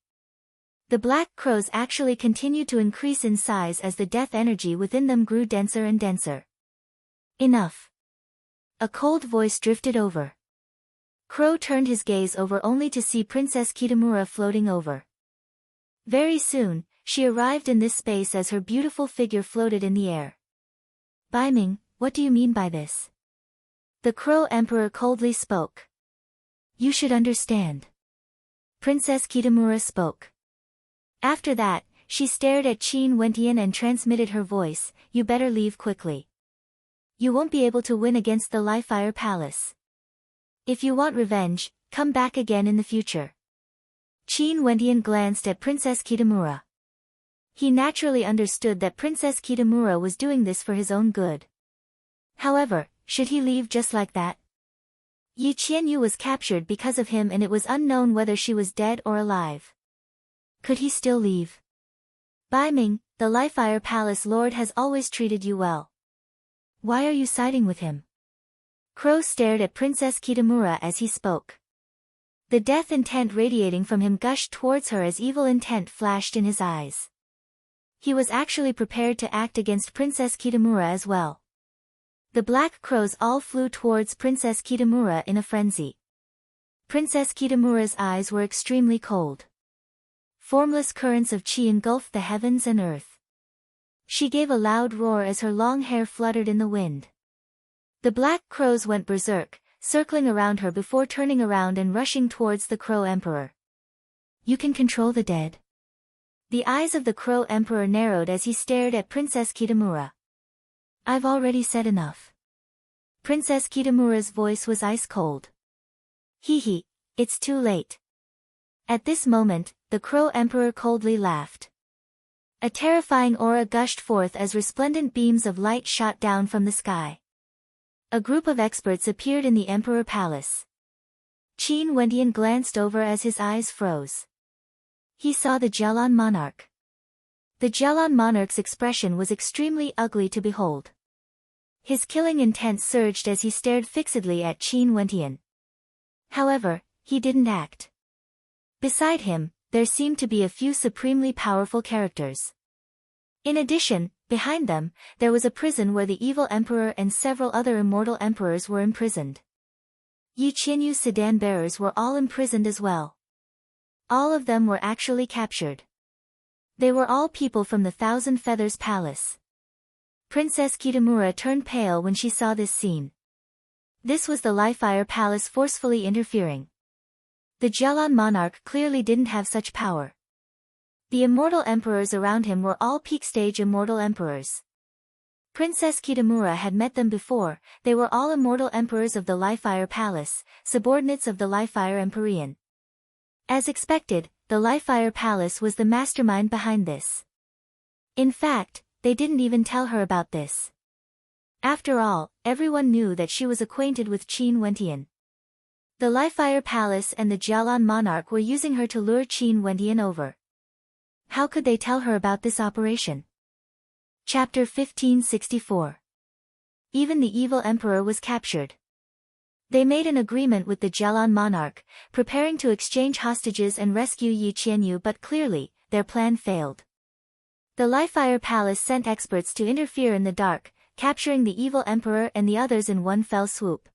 The black crows actually continued to increase in size as the death energy within them grew denser and denser. Enough. A cold voice drifted over. Crow turned his gaze over only to see Princess Kitamura floating over. Very soon, she arrived in this space as her beautiful figure floated in the air. Baiming, what do you mean by this? The Crow Emperor coldly spoke. You should understand. Princess Kitamura spoke. After that, she stared at Qin Wentian and transmitted her voice, you better leave quickly. You won't be able to win against the Lifefire Palace. If you want revenge, come back again in the future. Qin Wentian glanced at Princess Kitamura. He naturally understood that Princess Kitamura was doing this for his own good. However, should he leave just like that? Yi Qianyu was captured because of him and it was unknown whether she was dead or alive. Could he still leave? Baiming, the Lifefire Palace Lord has always treated you well. Why are you siding with him? Crow stared at Princess Kitamura as he spoke. The death intent radiating from him gushed towards her as evil intent flashed in his eyes. He was actually prepared to act against Princess Kitamura as well. The black crows all flew towards Princess Kitamura in a frenzy. Princess Kitamura's eyes were extremely cold. Formless currents of chi engulfed the heavens and earth. She gave a loud roar as her long hair fluttered in the wind. The black crows went berserk, circling around her before turning around and rushing towards the Crow Emperor. You can control the dead. The eyes of the Crow Emperor narrowed as he stared at Princess Kitamura. I've already said enough. Princess Kitamura's voice was ice cold. Hee, it's too late. At this moment, the Crow Emperor coldly laughed. A terrifying aura gushed forth as resplendent beams of light shot down from the sky. A group of experts appeared in the Emperor Palace. Qin Wentian glanced over as his eyes froze. He saw the Jialan monarch. The Jialan monarch's expression was extremely ugly to behold. His killing intent surged as he stared fixedly at Qin Wentian. However, he didn't act. Beside him, there seemed to be a few supremely powerful characters. In addition, behind them, there was a prison where the evil emperor and several other immortal emperors were imprisoned. Yi Qianyu's sedan bearers were all imprisoned as well. All of them were actually captured. They were all people from the Thousand Feathers Palace. Princess Kitamura turned pale when she saw this scene. This was the Lifefire Palace forcefully interfering. The Jialan monarch clearly didn't have such power. The immortal emperors around him were all peak-stage immortal emperors. Princess Kitamura had met them before, they were all immortal emperors of the Lifefire Palace, subordinates of the Lifefire Empyrean. As expected, the Lifefire Palace was the mastermind behind this. In fact, they didn't even tell her about this. After all, everyone knew that she was acquainted with Qin Wentian. The Lifefire Palace and the Jialan monarch were using her to lure Qin Wentian over. How could they tell her about this operation? Chapter 1564. Even the evil emperor was captured. They made an agreement with the Jialan monarch, preparing to exchange hostages and rescue Yi Qianyu, but clearly, their plan failed. The Lifefire Palace sent experts to interfere in the dark, capturing the evil emperor and the others in one fell swoop.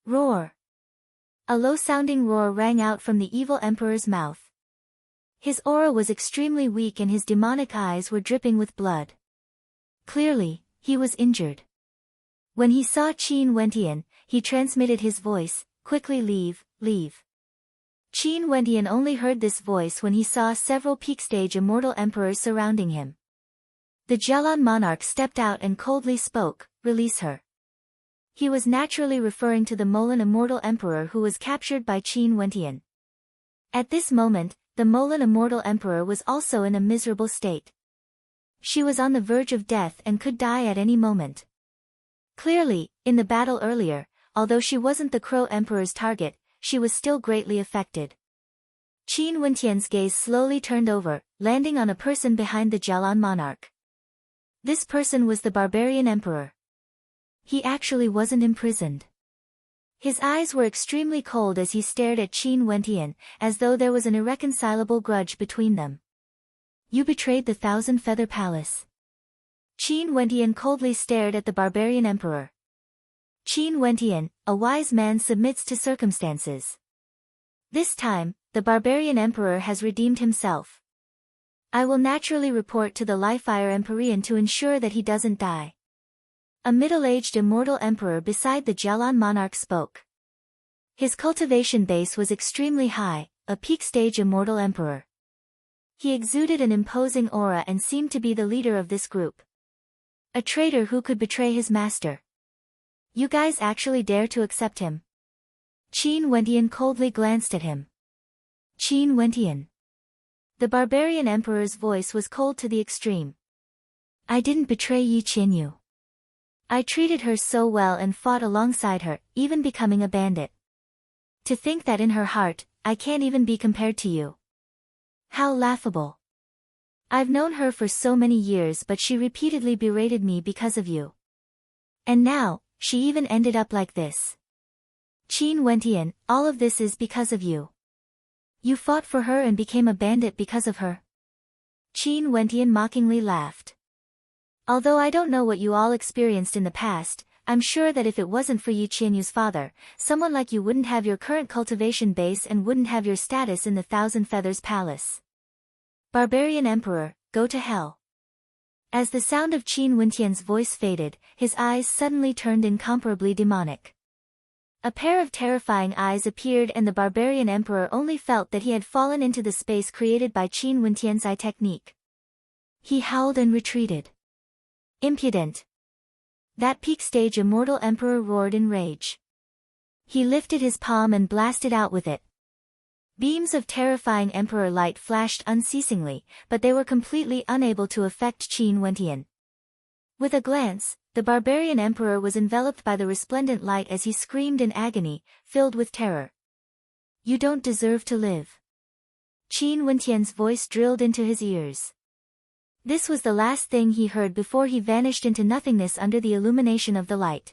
Roar! A low-sounding roar rang out from the evil emperor's mouth. His aura was extremely weak and his demonic eyes were dripping with blood. Clearly, he was injured. When he saw Qin Wentian, he transmitted his voice, "Quickly leave, leave." Qin Wentian only heard this voice when he saw several peak-stage immortal emperors surrounding him. The Jialan monarch stepped out and coldly spoke, "Release her." He was naturally referring to the Molan immortal emperor who was captured by Qin Wentian. At this moment, the Molan immortal emperor was also in a miserable state. She was on the verge of death and could die at any moment. Clearly, in the battle earlier, although she wasn't the Crow Emperor's target, she was still greatly affected. Qin Wentian's gaze slowly turned over, landing on a person behind the Jialan monarch. This person was the barbarian emperor. He actually wasn't imprisoned. His eyes were extremely cold as he stared at Qin Wentian, as though there was an irreconcilable grudge between them. "You betrayed the Thousand Feather Palace." Qin Wentian coldly stared at the barbarian emperor. Qin Wentian, a wise man, submits to circumstances. This time, the barbarian emperor has redeemed himself. "I will naturally report to the Lifire Empyrean to ensure that he doesn't die." A middle-aged immortal emperor beside the Jialan monarch spoke. His cultivation base was extremely high, a peak-stage immortal emperor. He exuded an imposing aura and seemed to be the leader of this group. A traitor who could betray his master. "You guys actually dare to accept him?" Qin Wentian coldly glanced at him. "Qin Wentian." The barbarian emperor's voice was cold to the extreme. "I didn't betray Yi Qianyu. I treated her so well and fought alongside her, even becoming a bandit. To think that in her heart, I can't even be compared to you. How laughable. I've known her for so many years, but she repeatedly berated me because of you. And now, she even ended up like this. Qin Wentian, all of this is because of you. You fought for her and became a bandit because of her." Qin Wentian mockingly laughed. "Although I don't know what you all experienced in the past, I'm sure that if it wasn't for Yi Qianyu's father, someone like you wouldn't have your current cultivation base and wouldn't have your status in the Thousand Feathers Palace. Barbarian Emperor, go to hell." As the sound of Qin Wentian's voice faded, his eyes suddenly turned incomparably demonic. A pair of terrifying eyes appeared and the barbarian emperor only felt that he had fallen into the space created by Qin Wentian's eye technique. He howled and retreated. "Impudent!" That peak-stage immortal emperor roared in rage. He lifted his palm and blasted out with it. Beams of terrifying emperor light flashed unceasingly, but they were completely unable to affect Qin Wentian. With a glance, the barbarian emperor was enveloped by the resplendent light as he screamed in agony, filled with terror. "You don't deserve to live." Qin Wentian's voice drilled into his ears. This was the last thing he heard before he vanished into nothingness under the illumination of the light.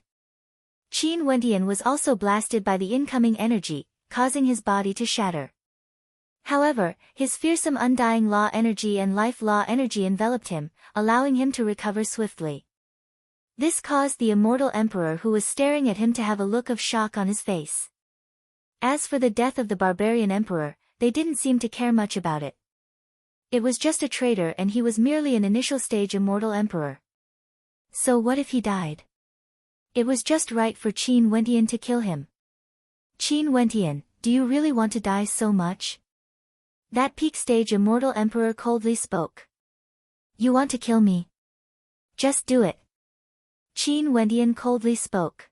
Qin Wentian was also blasted by the incoming energy, causing his body to shatter. However, his fearsome undying law energy and life law energy enveloped him, allowing him to recover swiftly. This caused the immortal emperor who was staring at him to have a look of shock on his face. As for the death of the barbarian emperor, they didn't seem to care much about it. It was just a traitor and he was merely an initial stage immortal emperor. So what if he died? It was just right for Qin Wentian to kill him. "Qin Wentian, do you really want to die so much?" That peak-stage immortal emperor coldly spoke. "You want to kill me? Just do it." Qin Wentian coldly spoke.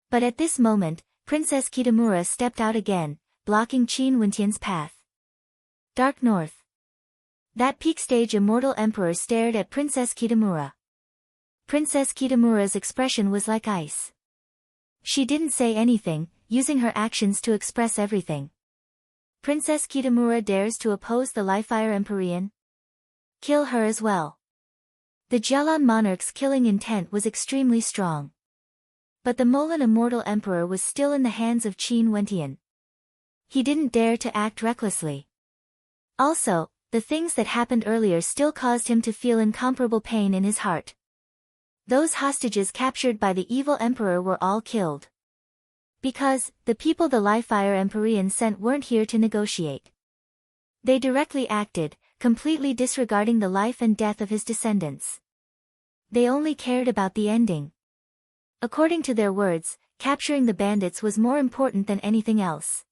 But at this moment, Princess Kitamura stepped out again, blocking Qin Wentian's path. "Dark North." That peak-stage immortal emperor stared at Princess Kitamura. Princess Kitamura's expression was like ice. She didn't say anything, using her actions to express everything. Princess Kitamura dares to oppose the Lifire Empyrean? Kill her as well. The Jialan monarch's killing intent was extremely strong. But the Molan immortal emperor was still in the hands of Qin Wentian. He didn't dare to act recklessly. Also, the things that happened earlier still caused him to feel incomparable pain in his heart. Those hostages captured by the evil emperor were all killed. Because, the people the Lifire Empyrean sent weren't here to negotiate. They directly acted, completely disregarding the life and death of his descendants. They only cared about the ending. According to their words, capturing the bandits was more important than anything else.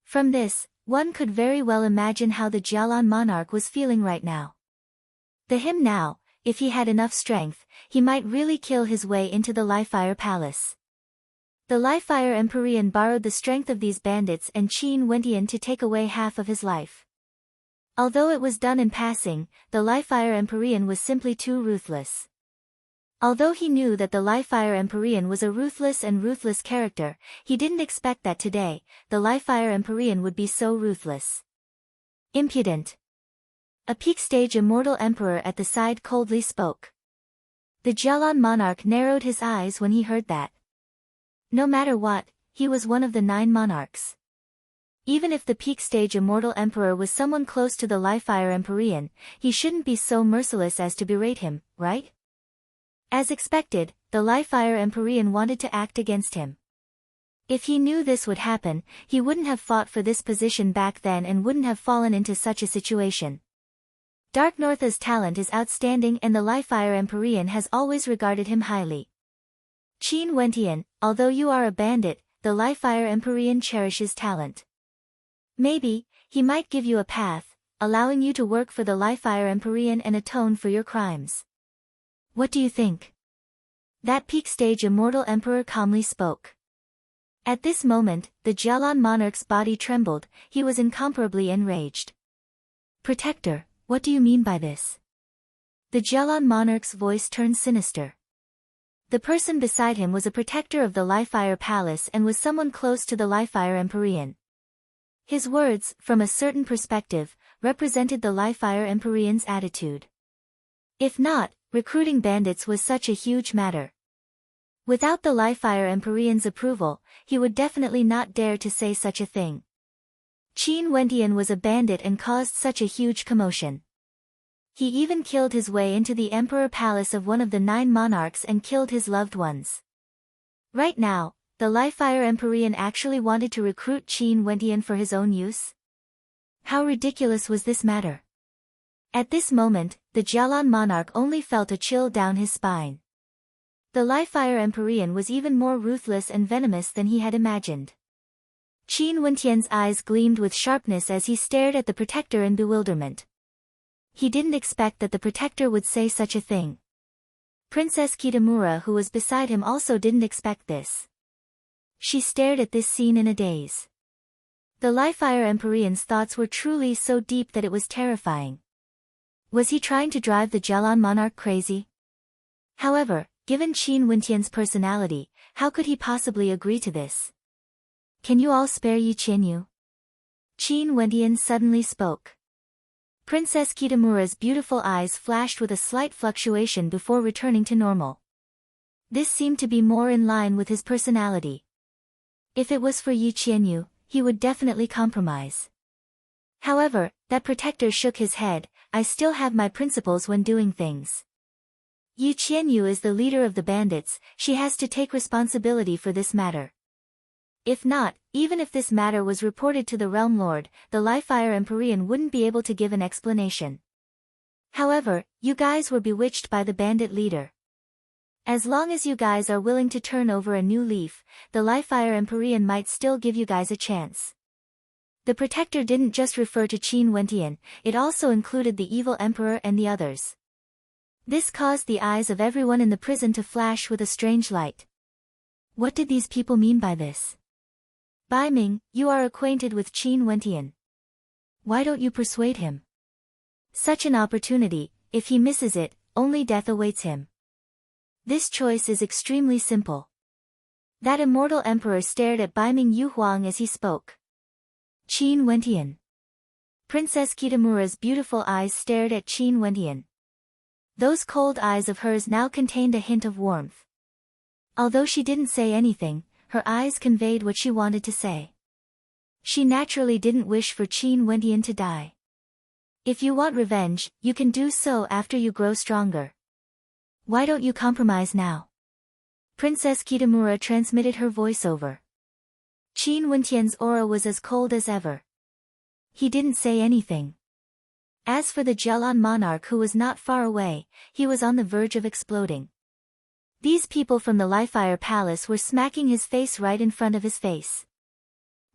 From this, one could very well imagine how the Jialan monarch was feeling right now. The him now, if he had enough strength, he might really kill his way into the Lifefire Palace. The Lifefire Empyrean borrowed the strength of these bandits and Qin Wentian to take away half of his life. Although it was done in passing, the Lifefire Empyrean was simply too ruthless. Although he knew that the Lifefire Empyrean was a ruthless character, he didn't expect that today, the Lifefire Empyrean would be so ruthless. Impudent. A peak-stage immortal emperor at the side coldly spoke. The Jialan monarch narrowed his eyes when he heard that. No matter what, he was one of the 9 monarchs. Even if the peak-stage immortal emperor was someone close to the Lifefire Empyrean, he shouldn't be so merciless as to berate him, right? As expected, the Lifefire Empyrean wanted to act against him. If he knew this would happen, he wouldn't have fought for this position back then and wouldn't have fallen into such a situation. Dark Northa's talent is outstanding and the Lifefire Empyrean has always regarded him highly. Qin Wentian, although you are a bandit, the Lifefire Empyrean cherishes talent. Maybe, he might give you a path, allowing you to work for the Lifefire Empyrean and atone for your crimes. What do you think? That peak-stage immortal emperor calmly spoke. At this moment, the Jialan monarch's body trembled, he was incomparably enraged. Protector, what do you mean by this? The Jialan monarch's voice turned sinister. The person beside him was a protector of the Lifefire Palace and was someone close to the Lifefire Empyrean. His words, from a certain perspective, represented the Lifefire Empyrean's attitude. If not, recruiting bandits was such a huge matter. Without the Lifefire Empyrean's approval, he would definitely not dare to say such a thing. Qin Wentian was a bandit and caused such a huge commotion. He even killed his way into the Emperor Palace of one of the 9 monarchs and killed his loved ones. Right now, the Lifefire Empyrean actually wanted to recruit Qin Wentian for his own use? How ridiculous was this matter? At this moment, the Jialan monarch only felt a chill down his spine. The Lifefire Empyrean was even more ruthless and venomous than he had imagined. Qin Wentian's eyes gleamed with sharpness as he stared at the protector in bewilderment. He didn't expect that the protector would say such a thing. Princess Kitamura, who was beside him, also didn't expect this. She stared at this scene in a daze. The Lifefire Empyrean's thoughts were truly so deep that it was terrifying. Was he trying to drive the Jialan monarch crazy? However, given Qin Wentian's personality, how could he possibly agree to this? Can you all spare Yi Qianyu? Qin Wentian suddenly spoke. Princess Kitamura's beautiful eyes flashed with a slight fluctuation before returning to normal. This seemed to be more in line with his personality. If it was for Yi Qianyu, he would definitely compromise. However, that protector shook his head. I still have my principles when doing things. Yi Qianyu is the leader of the bandits, she has to take responsibility for this matter. If not, even if this matter was reported to the Realm Lord, the Lifefire Empyrean wouldn't be able to give an explanation. However, you guys were bewitched by the bandit leader. As long as you guys are willing to turn over a new leaf, the Lifefire Empyrean might still give you guys a chance. The protector didn't just refer to Qin Wentian, it also included the evil emperor and the others. This caused the eyes of everyone in the prison to flash with a strange light. What did these people mean by this? Bai Ming, you are acquainted with Qin Wentian. Why don't you persuade him? Such an opportunity, if he misses it, only death awaits him. This choice is extremely simple. That immortal emperor stared at Bai Ming Yu Huang as he spoke. Qin Wentian. Princess Kitamura's beautiful eyes stared at Qin Wentian. Those cold eyes of hers now contained a hint of warmth. Although she didn't say anything, her eyes conveyed what she wanted to say. She naturally didn't wish for Qin Wentian to die. If you want revenge, you can do so after you grow stronger. Why don't you compromise now? Princess Kitamura transmitted her voiceover. Qin Wentian's aura was as cold as ever. He didn't say anything. As for the Jelon monarch who was not far away, he was on the verge of exploding. These people from the Lifefire Palace were smacking his face right in front of his face.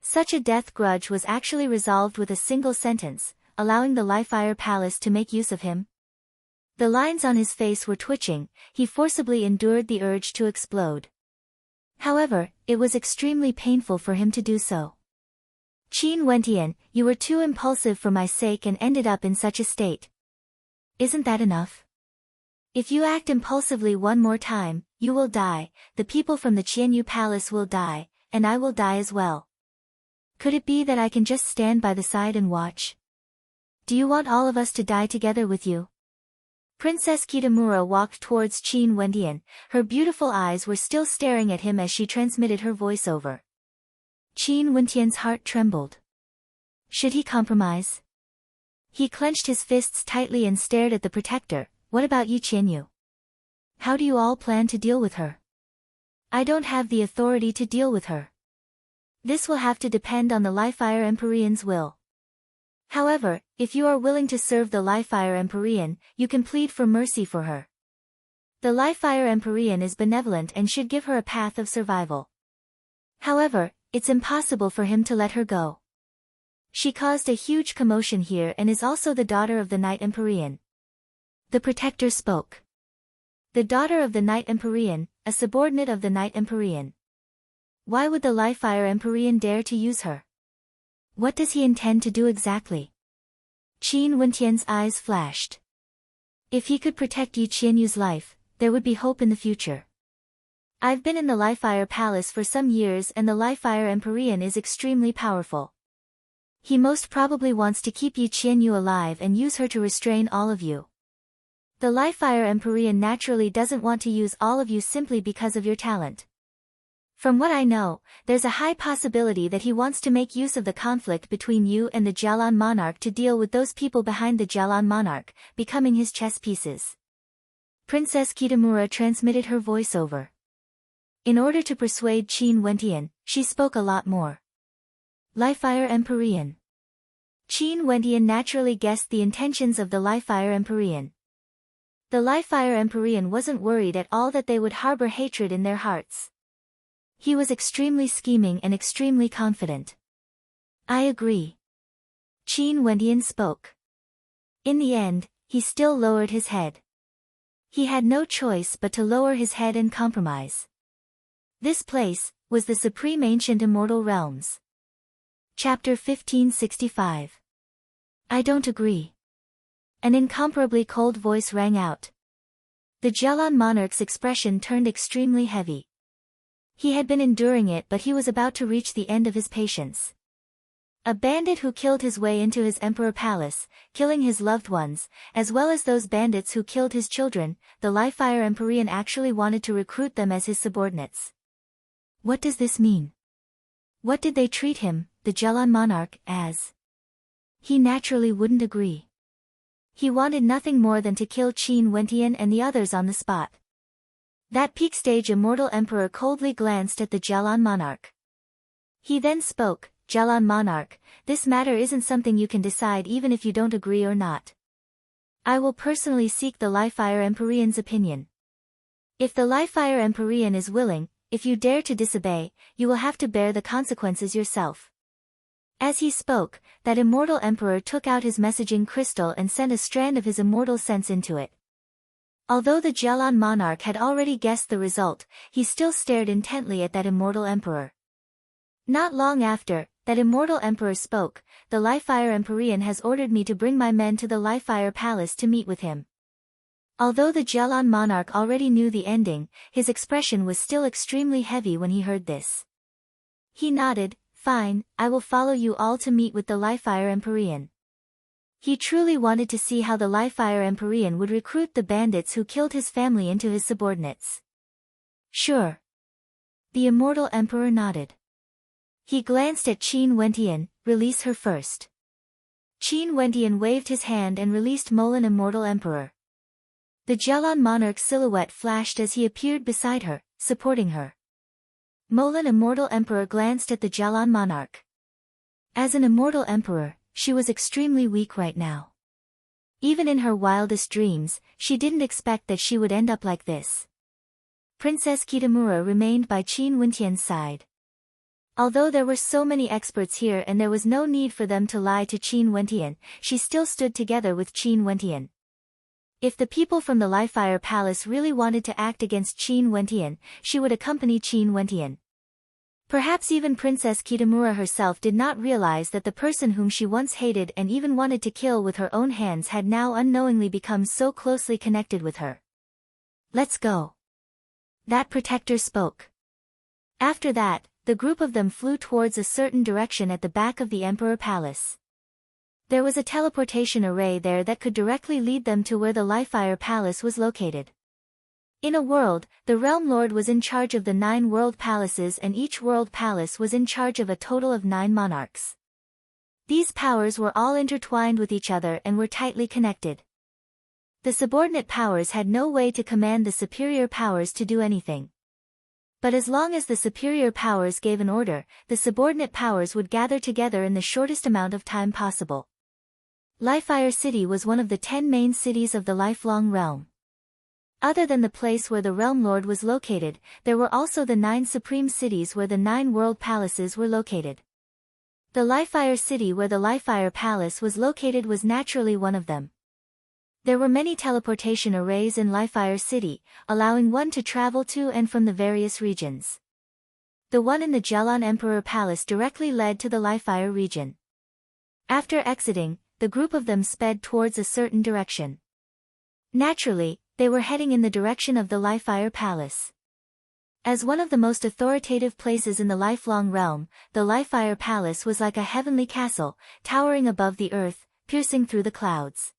Such a death grudge was actually resolved with a single sentence, allowing the Lifefire Palace to make use of him. The lines on his face were twitching, he forcibly endured the urge to explode. However, it was extremely painful for him to do so. Qin Wentian, you were too impulsive for my sake and ended up in such a state. Isn't that enough? If you act impulsively one more time, you will die, the people from the Qianyu Palace will die, and I will die as well. Could it be that I can just stand by the side and watch? Do you want all of us to die together with you? Princess Kitamura walked towards Qin Wentian, her beautiful eyes were still staring at him as she transmitted her voiceover. Qin Wentian's heart trembled. Should he compromise? He clenched his fists tightly and stared at the protector. What about you, Qianyu? How do you all plan to deal with her? I don't have the authority to deal with her. This will have to depend on the Lifefire Empyrean's will. However, if you are willing to serve the Lifefire Empyrean, you can plead for mercy for her. The Lifefire Empyrean is benevolent and should give her a path of survival. However, it's impossible for him to let her go. She caused a huge commotion here and is also the daughter of the Night Empyrean. The protector spoke. The daughter of the Night Empyrean, a subordinate of the Night Empyrean. Why would the Lifefire Empyrean dare to use her? What does he intend to do exactly? Qin Wentian's eyes flashed. If he could protect Yi Qianyu's life, there would be hope in the future. I've been in the Lifefire Palace for some years and the Lifefire Empyrean is extremely powerful. He most probably wants to keep Yi Qianyu alive and use her to restrain all of you. The Lifefire Empyrean naturally doesn't want to use all of you simply because of your talent. From what I know, there's a high possibility that he wants to make use of the conflict between you and the Jelon monarch to deal with those people behind the Jelon monarch, becoming his chess pieces. Princess Kitamura transmitted her voiceover. In order to persuade Qin Wentian, she spoke a lot more. Lifefire Empyrean. Qin Wentian naturally guessed the intentions of the Lifefire Empyrean. The Lifefire Empyrean wasn't worried at all that they would harbor hatred in their hearts. He was extremely scheming and extremely confident. I agree. Qin Wentian spoke. In the end, he still lowered his head. He had no choice but to lower his head and compromise. This place was the Supreme Ancient Immortal Realms. Chapter 1565. I don't agree. An incomparably cold voice rang out. The Jelon monarch's expression turned extremely heavy. He had been enduring it, but he was about to reach the end of his patience. A bandit who killed his way into his emperor palace, killing his loved ones, as well as those bandits who killed his children, the Lifefire Empyrean actually wanted to recruit them as his subordinates. What does this mean? What did they treat him, the Jelon monarch, as? He naturally wouldn't agree. He wanted nothing more than to kill Qin Wentian and the others on the spot. That peak stage immortal emperor coldly glanced at the Jelon monarch. He then spoke, Jelon monarch, this matter isn't something you can decide even if you don't agree or not. I will personally seek the Lifefire Empyrean's opinion. If the Lifefire Empyrean is willing, if you dare to disobey, you will have to bear the consequences yourself. As he spoke, that immortal emperor took out his messaging crystal and sent a strand of his immortal sense into it. Although the Jelon monarch had already guessed the result, he still stared intently at that immortal emperor. Not long after, that immortal emperor spoke, the Lifefire Empyrean has ordered me to bring my men to the Lifefire Palace to meet with him. Although the Jelon monarch already knew the ending, his expression was still extremely heavy when he heard this. He nodded, fine, I will follow you all to meet with the Lifefire Empyrean. He truly wanted to see how the Lifefire Empyrean would recruit the bandits who killed his family into his subordinates. Sure. The immortal emperor nodded. He glanced at Qin Wentian, release her first. Qin Wentian waved his hand and released Molan immortal emperor. The Jelon monarch's silhouette flashed as he appeared beside her, supporting her. Molan immortal emperor glanced at the Jelon monarch. As an immortal emperor, she was extremely weak right now. Even in her wildest dreams, she didn't expect that she would end up like this. Princess Kitamura remained by Qin Wentian's side. Although there were so many experts here and there was no need for them to lie to Qin Wentian, she still stood together with Qin Wentian. If the people from the Lifefire Palace really wanted to act against Qin Wentian, she would accompany Qin Wentian. Perhaps even Princess Kitamura herself did not realize that the person whom she once hated and even wanted to kill with her own hands had now unknowingly become so closely connected with her. "Let's go." That protector spoke. After that, the group of them flew towards a certain direction at the back of the Emperor Palace. There was a teleportation array there that could directly lead them to where the Lifefire Palace was located. In a world, the Realm Lord was in charge of the 9 world palaces and each world palace was in charge of a total of 9 monarchs. These powers were all intertwined with each other and were tightly connected. The subordinate powers had no way to command the superior powers to do anything. But as long as the superior powers gave an order, the subordinate powers would gather together in the shortest amount of time possible. Lifefire City was one of the 10 main cities of the Lifelong Realm. Other than the place where the Realm Lord was located, there were also the 9 supreme cities where the 9 world palaces were located. The Lifefire City where the Lifefire Palace was located was naturally one of them. There were many teleportation arrays in Lifefire City, allowing one to travel to and from the various regions. The one in the Jelon Emperor Palace directly led to the Lifefire region. After exiting, the group of them sped towards a certain direction. Naturally, they were heading in the direction of the Lifefire Palace. As one of the most authoritative places in the Lifelong Realm, the Lifefire Palace was like a heavenly castle, towering above the earth, piercing through the clouds.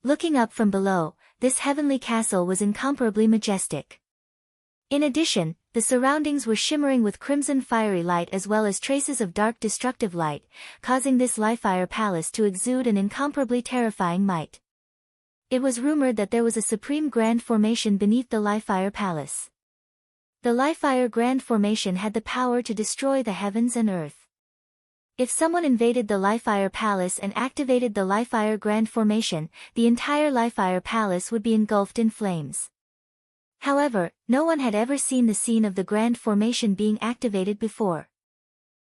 Looking up from below, this heavenly castle was incomparably majestic. In addition, the surroundings were shimmering with crimson fiery light as well as traces of dark destructive light, causing this Lifefire Palace to exude an incomparably terrifying might. It was rumored that there was a supreme grand formation beneath the Lifefire Palace. The Lifefire Grand Formation had the power to destroy the heavens and earth. If someone invaded the Lifefire Palace and activated the Lifefire Grand Formation, the entire Lifefire Palace would be engulfed in flames. However, no one had ever seen the scene of the Grand Formation being activated before.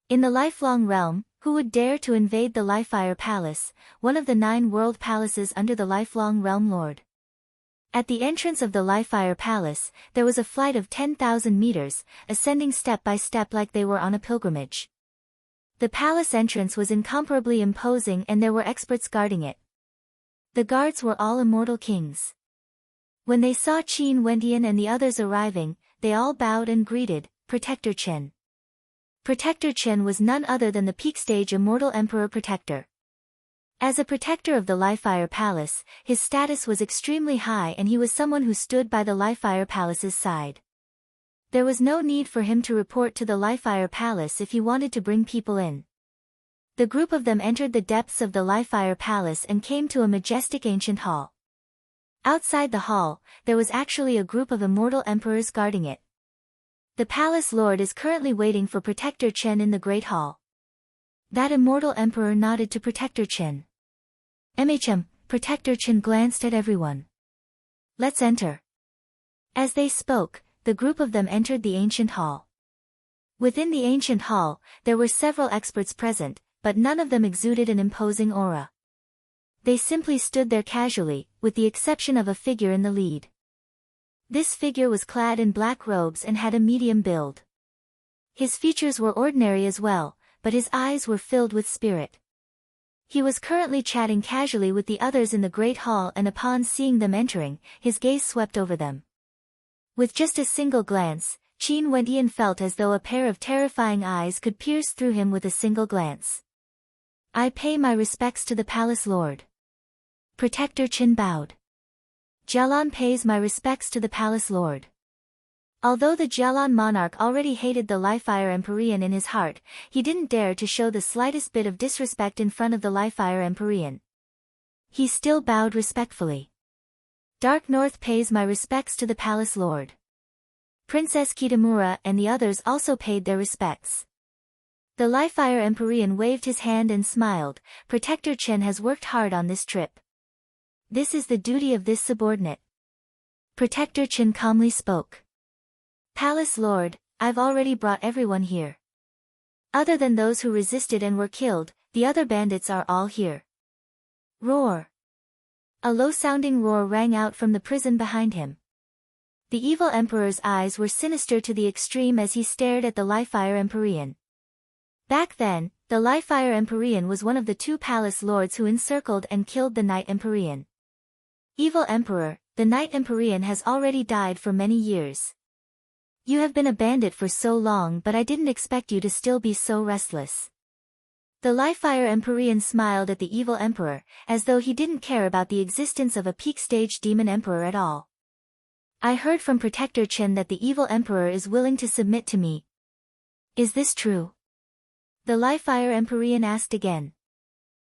In the Lifelong Realm, who would dare to invade the Lifefire Palace, one of the 9 world palaces under the Lifelong Realm Lord? At the entrance of the Lifefire Palace, there was a flight of 10,000 meters, ascending step by step like they were on a pilgrimage. The palace entrance was incomparably imposing and there were experts guarding it. The guards were all immortal kings. When they saw Qin Wentian and the others arriving, they all bowed and greeted, Protector Chen. Protector Chen was none other than the peak stage immortal Emperor Protector. As a protector of the Lifefire Palace, his status was extremely high and he was someone who stood by the Lifefire Palace's side. There was no need for him to report to the Lifefire Palace if he wanted to bring people in. The group of them entered the depths of the Lifefire Palace and came to a majestic ancient hall. Outside the hall, there was actually a group of immortal emperors guarding it. The Palace Lord is currently waiting for Protector Chen in the Great Hall. That immortal emperor nodded to Protector Chen. Protector Chen glanced at everyone. "Let's enter." As they spoke, the group of them entered the ancient hall. Within the ancient hall, there were several experts present, but none of them exuded an imposing aura. They simply stood there casually, with the exception of a figure in the lead. This figure was clad in black robes and had a medium build. His features were ordinary as well, but his eyes were filled with spirit. He was currently chatting casually with the others in the Great Hall and upon seeing them entering, his gaze swept over them. With just a single glance, Qin Wentian felt as though a pair of terrifying eyes could pierce through him with a single glance. "I pay my respects to the Palace Lord." Protector Chen bowed. "Jialan pays my respects to the Palace Lord." Although the Jialan monarch already hated the Lifefire Empyrean in his heart, he didn't dare to show the slightest bit of disrespect in front of the Lifefire Empyrean. He still bowed respectfully. "Dark North pays my respects to the Palace Lord." Princess Kitamura and the others also paid their respects. The Lifefire Empyrean waved his hand and smiled, "Protector Chen has worked hard on this trip. This is the duty of this subordinate. Protector Chen calmly spoke. Palace Lord, I've already brought everyone here. Other than those who resisted and were killed, the other bandits are all here. Roar. A low-sounding roar rang out from the prison behind him. The evil emperor's eyes were sinister to the extreme as he stared at the Li-Fire Empyrean. Back then, the Li-Fire Empyrean was one of the 2 palace lords who encircled and killed the Night Empyrean. Evil Emperor, the Night Empyrean has already died for many years. You have been a bandit for so long, but I didn't expect you to still be so restless. The Li-Fire Empyrean smiled at the evil emperor, as though he didn't care about the existence of a peak-stage demon emperor at all. I heard from Protector Chen that the evil emperor is willing to submit to me. Is this true? The Li-Fire Empyrean asked again.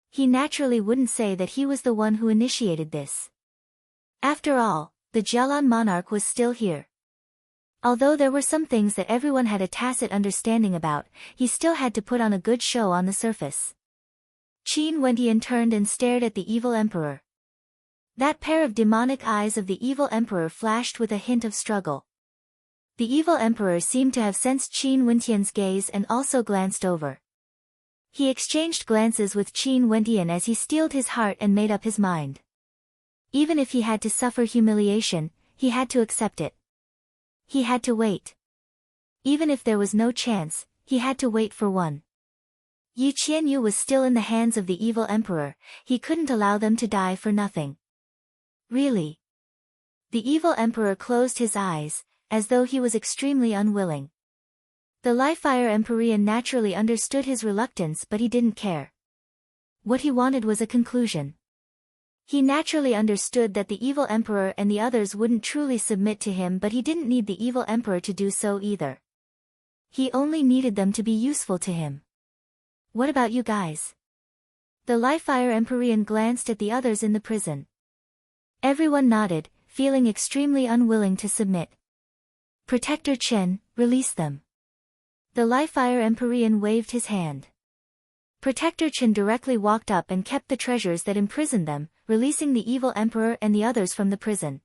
He naturally wouldn't say that he was the one who initiated this. After all, the Jialan monarch was still here. Although there were some things that everyone had a tacit understanding about, he still had to put on a good show on the surface. Qin Wentian turned and stared at the evil emperor. That pair of demonic eyes of the evil emperor flashed with a hint of struggle. The evil emperor seemed to have sensed Qin Wentian's gaze and also glanced over. He exchanged glances with Qin Wentian as he steeled his heart and made up his mind. Even if he had to suffer humiliation, he had to accept it. He had to wait. Even if there was no chance, he had to wait for one. Yi Qianyu was still in the hands of the evil emperor, he couldn't allow them to die for nothing. Really? The evil emperor closed his eyes, as though he was extremely unwilling. The Li-Fire Empyrean naturally understood his reluctance, but he didn't care. What he wanted was a conclusion. He naturally understood that the evil emperor and the others wouldn't truly submit to him, but he didn't need the evil emperor to do so either. He only needed them to be useful to him. What about you guys? The Li-Fire Empyrean glanced at the others in the prison. Everyone nodded, feeling extremely unwilling to submit. Protector Chen, release them. The Li-Fire Empyrean waved his hand. Protector Chen directly walked up and kept the treasures that imprisoned them, releasing the evil emperor and the others from the prison.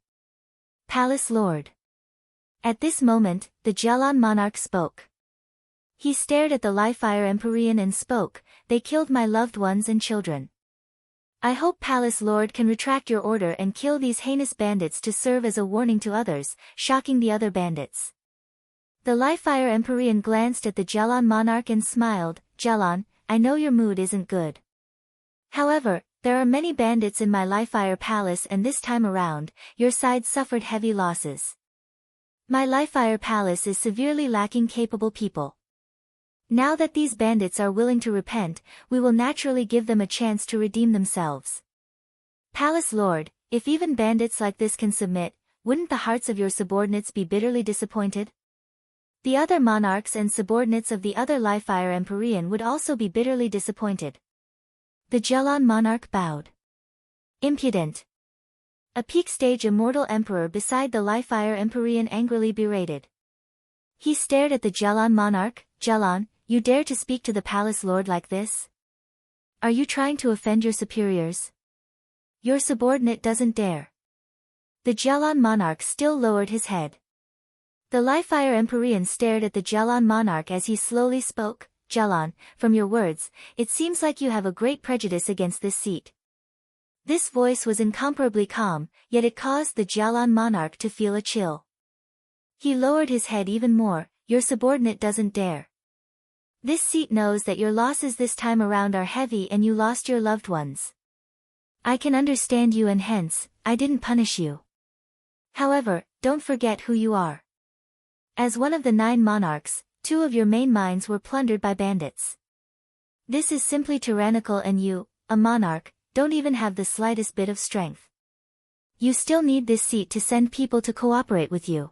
Palace Lord. At this moment, the Jialan monarch spoke. He stared at the Li-Fire Empyrean and spoke, "They killed my loved ones and children. I hope Palace Lord can retract your order and kill these heinous bandits to serve as a warning to others, shocking the other bandits." The Li-Fire Empyrean glanced at the Jialan monarch and smiled, "Jialan, I know your mood isn't good. However, there are many bandits in my Li-Fire Palace, and this time around, your side suffered heavy losses. My Li-Fire Palace is severely lacking capable people. Now that these bandits are willing to repent, we will naturally give them a chance to redeem themselves. Palace Lord, if even bandits like this can submit, wouldn't the hearts of your subordinates be bitterly disappointed? The other monarchs and subordinates of the other Li-Fire Empyrean would also be bitterly disappointed." The Jialan monarch bowed. Impudent. A peak-stage immortal emperor beside the Li-Fire Empyrean angrily berated. He stared at the Jialan monarch. "Jialan, you dare to speak to the Palace Lord like this? Are you trying to offend your superiors? Your subordinate doesn't dare." The Jialan monarch still lowered his head. The Li-Fire Empyrean stared at the Jialan monarch as he slowly spoke, "Jialan, from your words, it seems like you have a great prejudice against this seat." This voice was incomparably calm, yet it caused the Jialan monarch to feel a chill. He lowered his head even more, "Your subordinate doesn't dare. This seat knows that your losses this time around are heavy and you lost your loved ones. I can understand you and hence, I didn't punish you. However, don't forget who you are. As one of the 9 monarchs, 2 of your main mines were plundered by bandits. This is simply tyrannical, and you, a monarch, don't even have the slightest bit of strength. You still need this seat to send people to cooperate with you.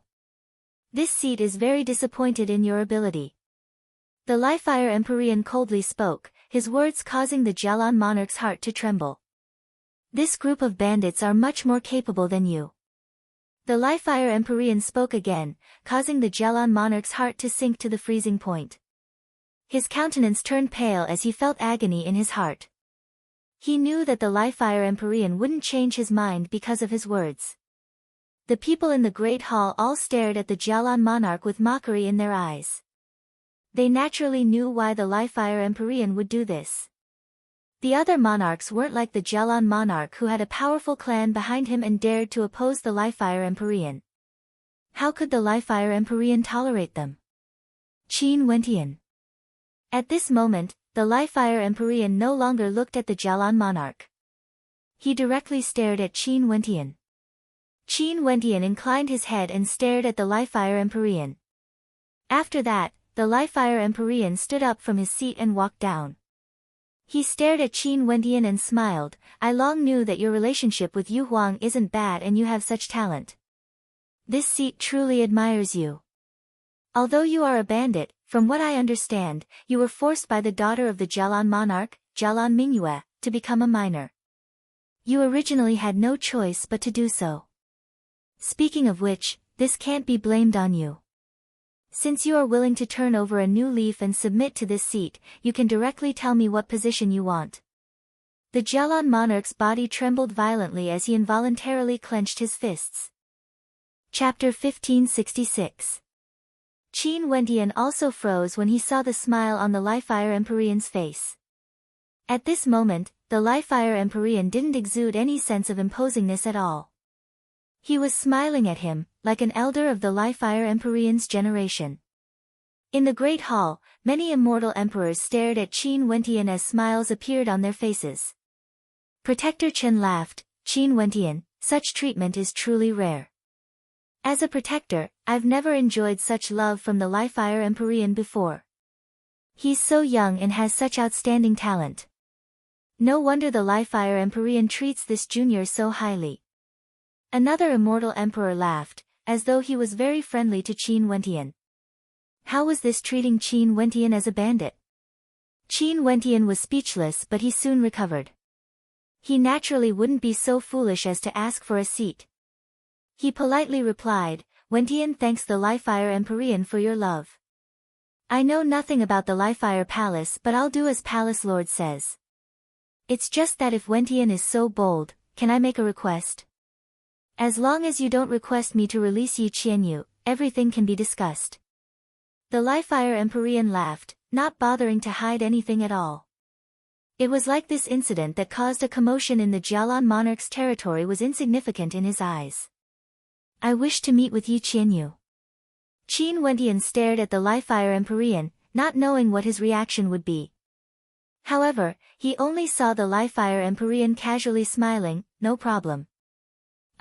This seat is very disappointed in your ability." The Li-Fire Empyrean coldly spoke, his words causing the Jialan monarch's heart to tremble. "This group of bandits are much more capable than you." The Li-Fire Empyrean spoke again, causing the Jialan monarch's heart to sink to the freezing point. His countenance turned pale as he felt agony in his heart. He knew that the Liefire Empyrean wouldn't change his mind because of his words. The people in the Great Hall all stared at the Jialan monarch with mockery in their eyes. They naturally knew why the Liefire Empyrean would do this. The other monarchs weren't like the Jialan monarch who had a powerful clan behind him and dared to oppose the Liefire Empyrean. How could the Liefire Empyrean tolerate them? Qin Wentian. At this moment, the Liefire Empyrean no longer looked at the Jialan monarch. He directly stared at Qin Wentian. Qin Wentian inclined his head and stared at the Liefire Empyrean. After that, the Liefire Empyrean stood up from his seat and walked down. He stared at Qin Wentian and smiled. I long knew that your relationship with Yu Huang isn't bad and you have such talent. This seat truly admires you. Although you are a bandit, from what I understand, you were forced by the daughter of the Jialan monarch, Jialan Mingyue, to become a miner. You originally had no choice but to do so. Speaking of which, this can't be blamed on you. Since you are willing to turn over a new leaf and submit to this seat, you can directly tell me what position you want. The Jialan monarch's body trembled violently as he involuntarily clenched his fists. Chapter 1566. Qin Wentian also froze when he saw the smile on the Liefire Empyrean's face. At this moment, the Liefire Empyrean didn't exude any sense of imposingness at all. He was smiling at him, like an elder of the Liefire Empyrean's generation. In the Great Hall, many immortal emperors stared at Qin Wentian as smiles appeared on their faces. Protector Chen laughed. Qin Wentian, such treatment is truly rare. As a protector, I've never enjoyed such love from the Liefire Empyrean before. He's so young and has such outstanding talent. No wonder the Liefire Empyrean treats this junior so highly. Another immortal emperor laughed, as though he was very friendly to Qin Wentian. How was this treating Qin Wentian as a bandit? Qin Wentian was speechless, but he soon recovered. He naturally wouldn't be so foolish as to ask for a seat. He politely replied, Wentian thanks the Liefire Empyrean for your love. I know nothing about the Liefire Palace, but I'll do as Palace Lord says. It's just that if Wentian is so bold, can I make a request? As long as you don't request me to release Yi Qianyu, everything can be discussed. The Liefire Empyrean laughed, not bothering to hide anything at all. It was like this incident that caused a commotion in the Jialan monarch's territory was insignificant in his eyes. I wish to meet with Yi Qianyu. Qin Wentian stared at the Liefire Empyrean, not knowing what his reaction would be. However, he only saw the Liefire Empyrean casually smiling, no problem.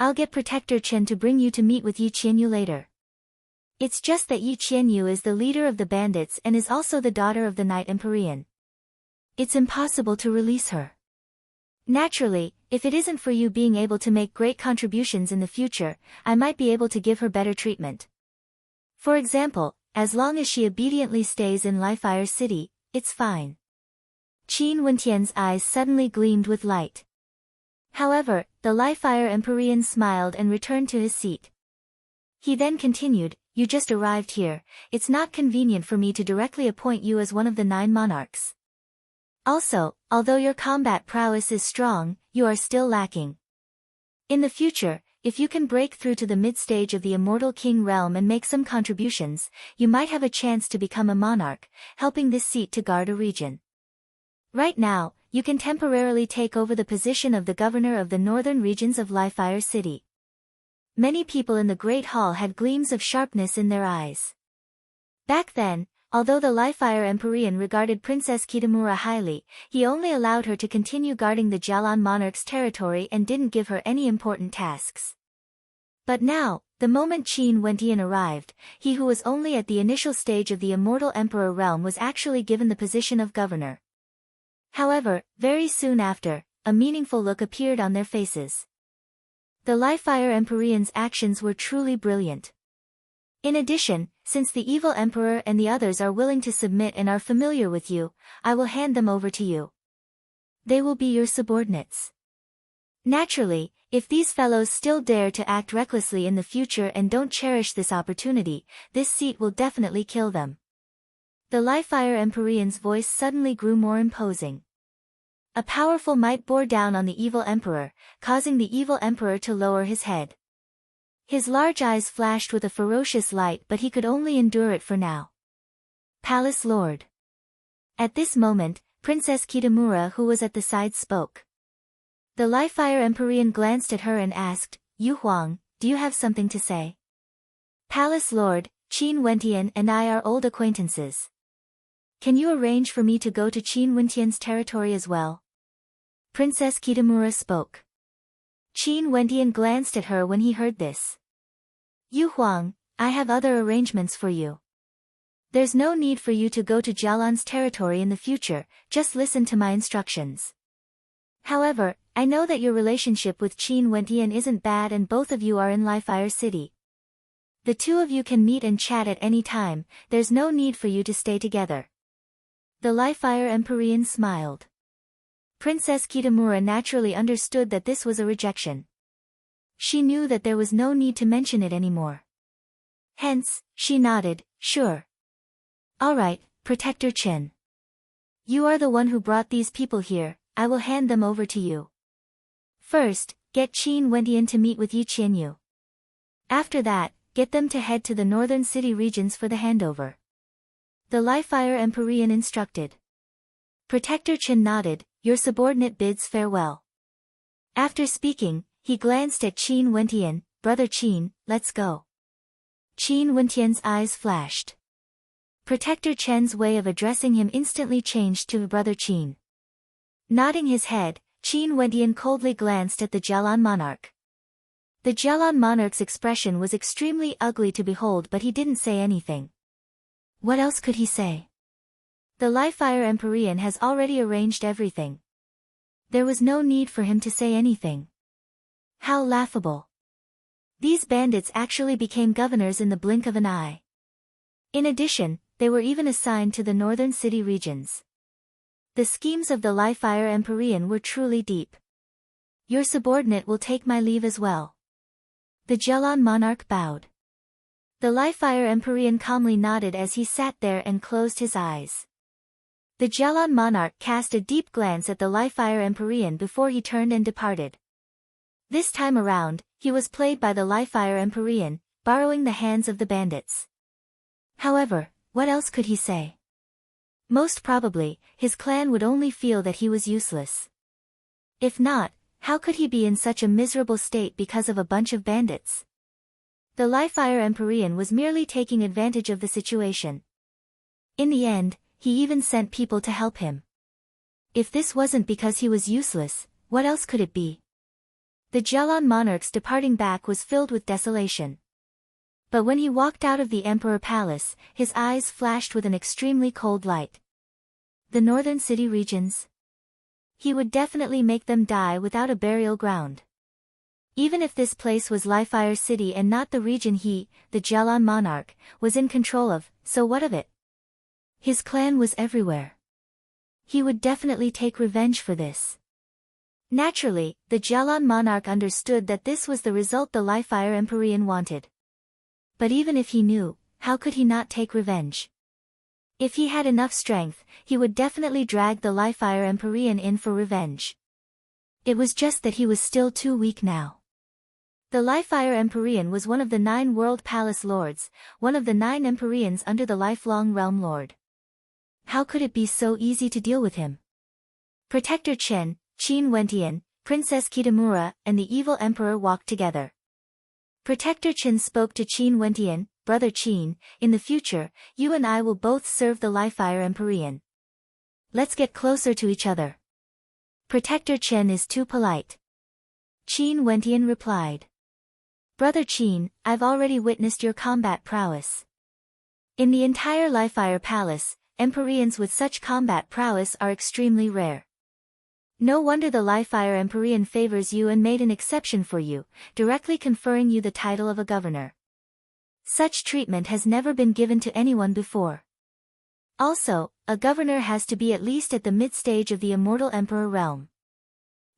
I'll get Protector Chen to bring you to meet with Yi Qianyu later. It's just that Yi Qianyu is the leader of the bandits and is also the daughter of the Knight Empyrean. It's impossible to release her. Naturally, if it isn't for you being able to make great contributions in the future, I might be able to give her better treatment. For example, as long as she obediently stays in Liefire City, it's fine. Qin Wentian's eyes suddenly gleamed with light. However, the Liefire Empyrean smiled and returned to his seat. He then continued, you just arrived here, it's not convenient for me to directly appoint you as one of the 9 monarchs. Also, although your combat prowess is strong, you are still lacking. In the future, if you can break through to the mid-stage of the Immortal King realm and make some contributions, you might have a chance to become a monarch, helping this seat to guard a region. Right now, you can temporarily take over the position of the governor of the northern regions of Liefire City. Many people in the Great Hall had gleams of sharpness in their eyes. Back then, although the Liefire Empyrean regarded Princess Kitamura highly, he only allowed her to continue guarding the Jialan monarch's territory and didn't give her any important tasks. But now, the moment Qin Wentian arrived, he who was only at the initial stage of the Immortal Emperor realm was actually given the position of governor. However, very soon after, a meaningful look appeared on their faces. The Liefire Empyrean's actions were truly brilliant. In addition, since the evil emperor and the others are willing to submit and are familiar with you, I will hand them over to you. They will be your subordinates. Naturally, if these fellows still dare to act recklessly in the future and don't cherish this opportunity, this seat will definitely kill them. The Liefire Empyrean's voice suddenly grew more imposing. A powerful might bore down on the evil emperor, causing the evil emperor to lower his head. His large eyes flashed with a ferocious light, but he could only endure it for now. Palace Lord. At this moment, Princess Kitamura, who was at the side, spoke. The Liefire Empyrean glanced at her and asked, Yu Huang, do you have something to say? Palace Lord, Qin Wentian and I are old acquaintances. Can you arrange for me to go to Qin Wentian's territory as well? Princess Kitamura spoke. Qin Wentian glanced at her when he heard this. Yu Huang, I have other arrangements for you. There's no need for you to go to Jialan's territory in the future, just listen to my instructions. However, I know that your relationship with Qin Wentian isn't bad and both of you are in Liefire City. The two of you can meet and chat at any time, there's no need for you to stay together. The Liefire Empyrean smiled. Princess Kitamura naturally understood that this was a rejection. She knew that there was no need to mention it anymore. Hence, she nodded, sure. Alright, Protector Qin. You are the one who brought these people here, I will hand them over to you. First, get Qin Wentian to meet with Yi Qianyu. After that, get them to head to the northern city regions for the handover. The Liefire Empyrean instructed. Protector Qin nodded, your subordinate bids farewell. After speaking, he glanced at Qin Wentian, Brother Qin, let's go. Qin Wentian's eyes flashed. Protector Chen's way of addressing him instantly changed to Brother Qin. Nodding his head, Qin Wentian coldly glanced at the Jialan monarch. The Jialan monarch's expression was extremely ugly to behold, but he didn't say anything. What else could he say? The Liefire Empyrean has already arranged everything. There was no need for him to say anything. How laughable. These bandits actually became governors in the blink of an eye. In addition, they were even assigned to the northern city regions. The schemes of the Liefire Empyrean were truly deep. Your subordinate will take my leave as well. The Jialan monarch bowed. The Liefire Empyrean calmly nodded as he sat there and closed his eyes. The Jialan monarch cast a deep glance at the Liefire Empyrean before he turned and departed. This time around, he was played by the Liefire Empyrean, borrowing the hands of the bandits. However, what else could he say? Most probably, his clan would only feel that he was useless. If not, how could he be in such a miserable state because of a bunch of bandits? The Liefire Empyrean was merely taking advantage of the situation. In the end, he even sent people to help him. If this wasn't because he was useless, what else could it be? The Jialan monarch's departing back was filled with desolation. But when he walked out of the Emperor Palace, his eyes flashed with an extremely cold light. The northern city regions? He would definitely make them die without a burial ground. Even if this place was Liefire City and not the region he, the Jialan monarch, was in control of, so what of it? His clan was everywhere. He would definitely take revenge for this. Naturally, the Jialan monarch understood that this was the result the Liefire Empyrean wanted. But even if he knew, how could he not take revenge? If he had enough strength, he would definitely drag the Liefire Empyrean in for revenge. It was just that he was still too weak now. The Liefire Empyrean was one of the 9 World Palace Lords, one of the 9 Empyreans under the Lifelong Realm Lord. How could it be so easy to deal with him? Protector Qin Wentian, Princess Kitamura, and the evil emperor walked together. Protector Qin spoke to Qin Wentian, Brother Qin, in the future, you and I will both serve the Liefire Empyrean. Let's get closer to each other. Protector Qin is too polite. Qin Wentian replied. Brother Qin, I've already witnessed your combat prowess. In the entire Liefire Palace, Empyreans with such combat prowess are extremely rare. No wonder the Liefire Empyrean favors you and made an exception for you, directly conferring you the title of a governor. Such treatment has never been given to anyone before. Also, a governor has to be at least at the mid-stage of the immortal emperor realm.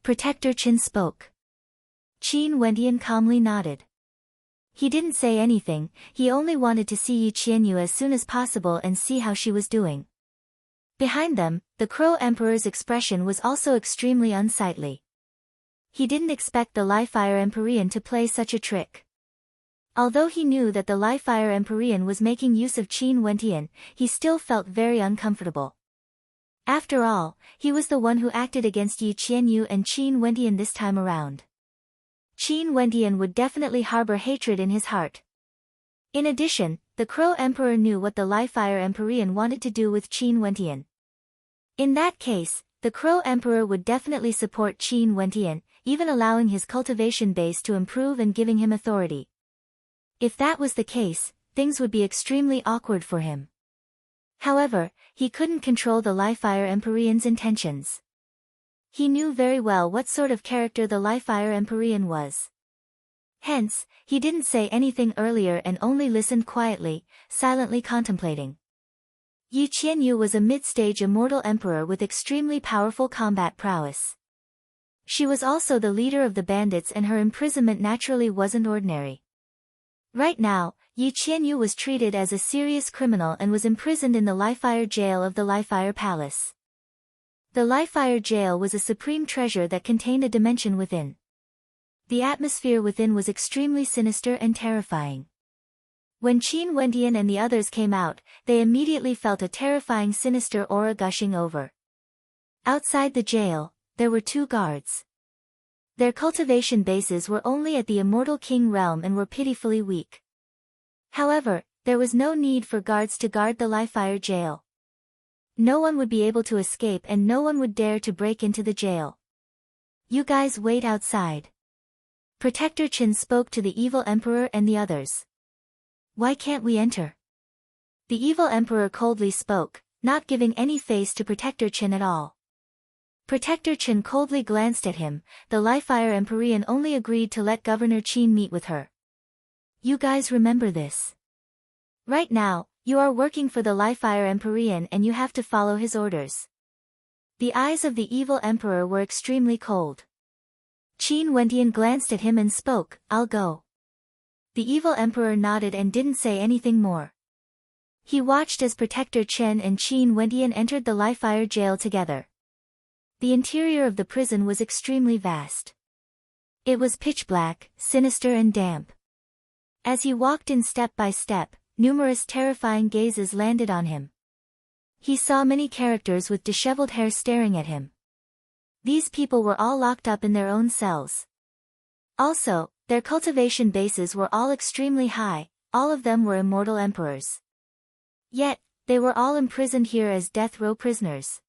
Protector Qin spoke. Qin Wentian calmly nodded. He didn't say anything, he only wanted to see Yi Qianyu as soon as possible and see how she was doing. Behind them, the Crow Emperor's expression was also extremely unsightly. He didn't expect the Li-Fire Empyrean to play such a trick. Although he knew that the Li-Fire Empyrean was making use of Qin Wentian, he still felt very uncomfortable. After all, he was the one who acted against Yi Qianyu and Qin Wentian this time around. Qin Wentian would definitely harbor hatred in his heart. In addition, the Crow Emperor knew what the Li-Fire Empyrean wanted to do with Qin Wentian. In that case, the Crow Emperor would definitely support Qin Wentian, even allowing his cultivation base to improve and giving him authority. If that was the case, things would be extremely awkward for him. However, he couldn't control the Li-Fire Empyrean's intentions. He knew very well what sort of character the Li-Fire Empyrean was. Hence, he didn't say anything earlier and only listened quietly, silently contemplating. Yi Qianyu was a mid-stage immortal emperor with extremely powerful combat prowess. She was also the leader of the bandits and her imprisonment naturally wasn't ordinary. Right now, Yi Qianyu was treated as a serious criminal and was imprisoned in the Li-Fire jail of the Li-Fire Palace. The Li-Fire jail was a supreme treasure that contained a dimension within. The atmosphere within was extremely sinister and terrifying. When Qin Wentian and the others came out, they immediately felt a terrifying sinister aura gushing over. Outside the jail, there were 2 guards. Their cultivation bases were only at the Immortal King realm and were pitifully weak. However, there was no need for guards to guard the Li-Fire jail. No one would be able to escape and no one would dare to break into the jail. You guys wait outside. Protector Qin spoke to the evil emperor and the others. Why can't we enter? The evil emperor coldly spoke, not giving any face to Protector Qin at all. Protector Qin coldly glanced at him. The Li-Fire Empyrean only agreed to let Governor Qin meet with her. You guys remember this. Right now, you are working for the Li-Fire Empyrean and you have to follow his orders. The eyes of the evil emperor were extremely cold. Qin Wentian glanced at him and spoke, I'll go. The evil emperor nodded and didn't say anything more. He watched as Protector Qin and Qin Wentian entered the Li-Fire jail together. The interior of the prison was extremely vast. It was pitch black, sinister and damp. As he walked in step by step, numerous terrifying gazes landed on him. He saw many characters with disheveled hair staring at him. These people were all locked up in their own cells. Also, their cultivation bases were all extremely high, all of them were immortal emperors. Yet, they were all imprisoned here as death row prisoners.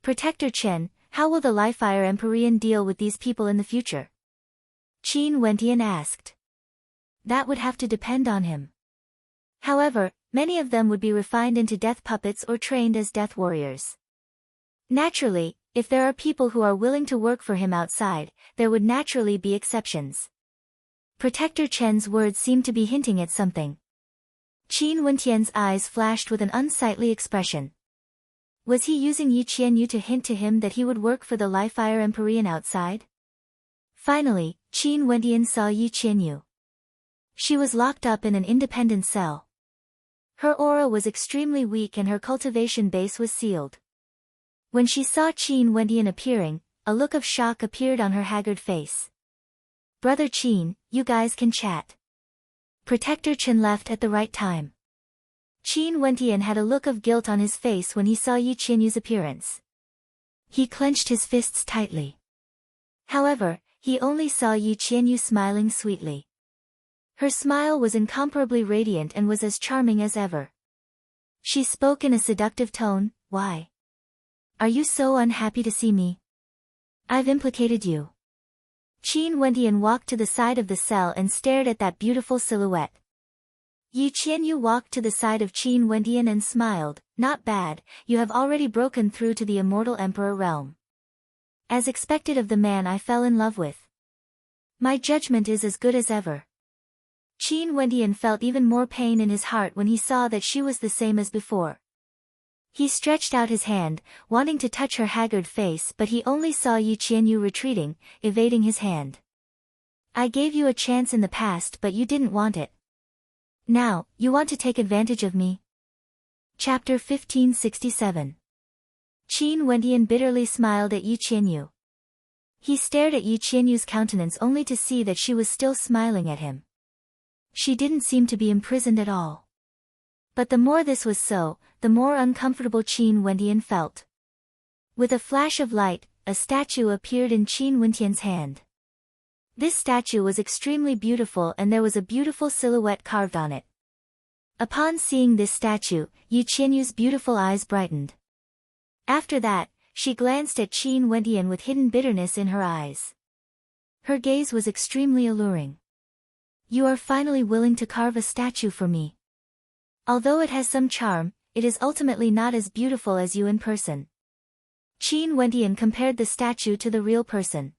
Protector Qin, how will the Li-Fire Empyrean deal with these people in the future? Qin Wentian asked. That would have to depend on him. However, many of them would be refined into death puppets or trained as death warriors. Naturally, if there are people who are willing to work for him outside, there would naturally be exceptions. Protector Qin's words seemed to be hinting at something. Qin Wentian's eyes flashed with an unsightly expression. Was he using Yi Qianyu to hint to him that he would work for the Li-Fire Empyrean outside? Finally, Qin Wentian saw Yi Qianyu. She was locked up in an independent cell. Her aura was extremely weak and her cultivation base was sealed. When she saw Qin Wentian appearing, a look of shock appeared on her haggard face. Brother Qin, you guys can chat. Protector Qin left at the right time. Qin Wentian had a look of guilt on his face when he saw Yi Qianyu's appearance. He clenched his fists tightly. However, he only saw Yi Qianyu smiling sweetly. Her smile was incomparably radiant and was as charming as ever. She spoke in a seductive tone, Why? Are you so unhappy to see me? I've implicated you. Qin Wentian walked to the side of the cell and stared at that beautiful silhouette. Yi Qianyu walked to the side of Qin Wentian and smiled, Not bad, you have already broken through to the immortal emperor realm. As expected of the man I fell in love with. My judgment is as good as ever. Qin Wentian felt even more pain in his heart when he saw that she was the same as before. He stretched out his hand, wanting to touch her haggard face, but he only saw Yi Qianyu retreating, evading his hand. I gave you a chance in the past but you didn't want it. Now, you want to take advantage of me? Chapter 1567. Qin Wendian bitterly smiled at Yu Qianyu. He stared at Yu Qianyu's countenance only to see that she was still smiling at him. She didn't seem to be imprisoned at all. But the more this was so, the more uncomfortable Qin Wendian felt. With a flash of light, a statue appeared in Qin Wendian's hand. This statue was extremely beautiful and there was a beautiful silhouette carved on it. Upon seeing this statue, Yu Qianyu's beautiful eyes brightened. After that, she glanced at Qin Wendian with hidden bitterness in her eyes. Her gaze was extremely alluring. You are finally willing to carve a statue for me. Although it has some charm, it is ultimately not as beautiful as you in person. Qin Wendian compared the statue to the real person.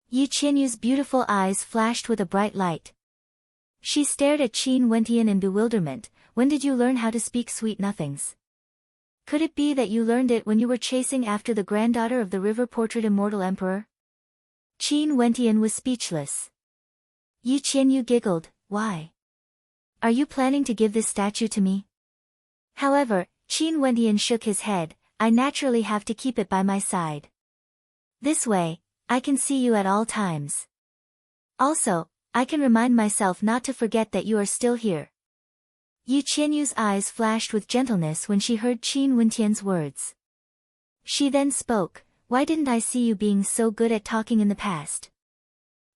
Yu Qianyu's beautiful eyes flashed with a bright light. She stared at Qin Wendian in bewilderment. When did you learn how to speak sweet nothings? Could it be that you learned it when you were chasing after the granddaughter of the river-portrait immortal emperor? Qin Wendian was speechless. Yu Qianyu giggled, why? Are you planning to give this statue to me? However, Qin Wendian shook his head, I naturally have to keep it by my side. This way, I can see you at all times. Also, I can remind myself not to forget that you are still here. Yu Qianyu's eyes flashed with gentleness when she heard Qin Wendian's words. She then spoke, why didn't I see you being so good at talking in the past?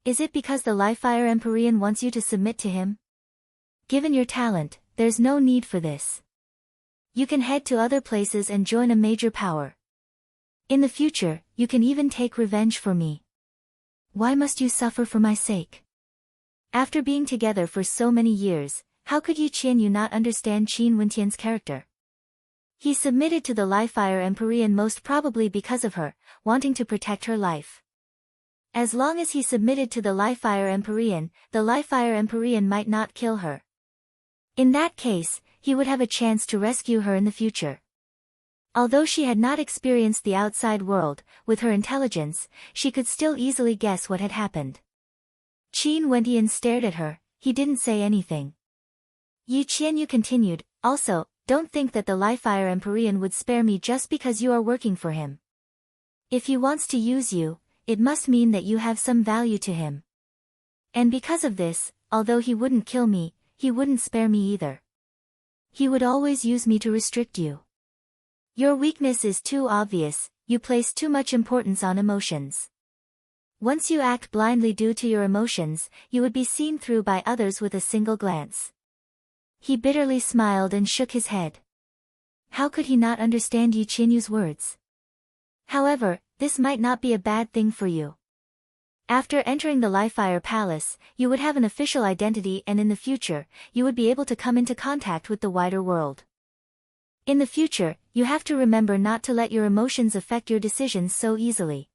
Is it because the Liefire Empyrean wants you to submit to him? Given your talent, there's no need for this. You can head to other places and join a major power. In the future, you can even take revenge for me. Why must you suffer for my sake? After being together for so many years, how could Yu Qianyu not understand Qin Wendian's character? He submitted to the Liefire Empyrean most probably because of her, wanting to protect her life. As long as he submitted to the Liefire Empyrean might not kill her. In that case, he would have a chance to rescue her in the future. Although she had not experienced the outside world, with her intelligence, she could still easily guess what had happened. Qin Wendian stared at her, he didn't say anything. Yu Qianyu continued, also, don't think that the Liefire Empyrean would spare me just because you are working for him. If he wants to use you, it must mean that you have some value to him. And because of this, although he wouldn't kill me, he wouldn't spare me either. He would always use me to restrict you. Your weakness is too obvious, you place too much importance on emotions. Once you act blindly due to your emotions, you would be seen through by others with a single glance. He bitterly smiled and shook his head. How could he not understand Yu Qianyu's words? However, this might not be a bad thing for you. After entering the Liefire Palace, you would have an official identity and in the future, you would be able to come into contact with the wider world. In the future, you have to remember not to let your emotions affect your decisions so easily.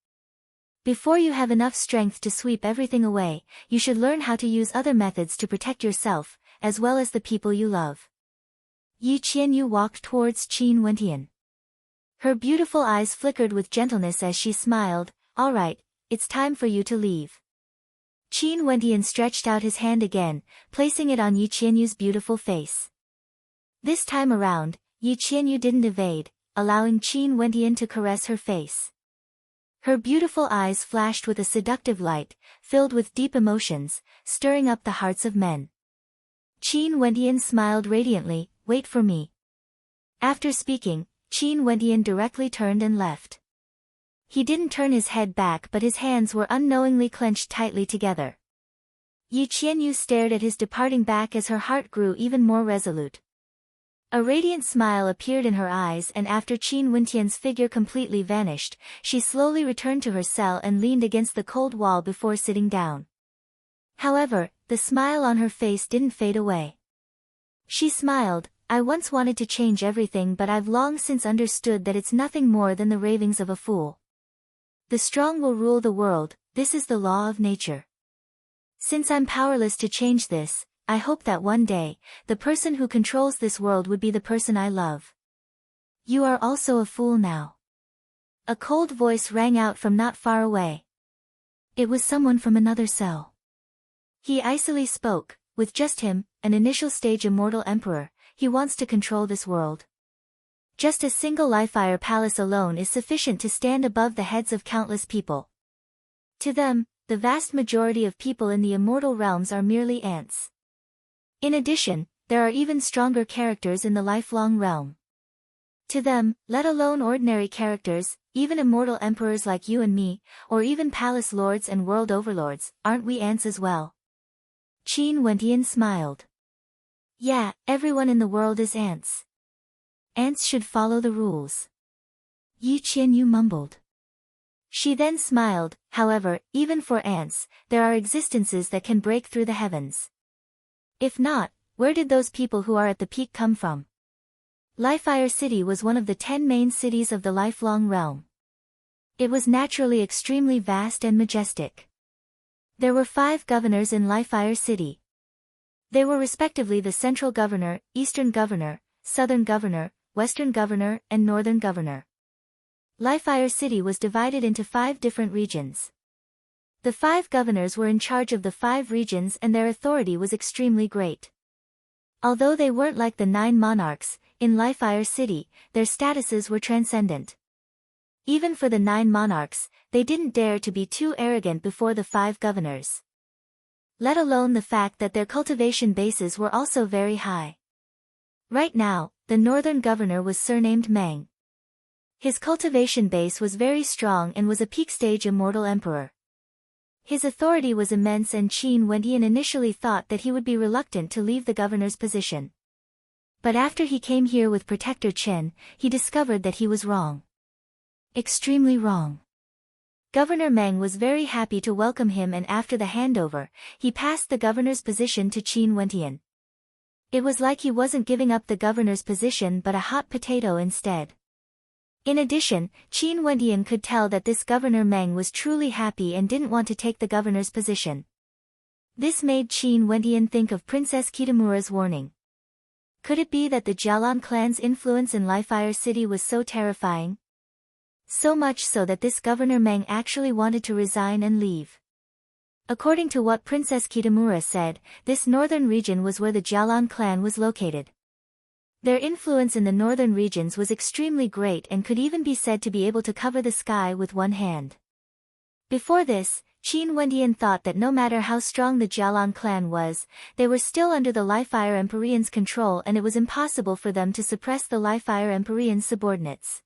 Before you have enough strength to sweep everything away, you should learn how to use other methods to protect yourself, as well as the people you love. Yu Qianyu walked towards Qin Wendian. Her beautiful eyes flickered with gentleness as she smiled, all right, it's time for you to leave. Qin Wendian stretched out his hand again, placing it on Yu Qianyu's beautiful face. This time around, Yu Qianyu didn't evade, allowing Qin Wendian to caress her face. Her beautiful eyes flashed with a seductive light, filled with deep emotions, stirring up the hearts of men. Qin Wendian smiled radiantly, wait for me. After speaking, Qin Wendian directly turned and left. He didn't turn his head back but his hands were unknowingly clenched tightly together. Yu Qianyu stared at his departing back as her heart grew even more resolute. A radiant smile appeared in her eyes and after Qin Wendian's figure completely vanished, she slowly returned to her cell and leaned against the cold wall before sitting down. However, the smile on her face didn't fade away. She smiled, I once wanted to change everything but I've long since understood that it's nothing more than the ravings of a fool. The strong will rule the world, this is the law of nature. Since I'm powerless to change this, I hope that one day, the person who controls this world would be the person I love. You are also a fool now. A cold voice rang out from not far away. It was someone from another cell. He icily spoke, with just him, an initial stage immortal emperor, he wants to control this world. Just a single Lifire palace alone is sufficient to stand above the heads of countless people. To them, the vast majority of people in the immortal realms are merely ants. In addition, there are even stronger characters in the lifelong realm. To them, let alone ordinary characters, even immortal emperors like you and me, or even palace lords and world overlords, aren't we ants as well? Qin Wentian smiled. Yeah, everyone in the world is ants. Ants should follow the rules. Yi Qianyu mumbled. She then smiled. However, even for ants, there are existences that can break through the heavens. If not, where did those people who are at the peak come from? Lifire City was one of the 10 main cities of the lifelong realm. It was naturally extremely vast and majestic. There were 5 governors in Lifire City. They were respectively the Central Governor, Eastern Governor, Southern Governor, Western Governor, and Northern Governor. Lifire City was divided into 5 different regions. The 5 governors were in charge of the 5 regions and their authority was extremely great. Although they weren't like the 9 monarchs, in Lifire City, their statuses were transcendent. Even for the 9 monarchs, they didn't dare to be too arrogant before the 5 governors. Let alone the fact that their cultivation bases were also very high. Right now, the northern governor was surnamed Meng. His cultivation base was very strong and was a peak-stage immortal emperor. His authority was immense and Qin Wentian initially thought that he would be reluctant to leave the governor's position. But after he came here with Protector Qin, he discovered that he was wrong. Extremely wrong. Governor Meng was very happy to welcome him and after the handover, he passed the governor's position to Qin Wentian. It was like he wasn't giving up the governor's position but a hot potato instead. In addition, Qin Wentian could tell that this Governor Meng was truly happy and didn't want to take the governor's position. This made Qin Wentian think of Princess Kitamura's warning. Could it be that the Jialan clan's influence in Lifire City was so terrifying? So much so that this Governor Meng actually wanted to resign and leave. According to what Princess Kitamura said, this northern region was where the Jialan clan was located. Their influence in the northern regions was extremely great and could even be said to be able to cover the sky with one hand. Before this, Qin Wentian thought that no matter how strong the Jialan clan was, they were still under the Lifire Empyrean's control and it was impossible for them to suppress the Lifire Empyrean's subordinates.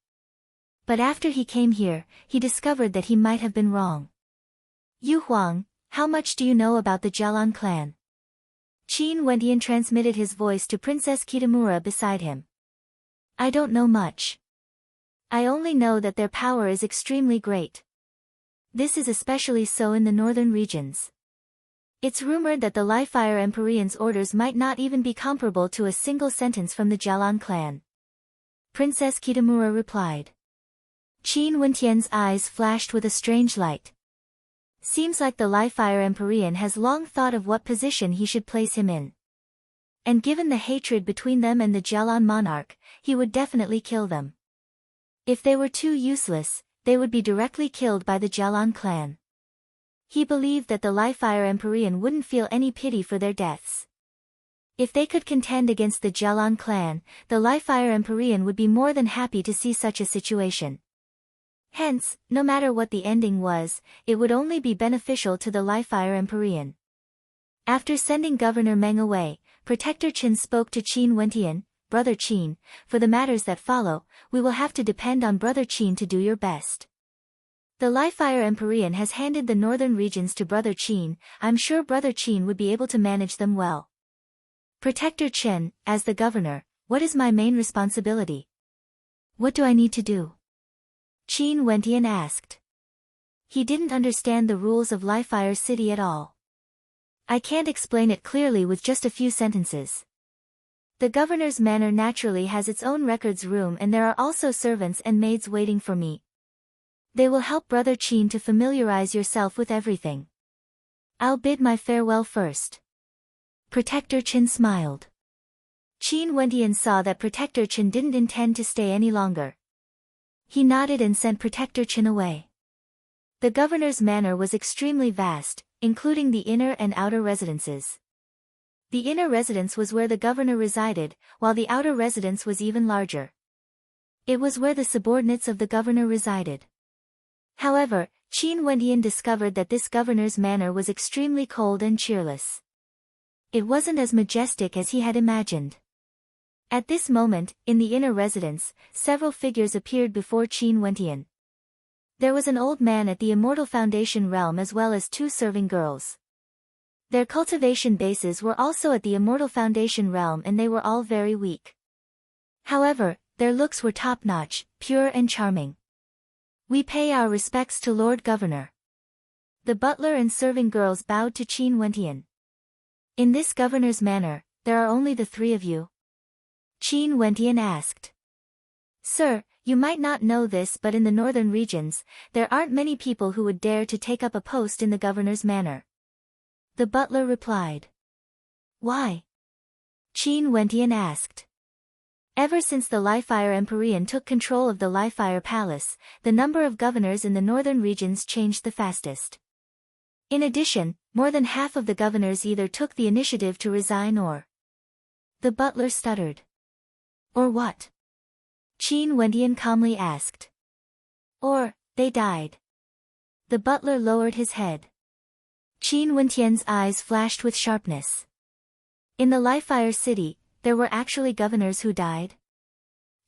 But after he came here, he discovered that he might have been wrong. Yu Huang, how much do you know about the Jialan clan? Qin Wentian transmitted his voice to Princess Kitamura beside him. I don't know much. I only know that their power is extremely great. This is especially so in the northern regions. It's rumored that the Lifire Empyrean's orders might not even be comparable to a single sentence from the Jialan clan. Princess Kitamura replied. Qin Wentian's eyes flashed with a strange light. Seems like the Lifire Empyrean has long thought of what position he should place him in. And given the hatred between them and the Jialan monarch, he would definitely kill them. If they were too useless, they would be directly killed by the Jialan clan. He believed that the Lifire Empyrean wouldn't feel any pity for their deaths. If they could contend against the Jialan clan, the Lifire Empyrean would be more than happy to see such a situation. Hence, no matter what the ending was, it would only be beneficial to the Lifire Empyrean. After sending Governor Meng away, Protector Qin spoke to Qin Wentian, Brother Qin, for the matters that follow, we will have to depend on Brother Qin to do your best. The Lifire Empyrean has handed the northern regions to Brother Qin, I'm sure Brother Qin would be able to manage them well. Protector Qin, as the governor, what is my main responsibility? What do I need to do? Qin Wentian asked. He didn't understand the rules of Lifire City at all. I can't explain it clearly with just a few sentences. The governor's manor naturally has its own records room and there are also servants and maids waiting for me. They will help Brother Qin to familiarize yourself with everything. I'll bid my farewell first. Protector Qin smiled. Qin Wentian saw that Protector Qin didn't intend to stay any longer. He nodded and sent Protector Qin away. The governor's manor was extremely vast, including the inner and outer residences. The inner residence was where the governor resided, while the outer residence was even larger. It was where the subordinates of the governor resided. However, Qin Wendian discovered that this governor's manor was extremely cold and cheerless. It wasn't as majestic as he had imagined. At this moment, in the inner residence, several figures appeared before Qin Wendian. There was an old man at the Immortal Foundation realm as well as 2 serving girls. Their cultivation bases were also at the Immortal Foundation realm and they were all very weak. However, their looks were top-notch, pure and charming. "We pay our respects to Lord Governor." The butler and serving girls bowed to Qin Wendian. "In this governor's manor, there are only the 3 of you?" Qin Wendian asked. "Sir, you might not know this but in the northern regions, there aren't many people who would dare to take up a post in the governor's manor." The butler replied. "Why?" Qin Wendian asked. Ever since the Lifire Empyrean took control of the Lifire Palace, the number of governors in the northern regions changed the fastest. In addition, more than half of the governors either took the initiative to resign or... The butler stuttered. "Or what?" Qin Wendian calmly asked. "Or, they died." The butler lowered his head. Qin Wendian's eyes flashed with sharpness. In the Lifire city, there were actually governors who died?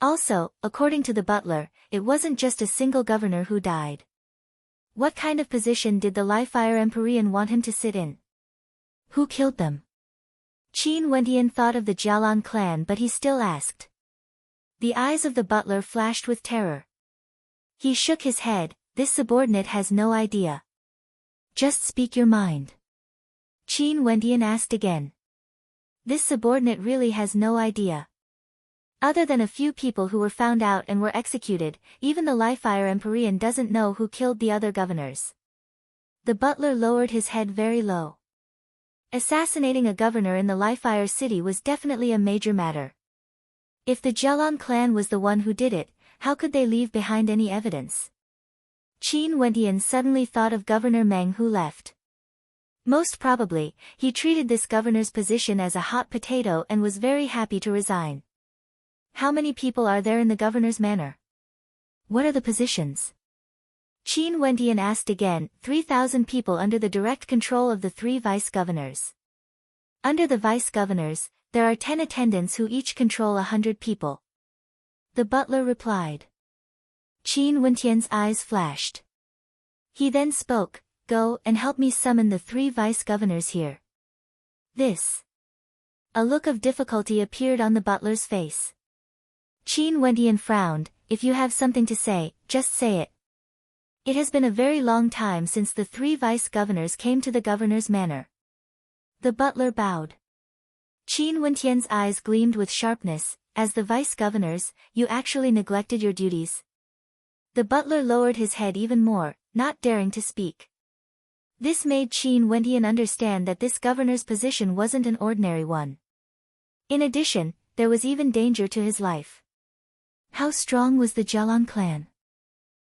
Also, according to the butler, it wasn't just a single governor who died. What kind of position did the Lifire Empyrean want him to sit in? Who killed them? Qin Wendian thought of the Jialan clan but he still asked. The eyes of the butler flashed with terror. He shook his head. "This subordinate has no idea." "Just speak your mind." Qin Wendian asked again. "This subordinate really has no idea. Other than a few people who were found out and were executed, even the Lifire Empyrean doesn't know who killed the other governors." The butler lowered his head very low. Assassinating a governor in the Lifire city was definitely a major matter. If the Jialan clan was the one who did it, how could they leave behind any evidence? Qin Wendian suddenly thought of Governor Meng who left. Most probably, he treated this governor's position as a hot potato and was very happy to resign. How many people are there in the governor's manor? What are the positions? Qin Wendian asked again. 3,000 people under the direct control of the 3 vice-governors. Under the vice-governors, there are 10 attendants who each control 100 people. The butler replied. Qin Wendian's eyes flashed. He then spoke. "Go and help me summon the 3 vice-governors here." This. A look of difficulty appeared on the butler's face. Qin Wendian frowned. "If you have something to say, just say it. It has been a very long time since the 3 vice-governors came to the governor's manor." The butler bowed. Qin Wendian's eyes gleamed with sharpness. "As the vice-governors, you actually neglected your duties?" The butler lowered his head even more, not daring to speak. This made Qin Wendian understand that this governor's position wasn't an ordinary one. In addition, there was even danger to his life. How strong was the Jialan clan?